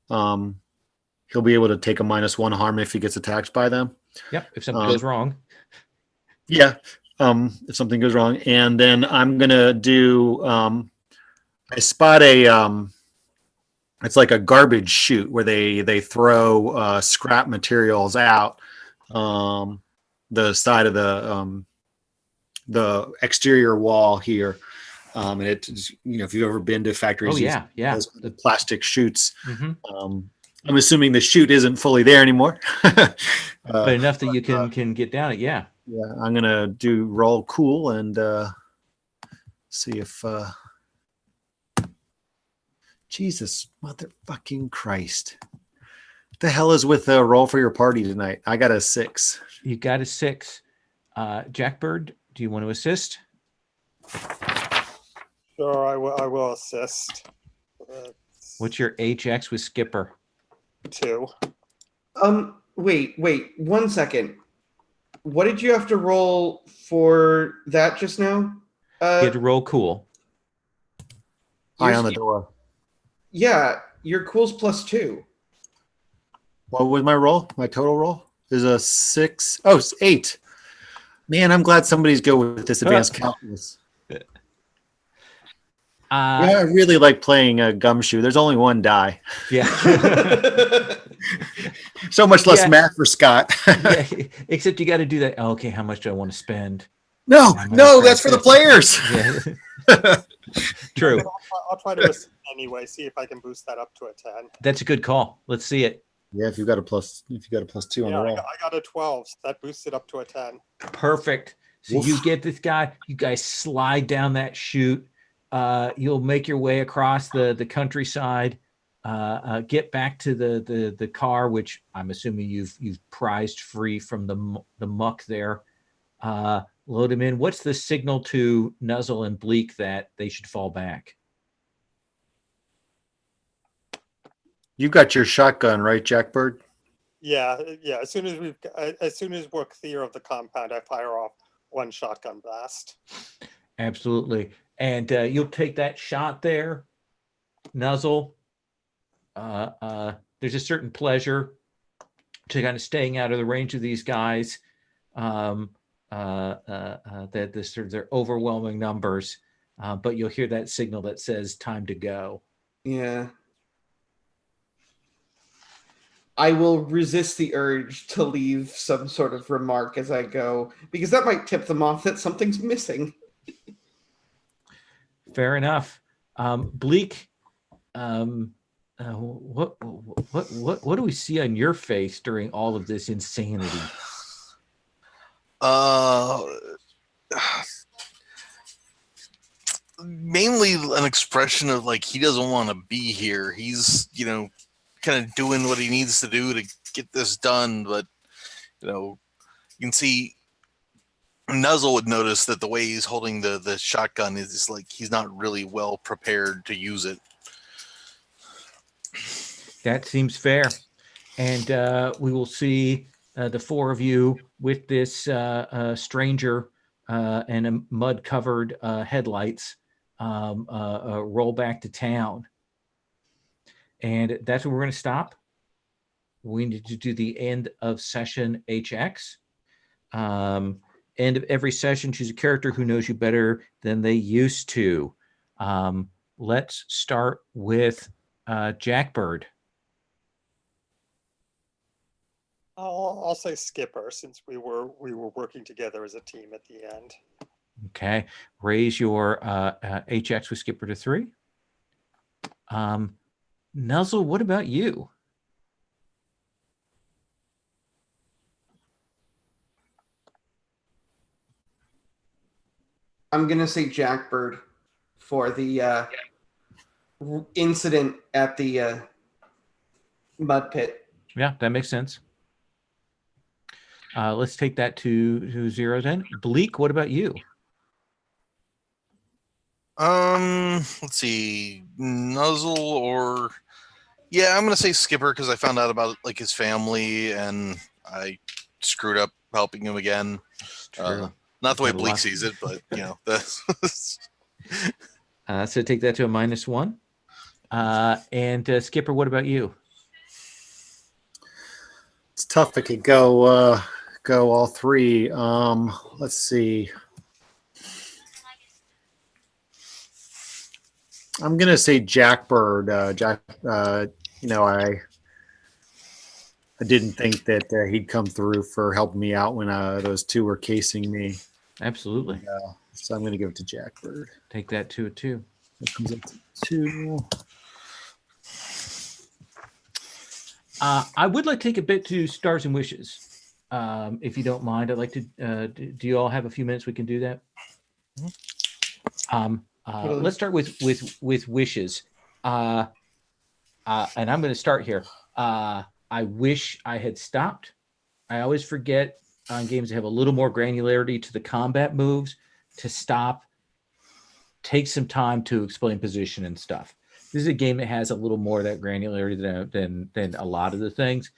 take a -1 harm if he gets attacked by them. Yep. If something goes wrong. Yeah. if something goes wrong. And then I'm gonna do. I spot a. It's like a garbage chute where they throw scrap materials out the side of the exterior wall here. And it, if you've ever been to factories, Oh yeah, yeah. the plastic chutes. Mhm. I'm assuming the chute isn't fully there anymore. But enough that you can get down it. Yeah. Yeah, I'm gonna do roll cool and see if Jesus motherfucking Christ. What the hell is with the roll for your party tonight? I got a 6. You got a 6. Jackbird, do you want to assist? Sure, I will assist. What's your HX with Skipper? 2. Wait, 1 second. What did you have to roll for that just now? You had to roll cool. Eye on the door. Yeah, your cool's +2. What was my roll? My total roll is a 6. Oh, it's 8. Man, I'm glad somebody's good with this advanced calculus. Yeah, I really like playing a gumshoe. There's only one die. Yeah. So much less math for Scott. Yeah, except you got to do that. Oh, okay, how much do I want to spend? No, that's for the players. Yeah. True. I'll try to assist anyway. See if I can boost that up to a 10. That's a good call. Let's see it. Yeah, if you got a +2 on the roll. I got a 12. So that boosts it up to a 10. Perfect. So Oof. you get this guy. You guys slide down that chute. You'll make your way across the countryside. Get back to the car, which I'm assuming you've prized free from the muck there. Load him in. What's the signal to Nuzzle and Bleak that they should fall back? You've got your shotgun, right, Jackbird? Yeah. As soon as we're clear of the compound, I fire off 1 shotgun blast. Absolutely. And you'll take that shot there, Nuzzle. There's a certain pleasure to kind of staying out of the range of these guys. That this sort of their overwhelming numbers, but you'll hear that signal that says time to go. Yeah. I will resist the urge to leave some sort of remark as I go, because that might tip them off that something's missing. Fair enough. Bleak, what do we see on your face during all of this insanity? Mainly an expression of like he doesn't want to be here. He's kind of doing what he needs to do to get this done, but you can see Nuzzle would notice that the way he's holding the shotgun is just like he's not really well prepared to use it. That seems fair. And we will see the 4 of you with this stranger and mud-covered headlights roll back to town. And that's where we're going to stop. We need to do the end of session HX. End of every session, choose a character who knows you better than they used to. Let's start with Jackbird. I'll say Skipper, since we were working together as a team at the end. Okay, raise your HX with Skipper to 3. Nuzzle, what about you? I'm gonna say Jackbird for the incident at the mud pit. Yeah, that makes sense. Let's take that to 0 then. Bleak, what about you? Let's see, Nuzzle or I'm gonna say Skipper because I found out about like his family and I screwed up helping him again. Not the way Bleak sees it, but that's. So take that to a -1. And Skipper, what about you? It's tough. I could go all 3. Let's see. I'm gonna say Jackbird. Jack, I didn't think that he'd come through for helping me out when those two were casing me. Absolutely. So I'm gonna give it to Jackbird. Take that 2 at 2. That comes up to 2. I would like to take a bit to Stars and Wishes, if you don't mind. I'd like to. Do you all have a few minutes? We can do that. Let's start with wishes, and I'm going to start here. I wish I had stopped. I always forget on games that have a little more granularity to the combat moves to stop, take some time to explain position and stuff. This is a game that has a little more of that granularity than a lot of the things.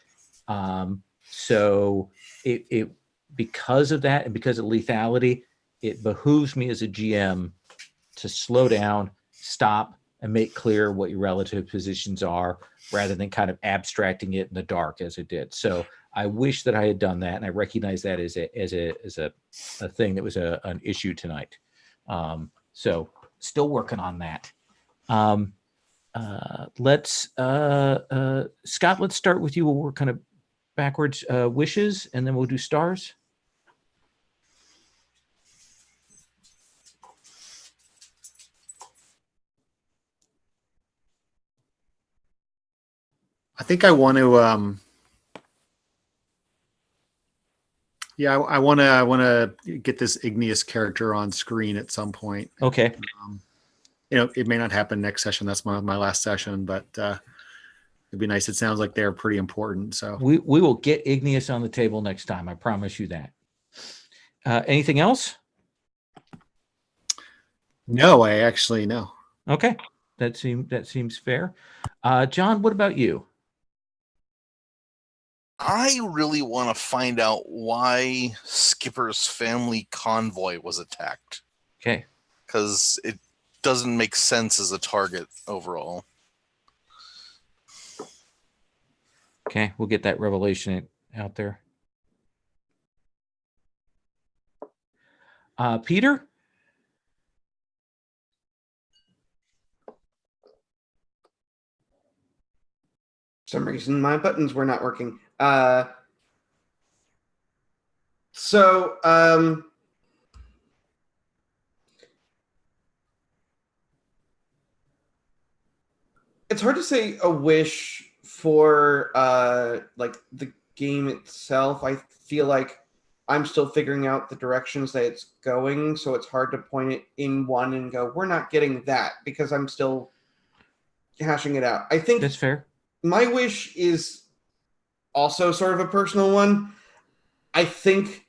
So it because of that and because of lethality, it behooves me as a GM to slow down, stop, and make clear what your relative positions are, rather than kind of abstracting it in the dark as it did. So I wish that I had done that, and I recognize that as a thing that was an issue tonight. So still working on that. Let's Scott, let's start with you. We'll work kind of backwards. Wishes, and then we'll do stars. I think I want to. I want to get this Igneous character on screen at some point. Okay. It may not happen next session. That's my last session, but it'd be nice. It sounds like they're pretty important. So We will get Igneous on the table next time. I promise you that. Anything else? no, I actually no. Okay. That seems fair. John, what about you? I really want to find out why Skipper's family convoy was attacked, Okay. because it doesn't make sense as a target overall. Okay, we'll get that revelation out there. Peter? For some reason my buttons were not working. It's hard to say a wish for like the game itself. I feel like I'm still figuring out the directions that it's going, so it's hard to point it in one and go, we're not getting that, because I'm still hashing it out. I think That's fair. my wish is also sort of a personal one. I think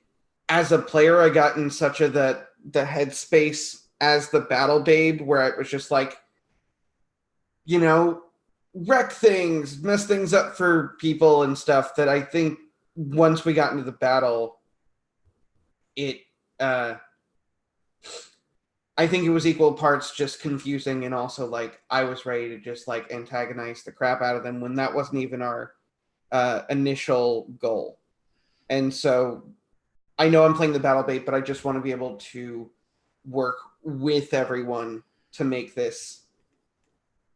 as a player, I got in such the headspace as the battle babe, where it was just like, wreck things, mess things up for people and stuff, that I think once we got into the battle, I think it was equal parts just confusing, and also like I was ready to just like antagonize the crap out of them when that wasn't even our initial goal. And so I know I'm playing the battle bait, but I just want to be able to work with everyone to make this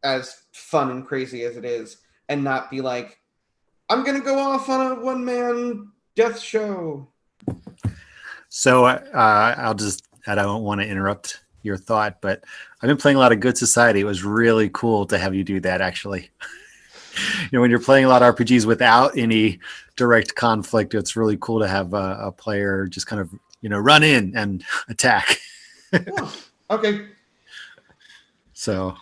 as fun and crazy as it is, and not be like, I'm going to go off on a one-man death show. So I don't want to interrupt your thought, but I've been playing a lot of Good Society. It was really cool to have you do that, actually. When you're playing a lot of RPGs without any direct conflict, it's really cool to have a player just kind of, run in and attack. Oh, okay. So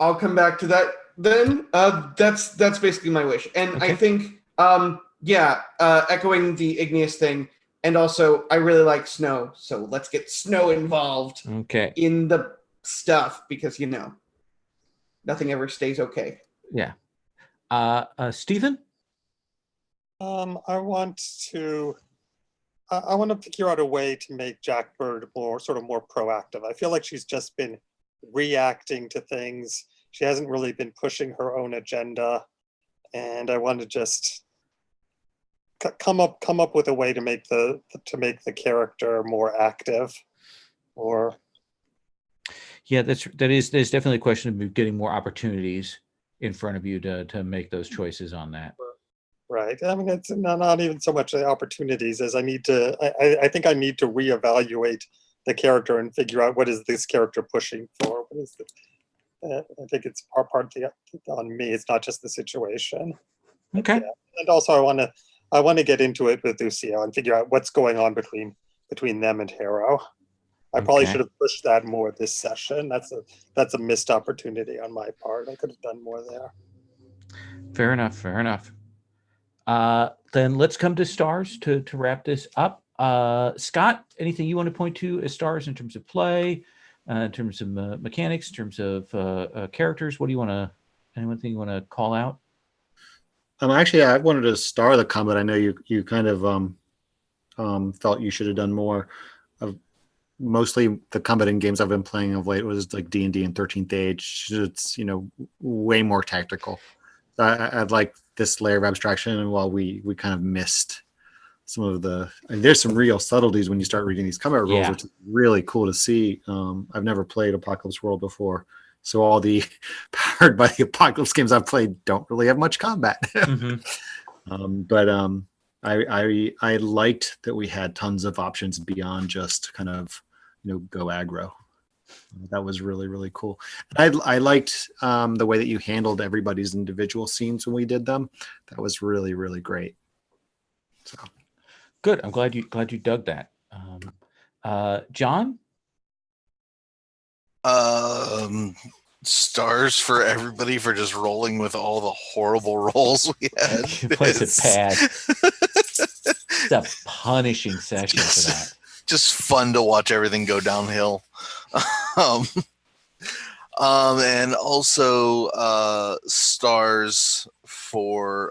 I'll come back to that then. That's basically my wish. And Okay. I think, echoing the Igneous thing, and also I really like snow, so let's get snow involved Okay. in the stuff, because, nothing ever stays okay. Yeah. Stephen? I want to figure out a way to make Jackbird more proactive. I feel like she's just been reacting to things. She hasn't really been pushing her own agenda, and I want to just come up with a way to make the character more active. Or Yeah, there's definitely a question of getting more opportunities in front of you to make those choices on that. Right. I mean, it's not even so much the opportunities as I think I need to reevaluate the character and figure out what is this character pushing for. What is I think it's partly on me. It's not just the situation. Okay. Yeah. And also, I want to get into it with Lucio and figure out what's going on between them and Harrow. I probably Okay. should have pushed that more this session. That's a missed opportunity on my part. I could have done more there. Fair enough. Fair enough. Then let's come to stars to wrap this up. Scott, anything you want to point to as stars in terms of play, in terms of mechanics, in terms of characters? What do you want to? Anything you want to call out? Actually, I wanted to star the combat. I know you kind of felt you should have done more. Of mostly the combat in games I've been playing of late was like D&D and 13th Age. It's way more tactical. I'd like this layer of abstraction, and while we kind of missed some of there's some real subtleties when you start reading these combat rules, which is really cool to see. I've never played Apocalypse World before, so all the powered by the Apocalypse games I've played don't really have much combat. Mm-hmm. But I liked that we had tons of options beyond just kind of go aggro. That was really, really cool. And I liked the way that you handled everybody's individual scenes when we did them. That was really, really great. So Good. I'm glad you dug that. John? Stars for everybody for just rolling with all the horrible rolls we had. It's bad. It's a punishing session for that. Just fun to watch everything go downhill. And also stars for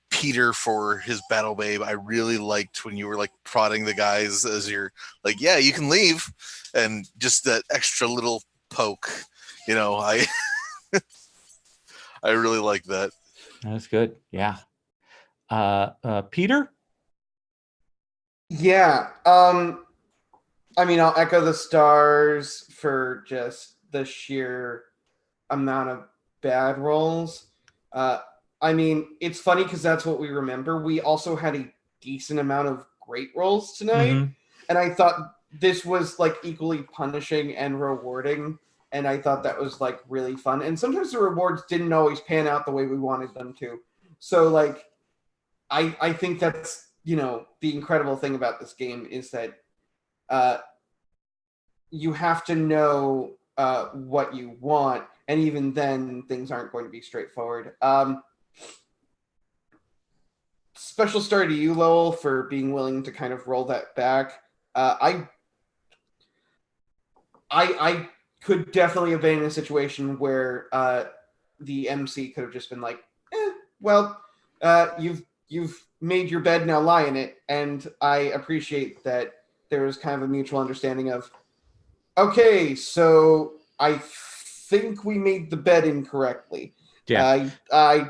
Peter for his battle babe. I really liked when you were like prodding the guys as you're like, yeah, you can leave, and just that extra little poke. I I really like that. That's good. Yeah. Peter? Yeah. I mean, I'll echo the stars for just the sheer amount of bad rolls. I mean, it's funny because that's what we remember. We also had a decent amount of great rolls tonight, Mm-hmm. and I thought this was like equally punishing and rewarding, and I thought that was like really fun. And sometimes the rewards didn't always pan out the way we wanted them to. So like, I think that's the incredible thing about this game is that you have to know what you want, and even then things aren't going to be straightforward. Special star to you, Lowell, for being willing to kind of roll that back. I could definitely have been in a situation where the MC could have just been like, well, you've made your bed, now lie in it. And I appreciate that there was kind of a mutual understanding of, okay, so I think we made the bed incorrectly. Yeah. I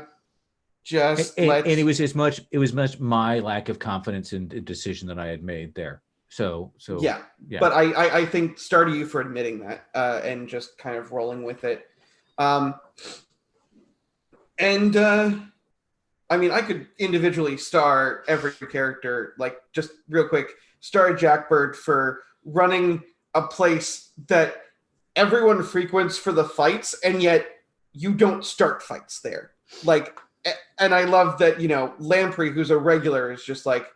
just and it was much my lack of confidence in the decision that I had made there. So yeah. But I think star to you for admitting that and just kind of rolling with it. I mean, I could individually star every character, like just real quick, star Jackbird for running a place that everyone frequents for the fights, and yet you don't start fights there. Like, and I love that, Lamprey, who's a regular, is just like,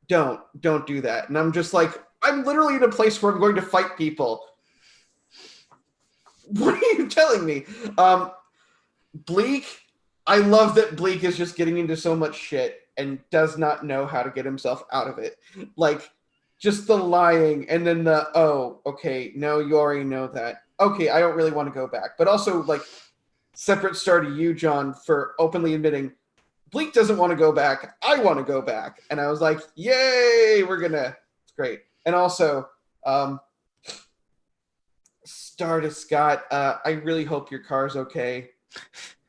don't do that. And I'm just like, I'm literally in a place where I'm going to fight people. What are you telling me? Bleak, I love that Bleak is just getting into so much shit and does not know how to get himself out of it. Like, just the lying and then the, oh, okay, no, you already know that. Okay, I don't really want to go back. But also, like, separate star to you, John, for openly admitting Bleak doesn't want to go back. I want to go back. And I was like, yay, it's great. And also, star to Scott, I really hope your car's okay.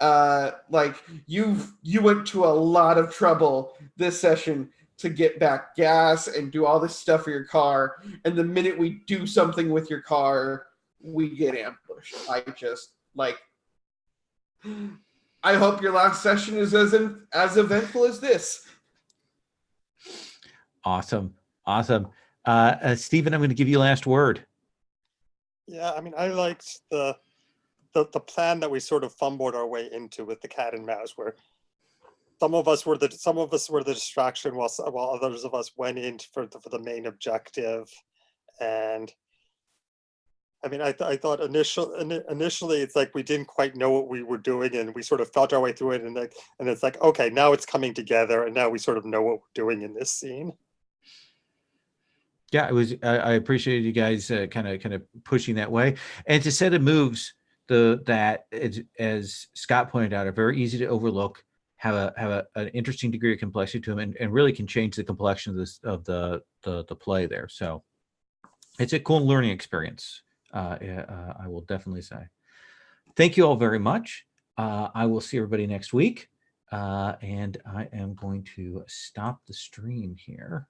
Like, you went to a lot of trouble this session to get back gas and do all this stuff for your car. And the minute we do something with your car, we get ambushed. I just like. I hope your last session is as eventful as this. Awesome. Stephen, I'm going to give you last word. Yeah, I mean, I liked the plan that we sort of fumbled our way into with the cat and mouse, where some of us were the distraction while others of us went in for the main objective. And I mean, I thought initially it's like we didn't quite know what we were doing, and we sort of felt our way through it, and it's like, okay, now it's coming together, and now we sort of know what we're doing in this scene. Yeah, it was. I appreciated you guys kind of pushing that way, and to set of moves that as Scott pointed out, are very easy to overlook, have an interesting degree of complexity to them, and really can change the complexion of the play there. So it's a cool learning experience. I will definitely say. Thank you all very much. I will see everybody next week, and I am going to stop the stream here.